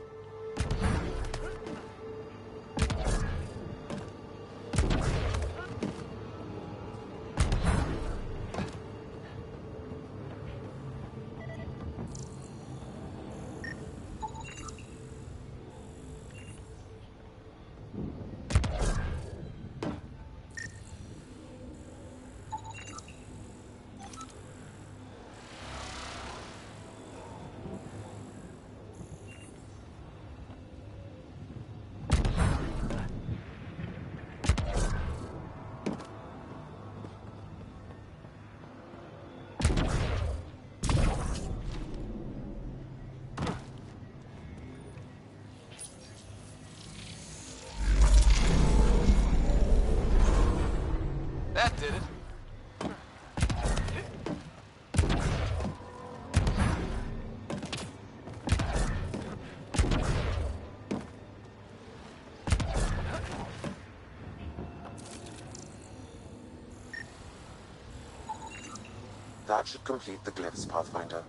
S13: That did it.
S12: That should complete the glyphs, Pathfinder.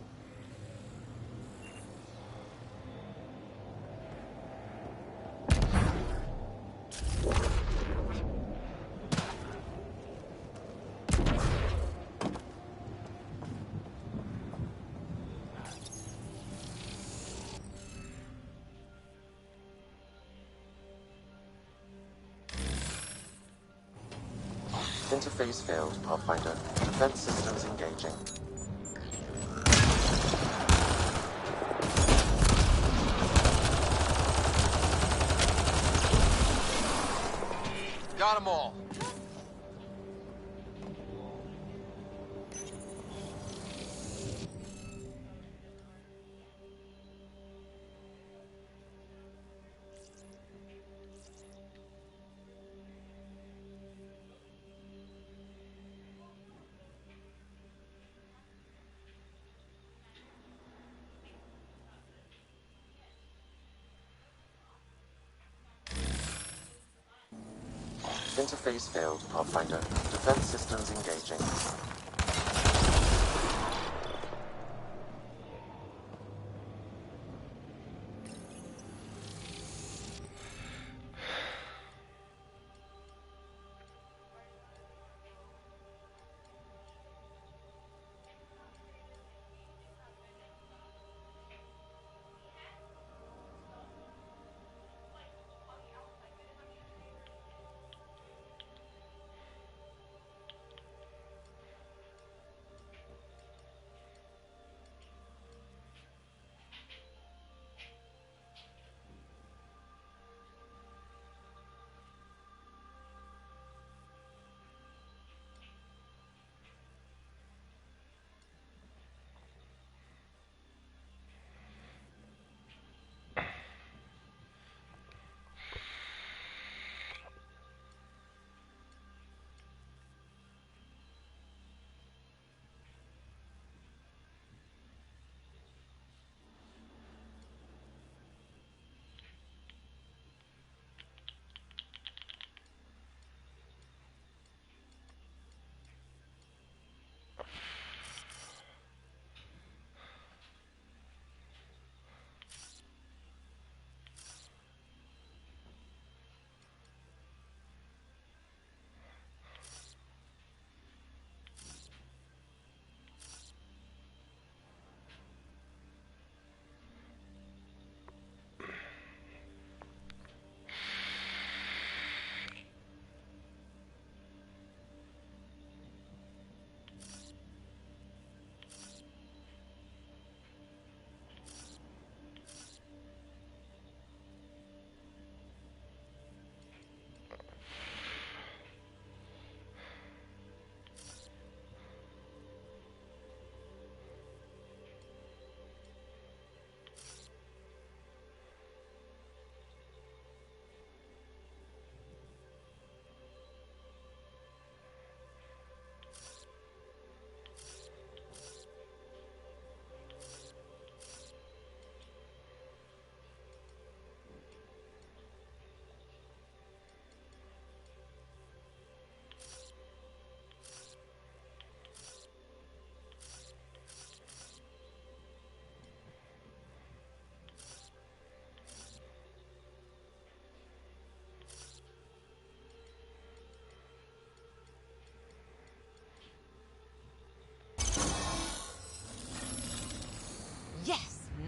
S12: Interface failed, Pathfinder. Defense systems engaging.
S13: Got them all.
S12: Interface failed, Pathfinder. Defense systems engaging.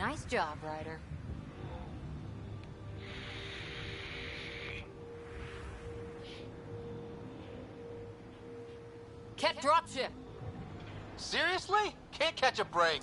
S2: Nice job, Ryder. Ket dropship.
S23: Seriously? Can't catch a break.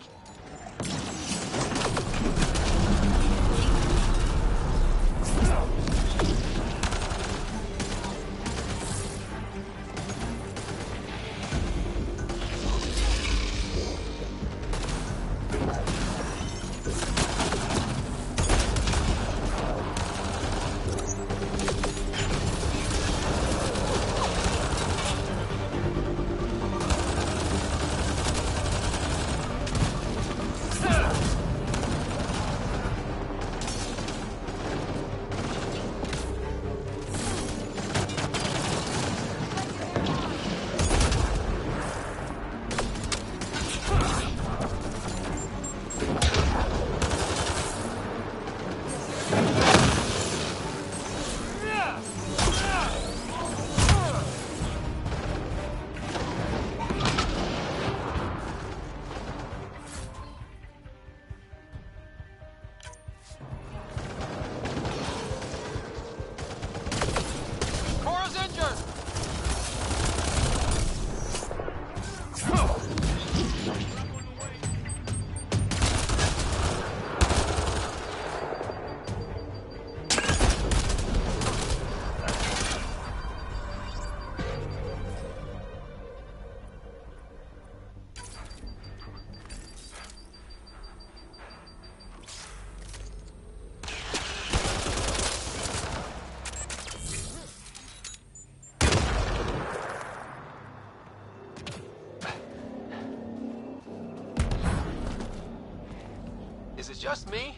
S23: Is it just me?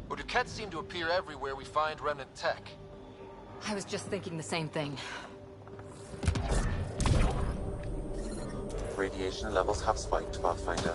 S23: Or do Kets seem to appear everywhere we find remnant tech?
S2: I was just thinking the same thing.
S12: Radiation levels have spiked, Pathfinder.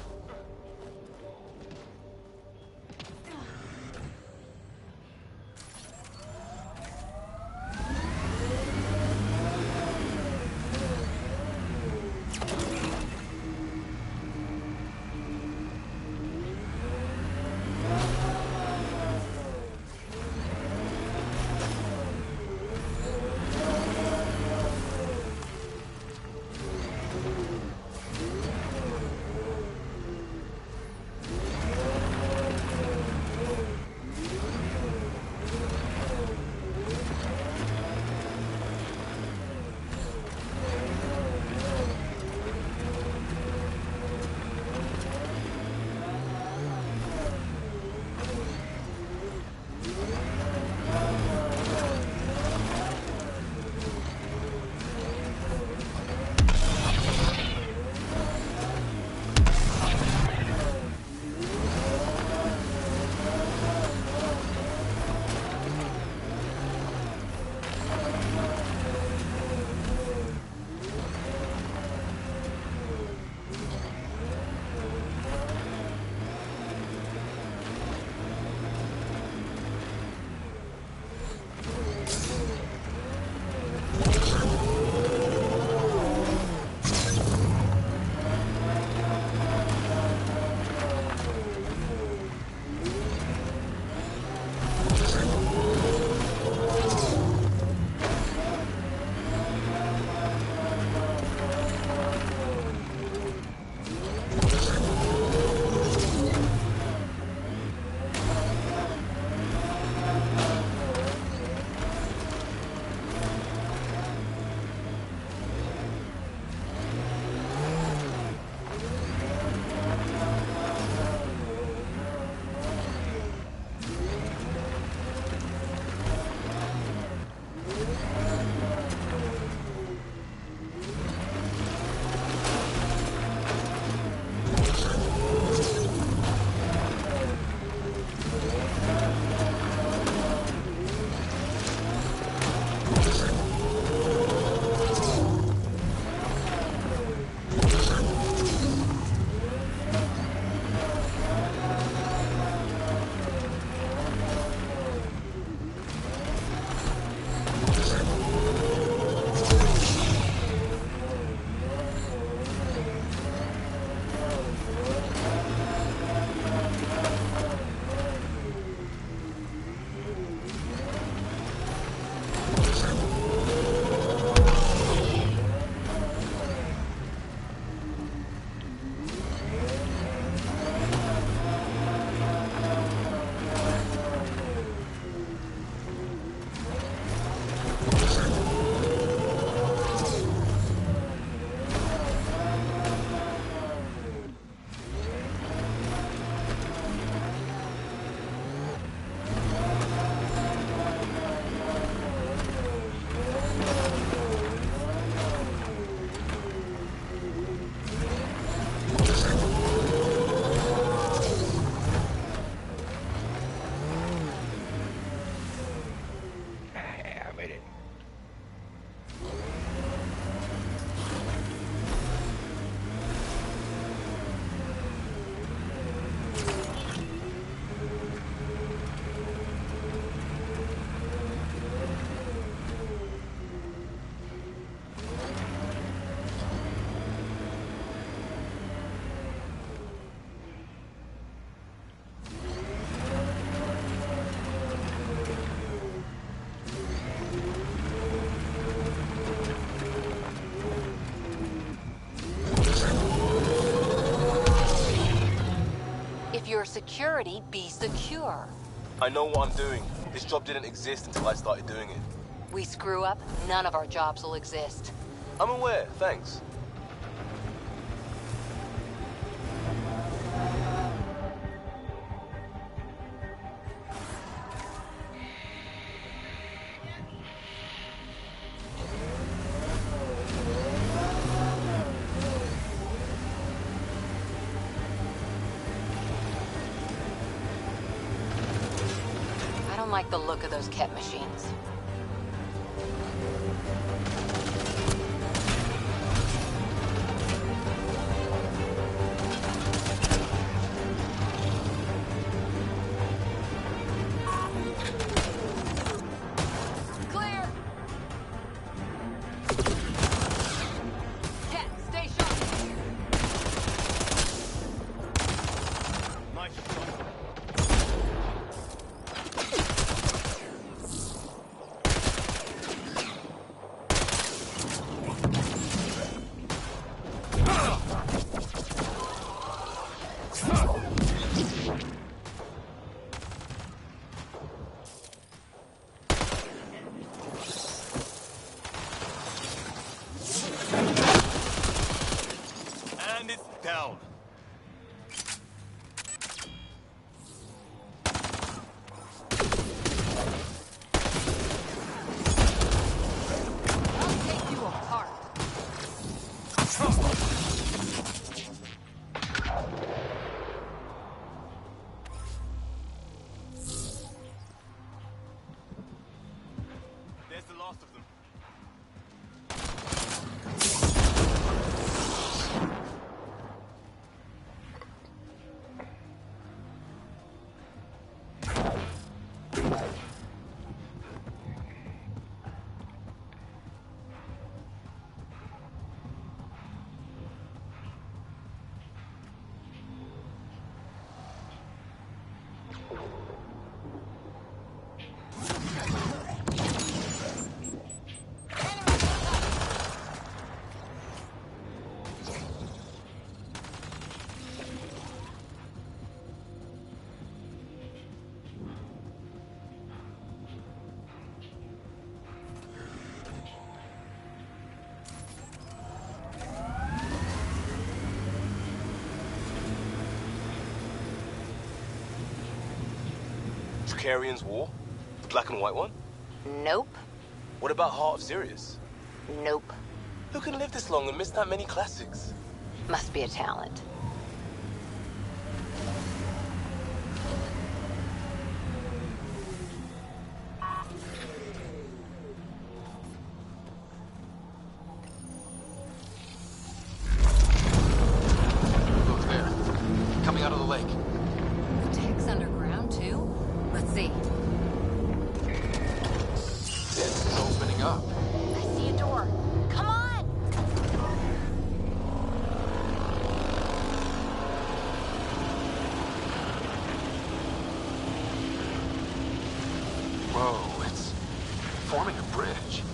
S2: your security be secure.
S4: I know what I'm doing. This job didn't exist until I started doing it.
S2: We screw up, none of our jobs will exist.
S4: I'm aware, thanks.
S2: I don't like the look of those Ket machines.
S9: Clear! Ket, stay sharp!
S4: Nice shot. And it's down.
S9: I'll take you apart.
S4: There's the last of them. Dracarian's War? The black and white one?
S2: Nope.
S4: What about Heart of Sirius?
S2: Nope.
S4: Who can live this long and miss that many classics?
S2: Must be a talent.
S13: Look there. Coming out of the lake.
S2: The tech's underground, too? Let's see.
S13: It's opening up.
S2: I see a door. Come on!
S13: Whoa, it's forming a bridge.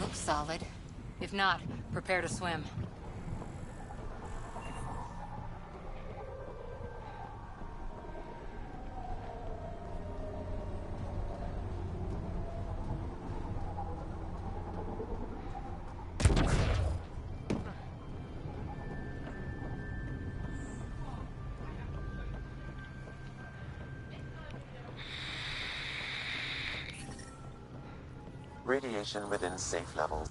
S2: Looks solid. If not, prepare to swim.
S12: Radiation within safe levels.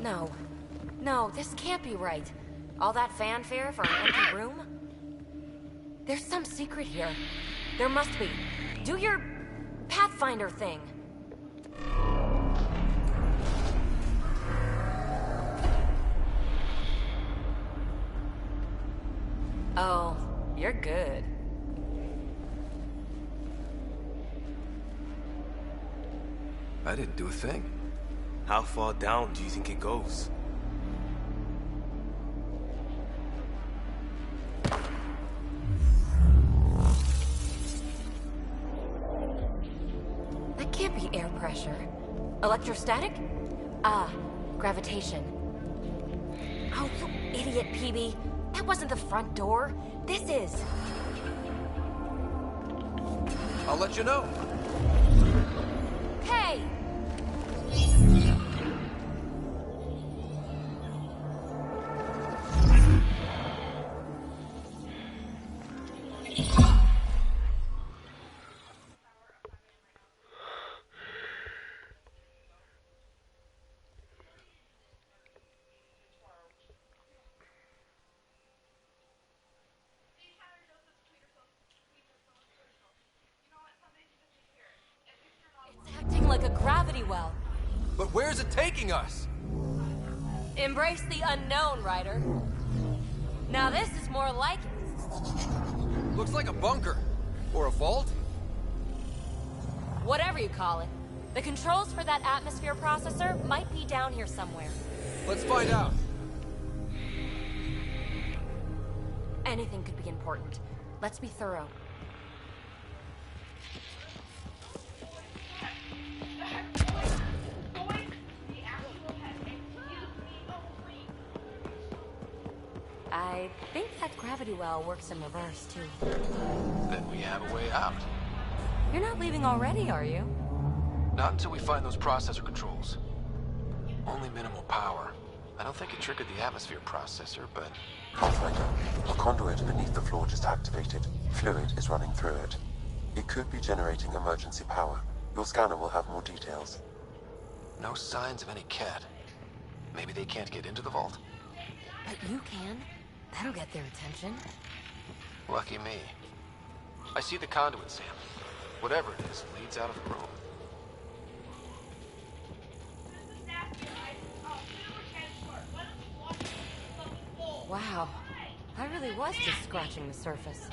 S8: No. No, this can't be right. All that fanfare for an empty room? There's some secret here. There must be. Do your Pathfinder thing. Oh, you're good.
S13: I didn't do a thing.
S4: How far down do you think it goes?
S8: That can't be air pressure. Electrostatic? Ah, gravitation. Oh, you idiot, PB. That wasn't the front door. This is.
S13: I'll let you know.
S8: Hey! Acting like a gravity well.
S13: But where's it taking us?
S8: Embrace the unknown, Ryder. Now this is more like it.
S13: Looks like a bunker. Or a vault?
S8: Whatever you call it. The controls for that atmosphere processor might be down here somewhere.
S13: Let's find out.
S8: Anything could be important. Let's be thorough. I think that gravity well works in reverse, too.
S13: Then we have a way out.
S8: You're not leaving already, are you?
S13: Not until we find those processor controls. Only minimal power. I don't think it triggered the atmosphere processor, but...
S3: Pathfinder, a conduit beneath the floor just activated. Fluid is running through it. It could be generating emergency power. Your scanner will have more details.
S13: No signs of any cat. Maybe they can't get into the vault?
S8: But you can. That'll get their attention.
S13: Lucky me. I see the conduit, Sam. Whatever it is, leads out of the room.
S8: Wow. That really was just scratching the surface.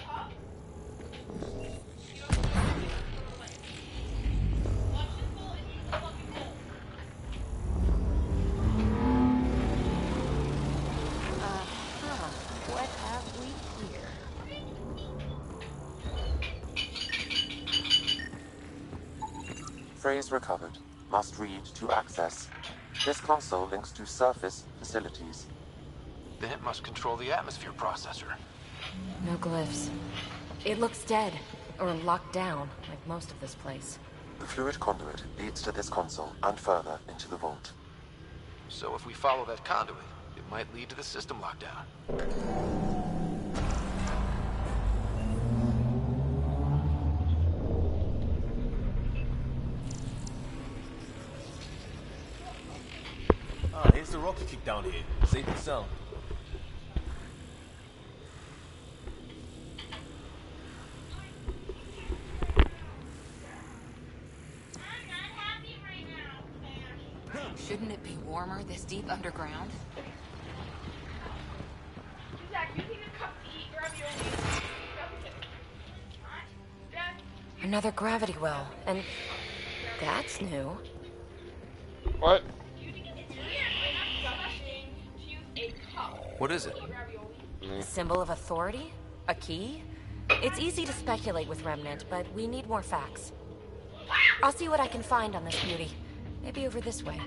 S8: What have we here?
S3: Phrase recovered. Must read to access. This console links to surface facilities.
S13: Then it must control the atmosphere processor.
S8: No glyphs. It looks dead, or locked down, like most of this place.
S3: The fluid conduit leads to this console and further into the vault.
S13: So if we follow that conduit, it might lead to the system lockdown.
S4: Ah, here's the rocket kick down here. Safe and sound.
S2: Shouldn't it be warmer this deep underground?
S8: Another gravity well, and that's new.
S1: What?
S13: What is it?
S8: A symbol of authority? A key? It's easy to speculate with Remnant, but we need more facts. I'll see what I can find on this beauty. Maybe over this way.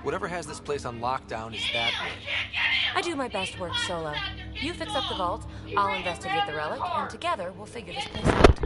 S13: Whatever has this place on lockdown is that way.
S8: I do my best work solo. You fix up the vault, I'll investigate the relic, and together we'll figure this place out.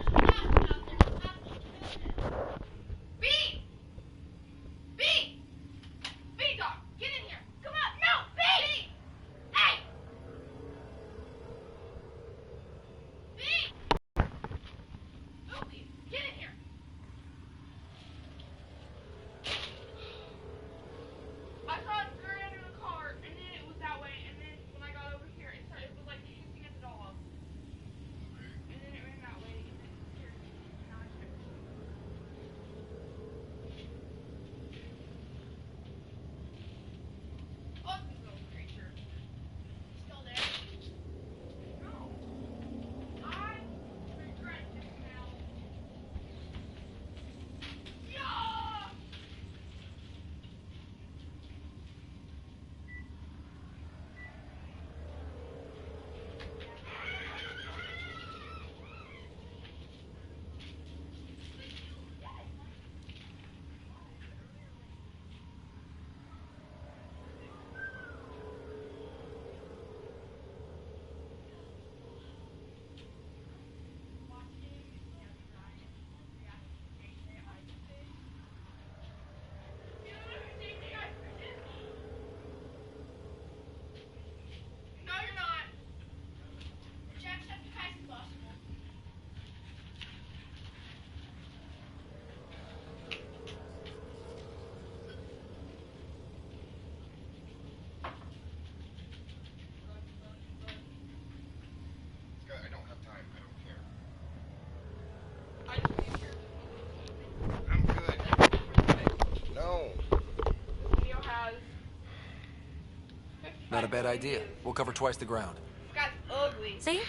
S13: Not a bad idea. We'll cover twice the ground.
S9: Got ugly.
S8: See?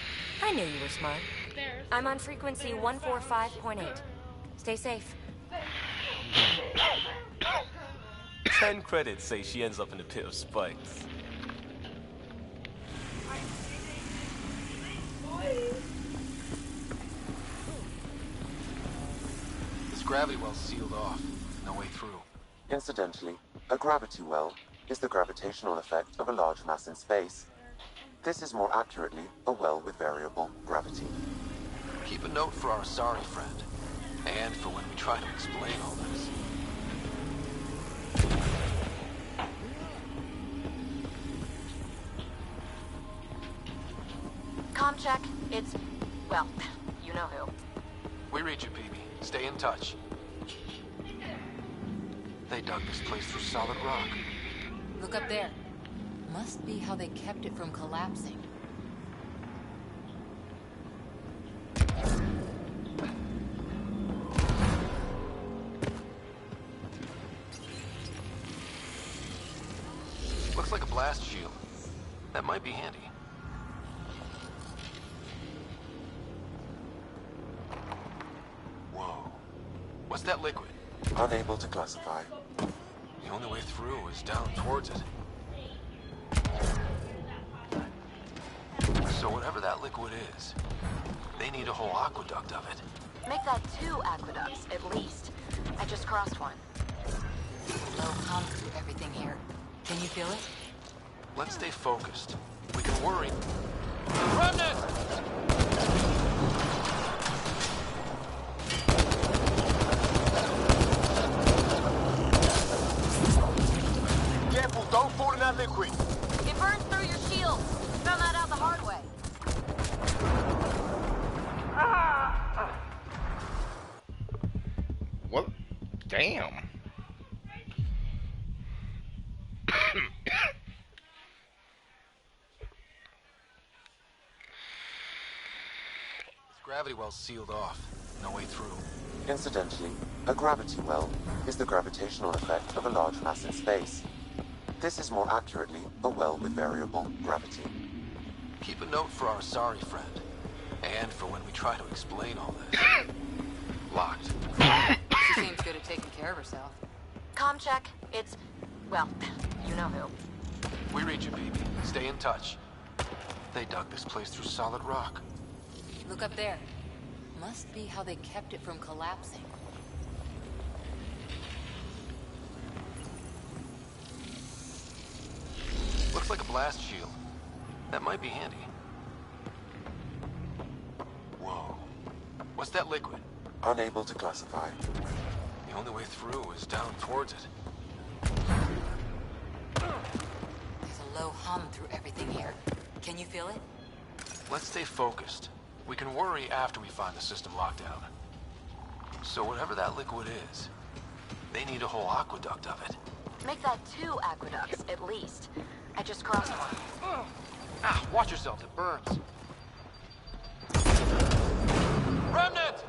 S8: I knew you were smart.
S9: There's
S8: I'm on frequency 145.8. Stay safe.
S4: 10 credits say she ends up in a pit of spikes.
S13: This gravity well's sealed off. No way through.
S12: Incidentally, a gravity well is the gravitational effect of a large mass in space. This is more accurately a well with variable gravity.
S13: Keep a note for our sorry friend. And for when we try to explain all this.
S8: Comm check. It's... well, you know who.
S13: We read you, PB. Stay in touch. They dug this place through solid rock.
S2: Look up there. Must be how they kept it from collapsing.
S13: Looks like a blast shield. That might be handy. Whoa. What's that liquid?
S12: Unable to classify.
S13: The only way through is down towards it. So whatever that liquid is, they need a whole aqueduct of it.
S8: Make that 2 aqueducts, at least. I just crossed one.
S2: Low hum through everything here. Can you feel it?
S13: Let's stay focused. We can worry. Remnant!
S23: Careful, don't fall in that liquid.
S8: It burns through your shields. Found that out the hard way.
S1: What? Damn.
S13: This gravity well's sealed off. No way through.
S12: Incidentally, a gravity well is the gravitational effect of a large mass in space. This is more accurately a well with variable gravity.
S13: Keep a note for our sorry friend. And for when we try to explain all this. Locked.
S2: She seems good at taking care of herself.
S8: Comm check. It's... well, you know who.
S13: We read you, baby. Stay in touch. They dug this place through solid rock.
S2: Look up there. Must be how they kept it from collapsing.
S13: Looks like a blast shield. That might be handy. Whoa. What's that liquid?
S12: Unable to classify.
S13: The only way through is down towards it.
S2: There's a low hum through everything here. Can you feel it?
S13: Let's stay focused. We can worry after we find the system locked down. So whatever that liquid is, they need a whole aqueduct of it.
S8: Make that 2 aqueducts, at least. I just crossed one.
S13: Ah, watch yourself, it burns. Remnant!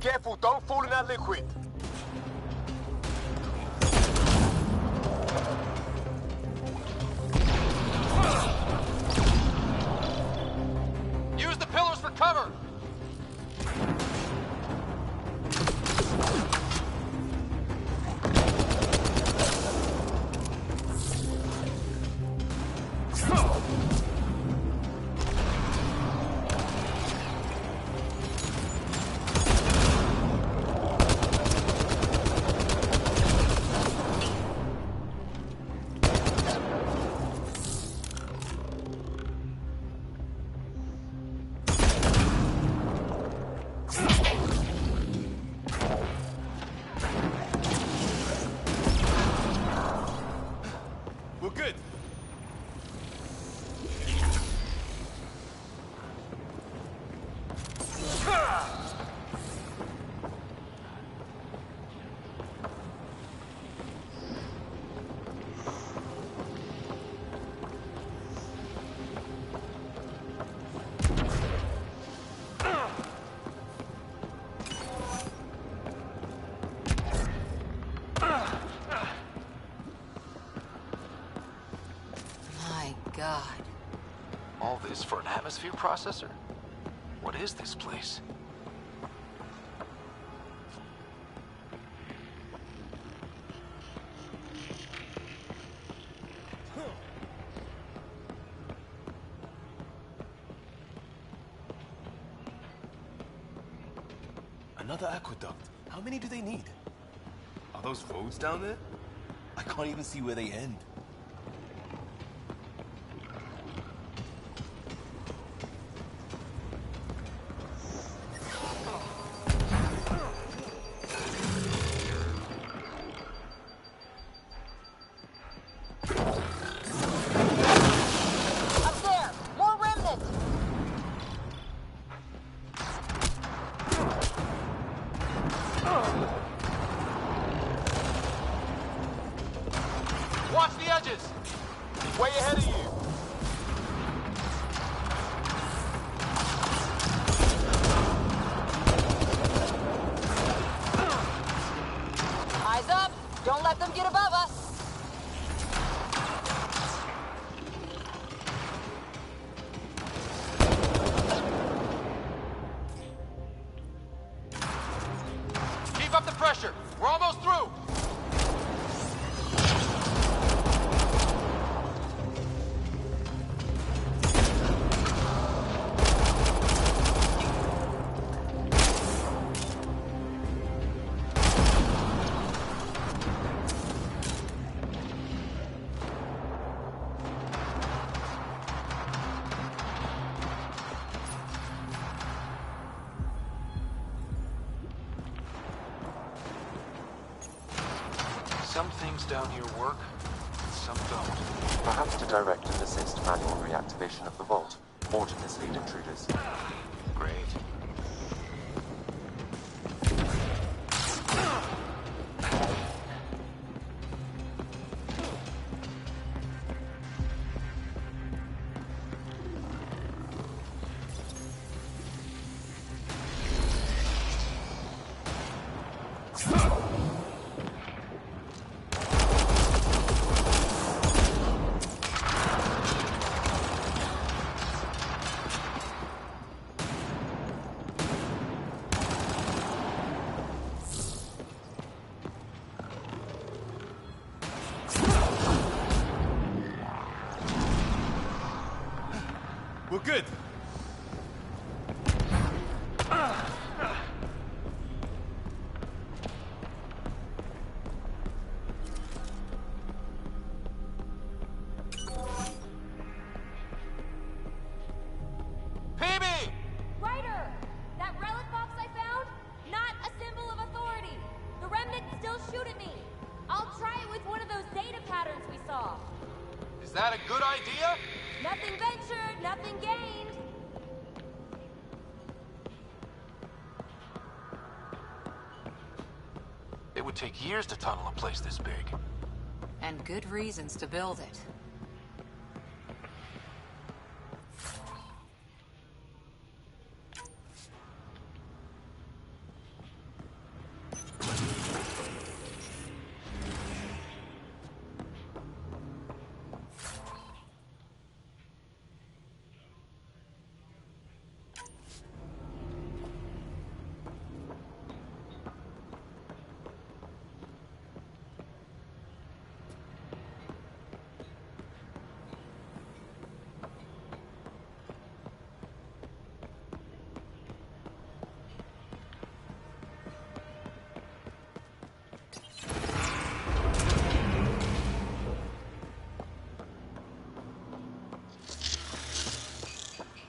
S23: Careful, don't fall in that liquid.
S13: Use the pillars for cover!
S2: God.
S13: All this for an atmosphere processor? What is this place?
S4: Another aqueduct. How many do they need? Are those roads down there? I can't even see where they end.
S2: Up there! More remnants!
S23: Watch the edges! Way ahead of you!
S2: Eyes up! Don't let them get above us!
S23: Keep up the pressure! We're almost through!
S13: Some things down here work, and some don't.
S3: Perhaps to direct and assist manual reactivation of the vault, or to mislead intruders.
S13: Great.
S4: We're good.
S23: PB!
S8: Ryder! That relic box I found? Not a symbol of authority. The remnants still shoot at me. I'll try it with one of those data patterns we saw.
S23: Is that a good idea?
S8: Nothing ventured, nothing gained.
S13: It would take years to tunnel a place this big.
S2: And good reasons to build it.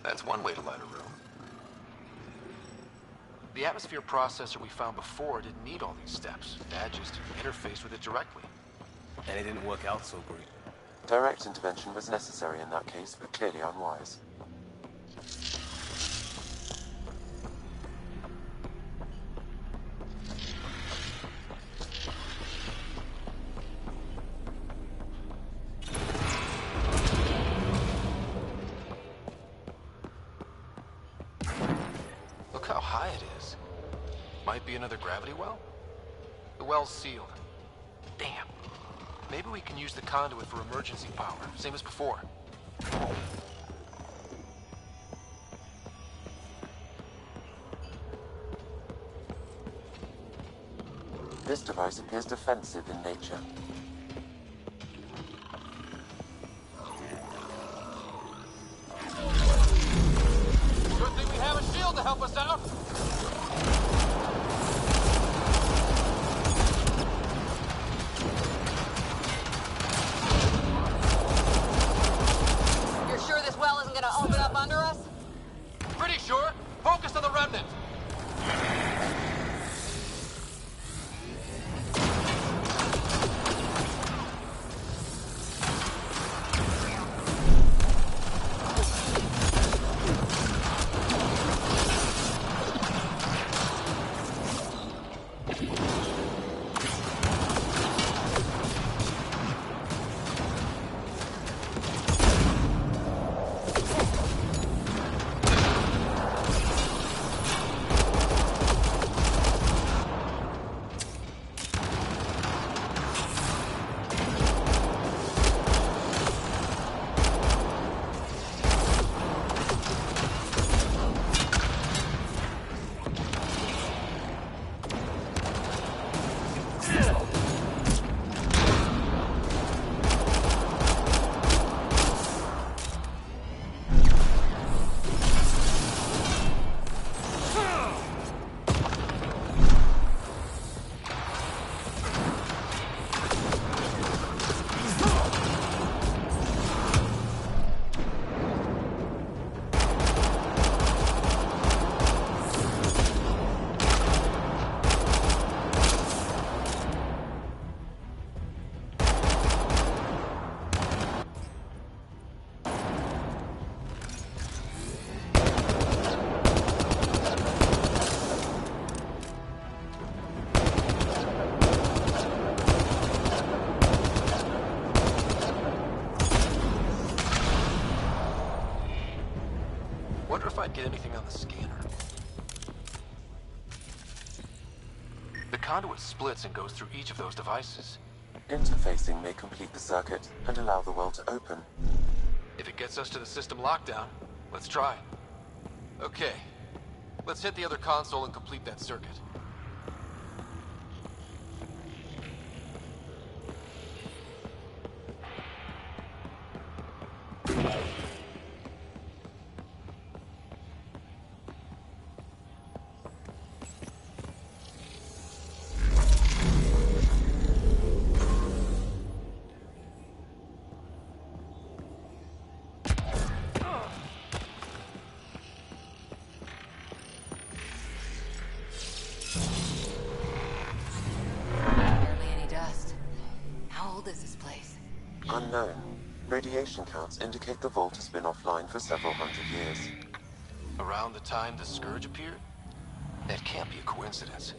S13: That's one way to light a room. The atmosphere processor we found before didn't need all these steps. Dad just interfaced with it directly.
S4: And it didn't work out so great.
S3: Direct intervention was necessary in that case, but clearly unwise.
S13: Look how high it is. Might be another gravity well? The well's sealed. Damn. Maybe we can use the conduit for emergency power, same as before.
S12: This device appears defensive in nature.
S23: Good thing we have a shield to help us out.
S9: You're sure this well isn't gonna open up under us?
S23: Pretty sure. Focus on the remnant. Wonder if I'd get anything on the scanner. The conduit splits and goes through each of those devices.
S12: Interfacing may complete the circuit and allow the well to open.
S23: If it gets us to the system lockdown, let's try. Okay, let's hit the other console and complete that circuit.
S12: Unknown. Radiation counts indicate the vault has been offline for several hundred years.
S23: Around the time the Scourge appeared? That can't be a coincidence.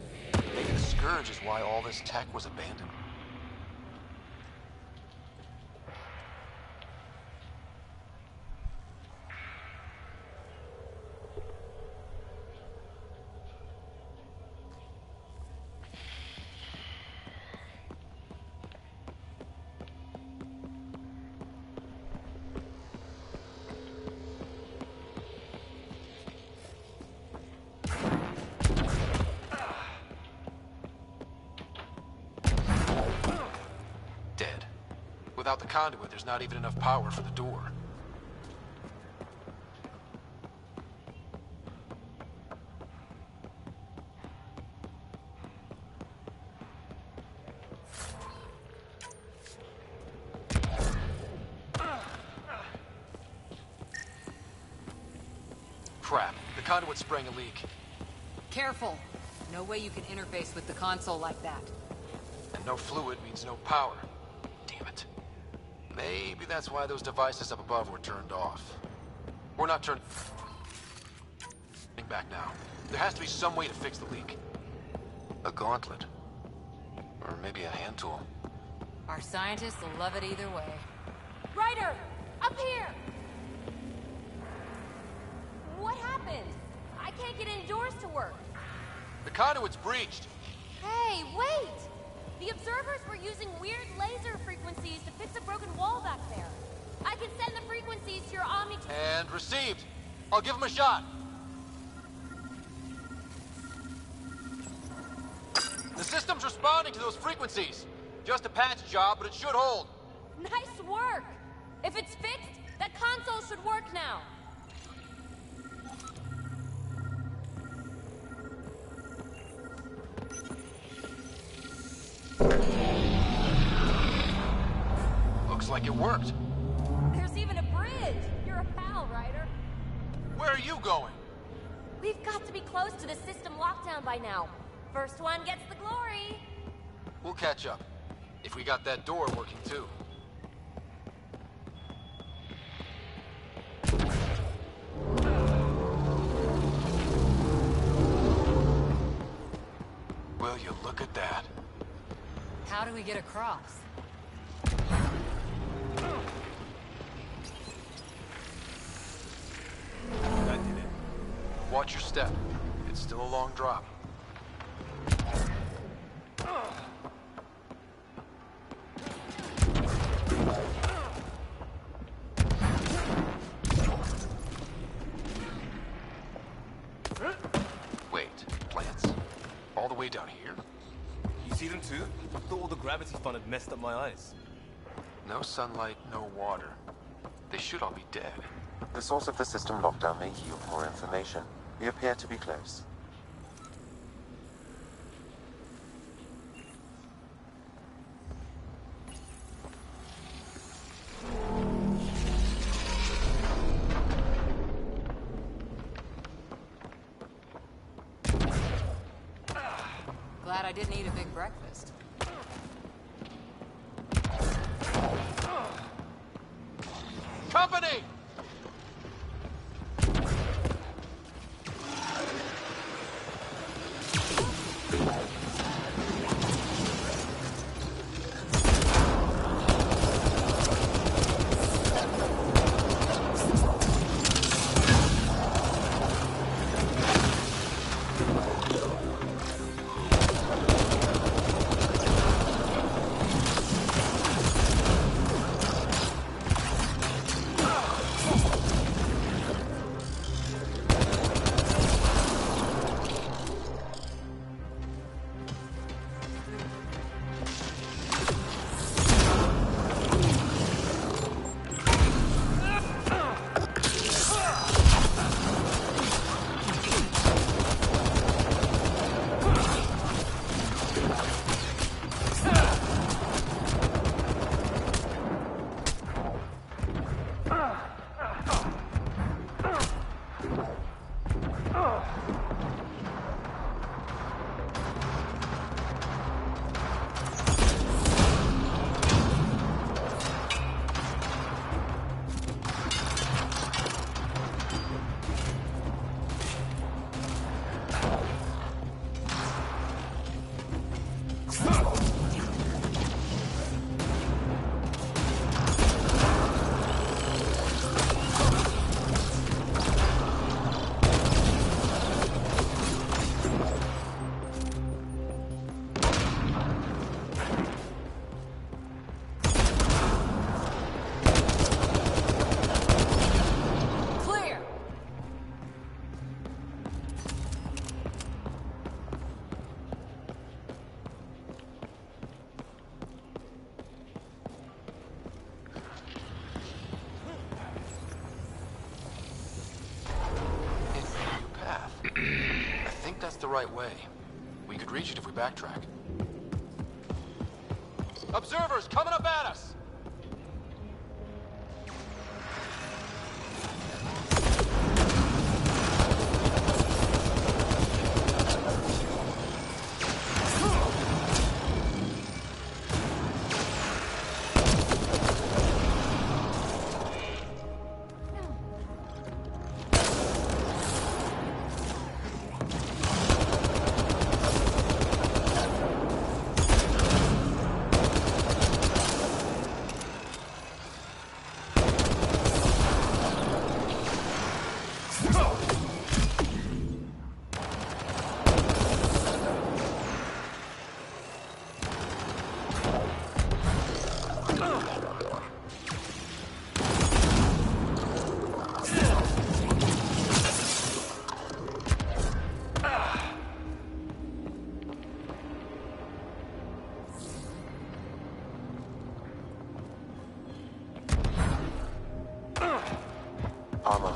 S23: Maybe the Scourge is why all this tech was abandoned. Without the conduit, there's not even enough power for the door. Crap. The conduit's spraying a leak.
S9: Careful. No way you can interface with the console like that.
S23: And no fluid means no power. Damn it. Maybe that's why those devices up above were turned off. We're not turning back now. There has to be some way to fix the leak. A gauntlet. Or maybe a hand tool.
S9: Our scientists will love it either way.
S8: Ryder! Up here! What happened? I can't get any doors to work.
S23: The conduit's breached.
S8: Hey, wait! The observers were using weird laser frequencies to fix a broken wall back there. I can send the frequencies
S7: Release your Omni...
S23: And received. I'll give him a shot. The system's responding to those frequencies. Just a patch job, but it should hold.
S7: Nice work! If it's fixed, that console should work now.
S23: Looks like it worked.
S7: There's even a bridge. You're a pal, Ryder.
S23: Where are you going?
S7: We've got to be close to the system lockdown by now. First one gets the glory.
S23: We'll catch up. If we got that door working too. Will you look at that?
S9: How do we get across?
S23: That did it. Watch your step. It's still a long drop. Wait, plants? All the way down here?
S4: You see them too? I thought all the gravity fun had messed up my eyes.
S23: No sunlight, no water. They should all be dead.
S12: The source of the system lockdown may yield more information. We appear to be close.
S9: Glad I didn't eat a big breakfast.
S23: Company! The right way. We could reach it if we backtrack. Observers coming up at us!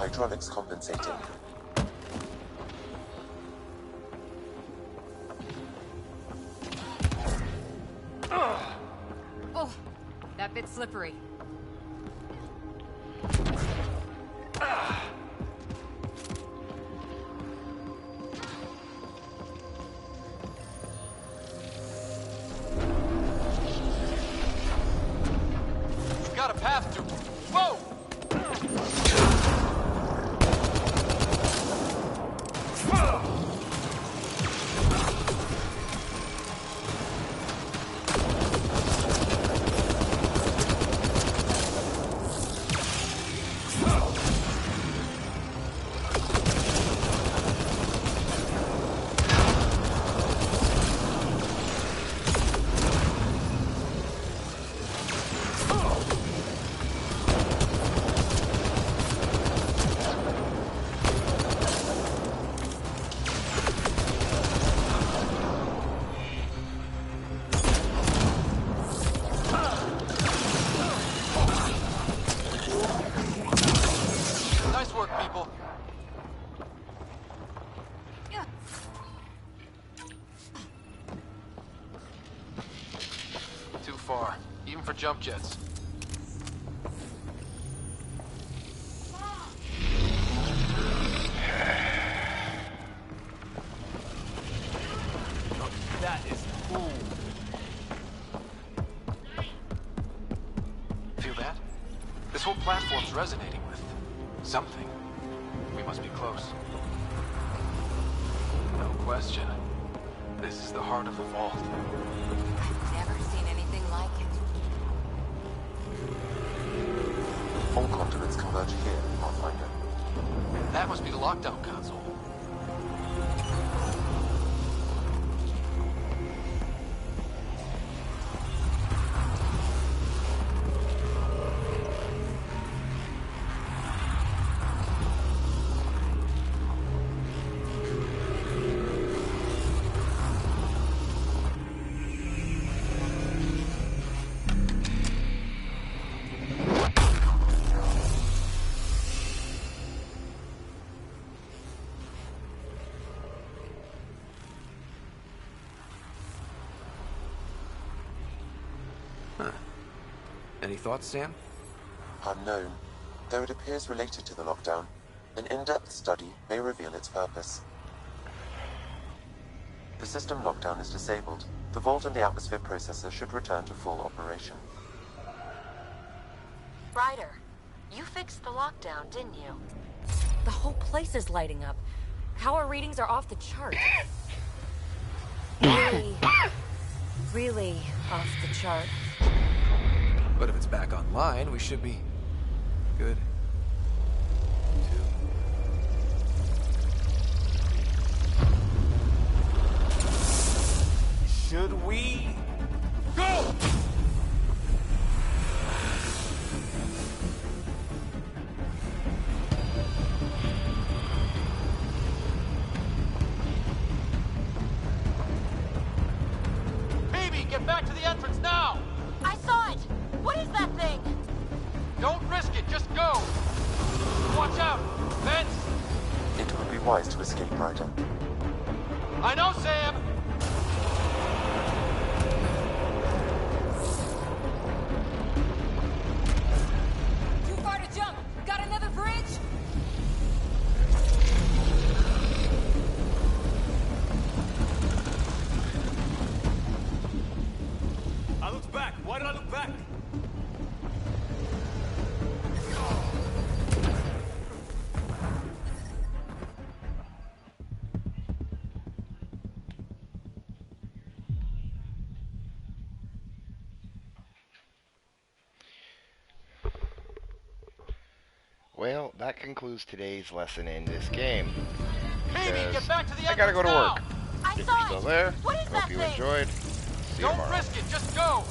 S12: hydraulics compensating.
S9: Oh, that bit's slippery.
S23: We've got a path to... Whoa! Nice work, people. Too far, even for jump jets. That is cool. Feel that? This whole platform's resonating with something. We must be close. No question. This is the heart of the vault.
S2: Never seen anything like it.
S12: All conduits converge here, Pathfinder.
S23: That must be the lockdown console.
S5: Any thoughts, Sam?
S12: Unknown. Though it appears related to the lockdown, an in-depth study may reveal its purpose. The system lockdown is disabled. The vault and the atmosphere processor should return to full operation.
S8: Ryder, you fixed the lockdown, didn't you? The whole place is lighting up. Power readings are off the chart. Really, really off the chart.
S5: But if it's back online, we should be good.
S23: Should we go? Baby, get back to the entrance now!
S8: I saw it! What is that thing?
S23: Don't risk it, just go! Watch out! Vents!
S12: It would be wise to escape, Ryder.
S23: I know, Sam!
S9: Too far to jump. Got another bridge?
S23: I looked back. Why did I look back?
S1: Well, that concludes today's lesson in this game.
S23: Baby, get back to the entrance
S1: I gotta go to
S23: now!
S1: work. If you're still there,
S8: What is
S1: hope
S8: that
S1: you
S8: thing?
S1: enjoyed. See you
S23: Don't
S1: tomorrow.
S23: risk it, just go!